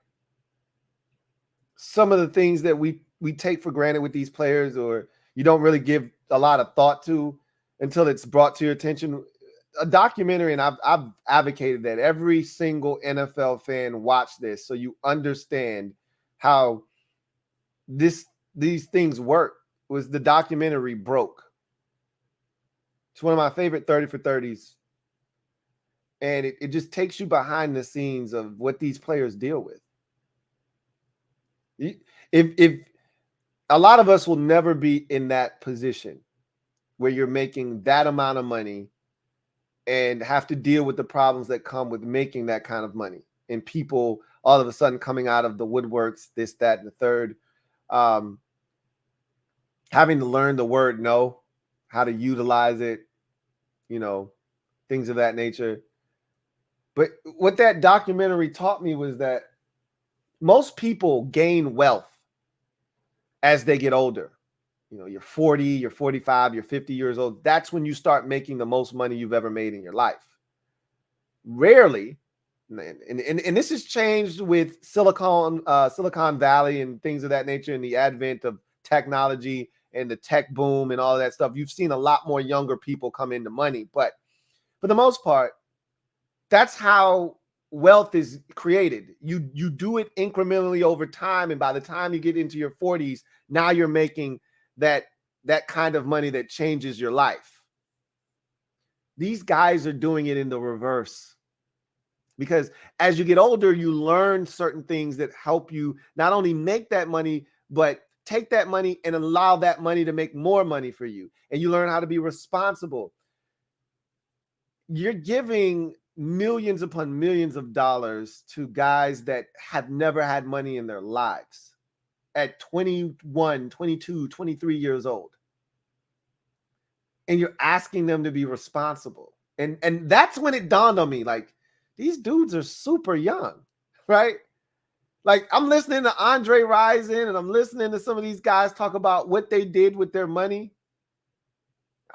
some of the things that we take for granted with these players, or you don't really give a lot of thought to until it's brought to your attention. A documentary, and I've advocated that every single NFL fan watch this so you understand how these things work. Was the documentary Broke? It's one of my favorite 30 for 30s. And it just takes you behind the scenes of what these players deal with. If a lot of us will never be in that position where you're making that amount of money and have to deal with the problems that come with making that kind of money, and people all of a sudden coming out of the woodworks, this, that, and the third, having to learn the word no, how to utilize it, things of that nature. But what that documentary taught me was that most people gain wealth as they get older. You're 40, you're 45, you're 50 years old. That's when you start making the most money you've ever made in your life. Rarely, and this has changed with Silicon Valley and things of that nature, and the advent of technology and the tech boom and all that stuff. You've seen a lot more younger people come into money, but for the most part, that's how wealth is created. You do it incrementally over time, and by the time you get into your 40s, now you're making that kind of money that changes your life. These guys are doing it in the reverse, because as you get older, you learn certain things that help you not only make that money, but take that money and allow that money to make more money for you. And you learn how to be responsible. You're giving millions upon millions of dollars to guys that have never had money in their lives at 21, 22, 23 years old. And you're asking them to be responsible. And that's when it dawned on me, like, these dudes are super young, right? Like, I'm listening to Andre Rison, and I'm listening to some of these guys talk about what they did with their money.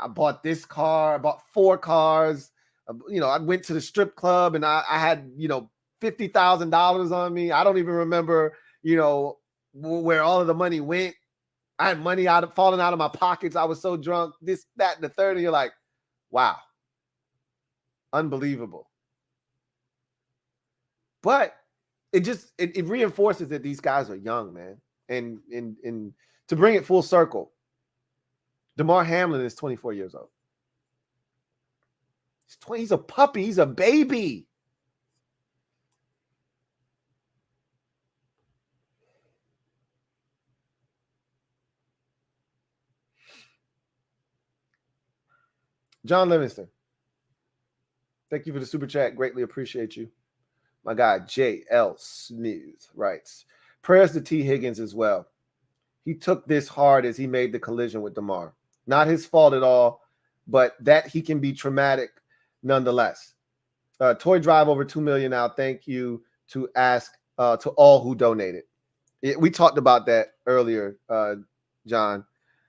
I bought this car, I bought 4 cars. I went to the strip club and I had, $50,000 on me. I don't even remember, where all of the money went. I had money falling out of my pockets. I was so drunk, this, that, and the third. And you're like, wow, unbelievable. But it reinforces that these guys are young, man. And to bring it full circle, Damar Hamlin is 24 years old. He's a puppy. He's a baby. John Livingston, thank you for the super chat. Greatly appreciate you. My guy, J.L. Smooth, writes, prayers to T. Higgins as well. He took this hard as he made the collision with Damar. Not his fault at all, but that he can be traumatic nonetheless. Toy Drive over 2 million now. Thank you to all who donated. We talked about that earlier, John.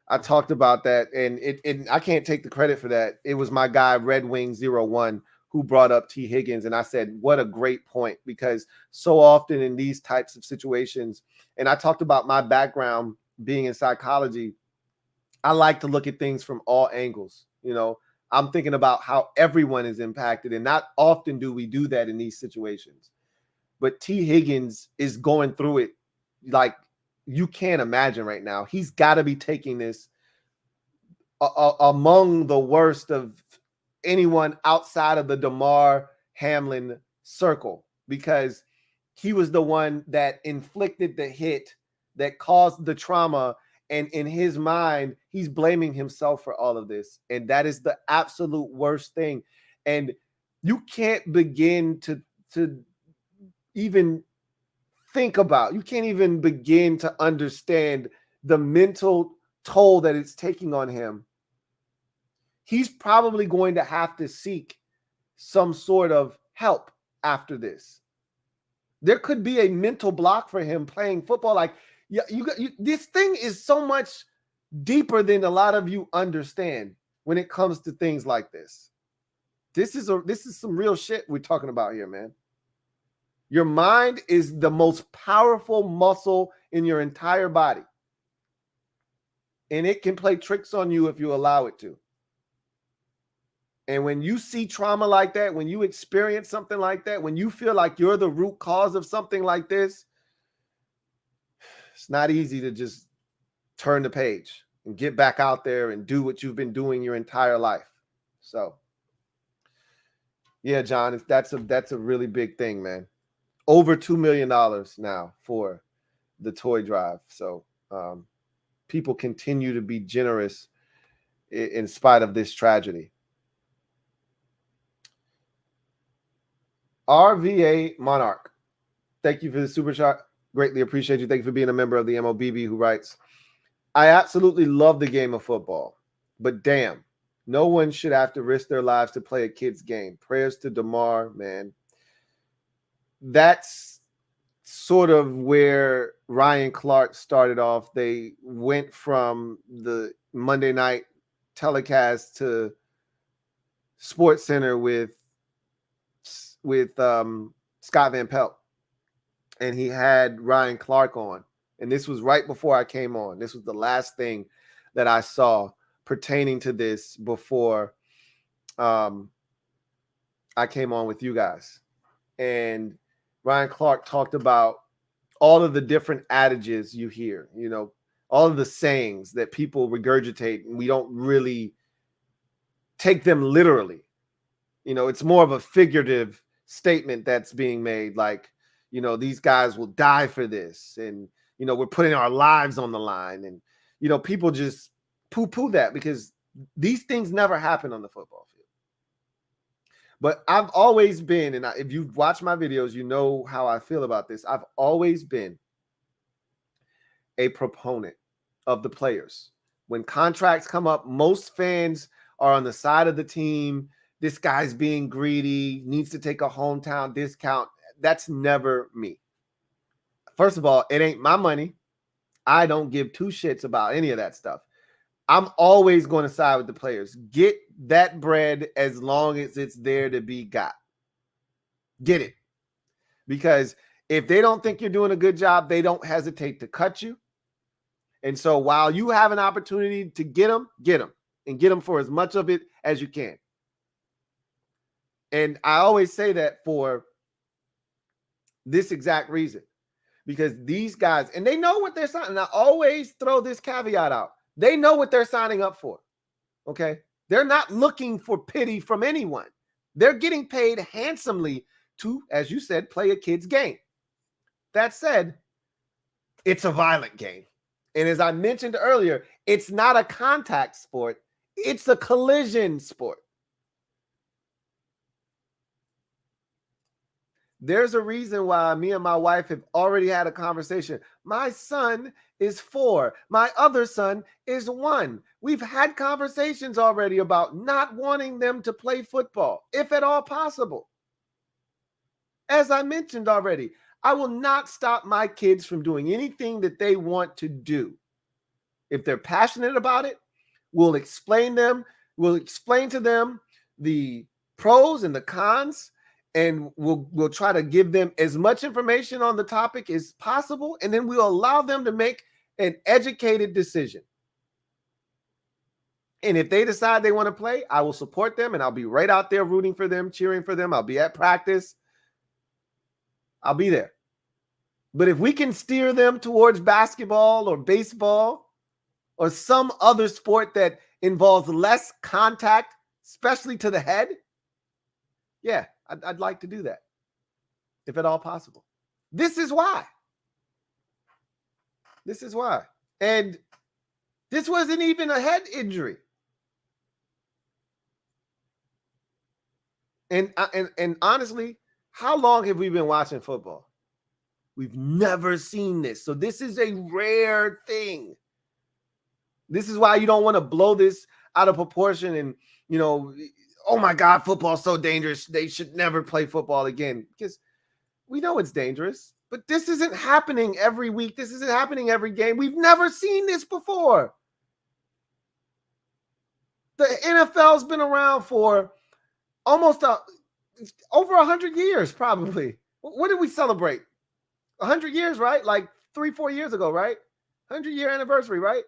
I talked about that, and I can't take the credit for that. It was my guy, Red Wing 01, who brought up T. Higgins, and I said, what a great point, because so often in these types of situations, and I talked about my background being in psychology, I like to look at things from all angles. I'm thinking about how everyone is impacted, and not often do we do that in these situations. But T. Higgins is going through it like you can't imagine right now. He's got to be taking this among the worst of anyone outside of the Damar Hamlin circle, because he was the one that inflicted the hit that caused the trauma. And in his mind, he's blaming himself for all of this. And that is the absolute worst thing. And you can't begin to even think about, you can't even begin to understand the mental toll that it's taking on him. He's probably going to have to seek some sort of help after this. There could be a mental block for him playing football. Like, this thing is so much deeper than a lot of you understand when it comes to things like this. This is some real shit we're talking about here, man. Your mind is the most powerful muscle in your entire body. And it can play tricks on you if you allow it to. And when you see trauma like that, when you experience something like that, when you feel like you're the root cause of something like this, it's not easy to just turn the page and get back out there and do what you've been doing your entire life. So, yeah, John, that's a really big thing, man. Over $2 million now for the toy drive. So people continue to be generous in spite of this tragedy. RVA Monarch, thank you for the super chat. Greatly appreciate you. Thank you for being a member of the MOBB, who writes, I absolutely love the game of football, but damn, no one should have to risk their lives to play a kid's game. Prayers to Damar, man. That's sort of where Ryan Clark started off. They went from the Monday night telecast to Sports Center with Scott Van Pelt, and he had Ryan Clark on. And this was right before I came on. This was the last thing that I saw pertaining to this before I came on with you guys. And Ryan Clark talked about all of the different adages you hear, you know, all of the sayings that people regurgitate, and we don't really take them literally. You know, it's more of a figurative statement that's being made, like, you know, these guys will die for this, and, you know, we're putting our lives on the line. And, you know, people just poo-poo that because these things never happen on the football field. But I've always been, and if you've watched my videos, you know how I feel about this. I've always been a proponent of the players. When contracts come up, most fans are on the side of the team. This guy's being greedy, needs to take a hometown discount. That's never me. First of all, it ain't my money. I don't give two shits about any of that stuff. I'm always going to side with the players. Get that bread as long as it's there to be got. Get it. Because if they don't think you're doing a good job, they don't hesitate to cut you. And so while you have an opportunity to get them, and get them for as much of it as you can. And I always say that for this exact reason, because these guys, and they know what they're signing. And I always throw this caveat out. They know what they're signing up for. Okay. They're not looking for pity from anyone. They're getting paid handsomely to, as you said, play a kid's game. That said, it's a violent game. And as I mentioned earlier, it's not a contact sport. It's a collision sport. There's a reason why me and my wife have already had a conversation. My son is 4. My other son is 1. We've had conversations already about not wanting them to play football, if at all possible. As I mentioned already, I will not stop my kids from doing anything that they want to do. If they're passionate about it, we'll explain to them the pros and the cons. And we'll try to give them as much information on the topic as possible, and then we'll allow them to make an educated decision. And if they decide they want to play, I will support them, and I'll be right out there rooting for them, cheering for them. I'll be at practice. I'll be there. But if we can steer them towards basketball or baseball or some other sport that involves less contact, especially to the head, yeah, I'd like to do that, if at all possible. This is why. This is why. And this wasn't even a head injury. And honestly, how long have we been watching football? We've never seen this. So this is a rare thing. This is why you don't want to blow this out of proportion and, you know, oh my God, football's so dangerous. They should never play football again, because we know it's dangerous, but this isn't happening every week. This isn't happening every game. We've never seen this before. The NFL's been around for almost over 100 years, probably. What did we celebrate? 100 years, right? Like 3-4 years ago, right? 100-year anniversary, right?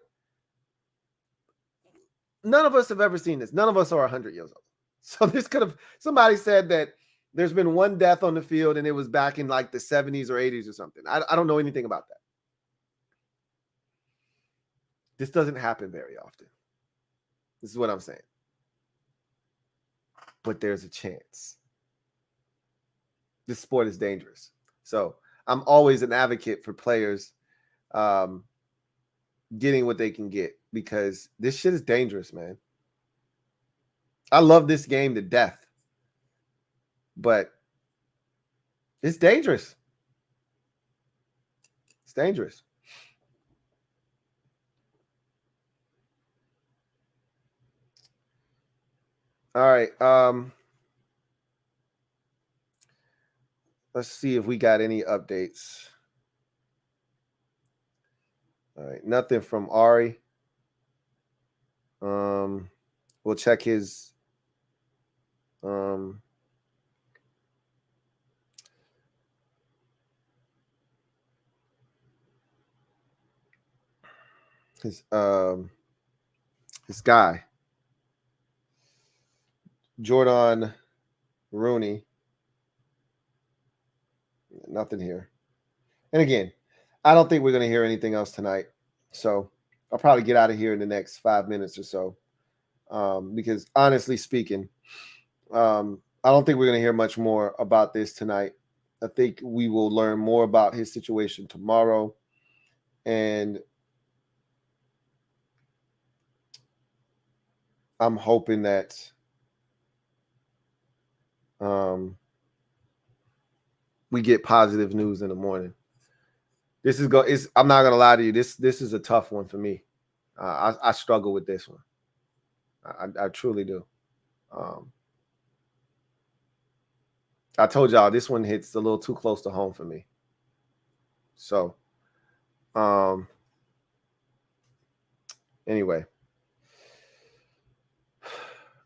None of us have ever seen this. None of us are 100 years old. So this could have, somebody said that there's been one death on the field and it was back in like the 70s or 80s or something. I don't know anything about that. This doesn't happen very often. This is what I'm saying. but there's a chance. This sport is dangerous. So I'm always an advocate for players getting what they can get, because this shit is dangerous, man. I love this game to death, but it's dangerous. It's dangerous. All right. Let's see if we got any updates. All right. Nothing from Ari. We'll check his his guy, Jordan Rooney. Nothing here. And again, I don't think we're going to hear anything else tonight. So I'll probably get out of here in the next 5 minutes or so. Because honestly speaking, I don't think we're going to hear much more about this tonight. I think we will learn more about his situation tomorrow. And I'm hoping that we get positive news in the morning. I'm not gonna lie to you. This is a tough one for me. I struggle with this one. I truly do. I told y'all this one hits a little too close to home for me. So, anyway,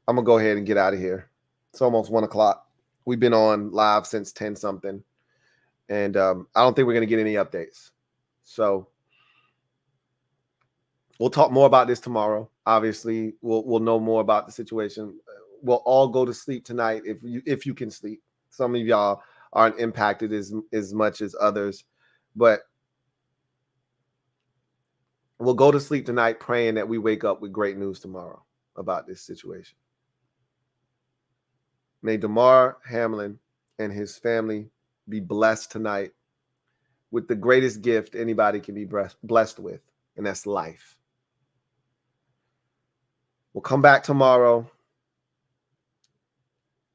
I'm gonna go ahead and get out of here. It's almost 1 o'clock. We've been on live since 10 something. And I don't think we're going to get any updates. So we'll talk more about this tomorrow. Obviously, we'll know more about the situation. We'll all go to sleep tonight if you can sleep. Some of y'all aren't impacted as much as others. But we'll go to sleep tonight praying that we wake up with great news tomorrow about this situation. May Damar Hamlin and his family be blessed tonight with the greatest gift anybody can be blessed with, and that's life. We'll come back tomorrow.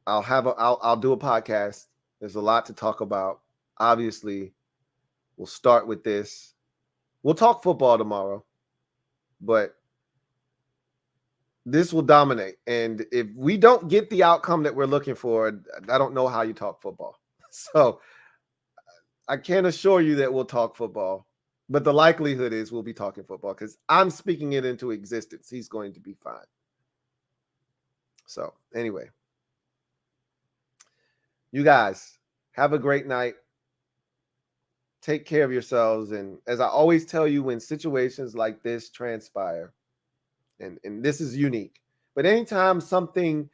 I'll do a podcast. There's a lot to talk about. Obviously, we'll start with this. We'll talk football tomorrow, but this will dominate. And if we don't get the outcome that we're looking for, I don't know how you talk football. So I can't assure you that we'll talk football, but the likelihood is we'll be talking football because I'm speaking it into existence. He's going to be fine. So anyway, you guys have a great night. Take care of yourselves. And as I always tell you, when situations like this transpire, and this is unique, but anytime something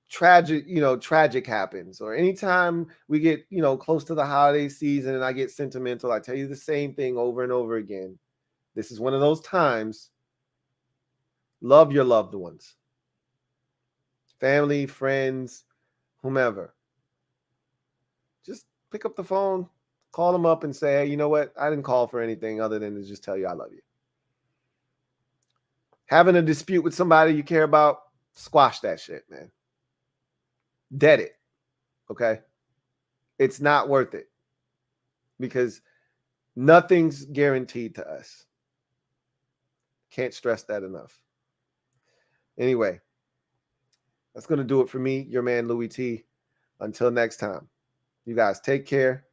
tragic happens, or anytime we get, close to the holiday season and I get sentimental, I tell you the same thing over and over again. This is one of those times. Love your loved ones, family, friends, whomever. Just pick up the phone, call them up and say, hey, you know what? I didn't call for anything other than to just tell you I love you. Having a dispute with somebody you care about, squash that shit, man. Dead it. Okay? It's not worth it because nothing's guaranteed to us. Can't stress that enough. Anyway, that's going to do it for me, your man Louie T. Until next time, you guys take care.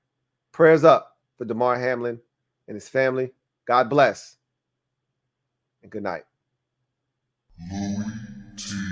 Prayers up for Damar Hamlin and his family. God bless and good night. LouieTeeNetwork.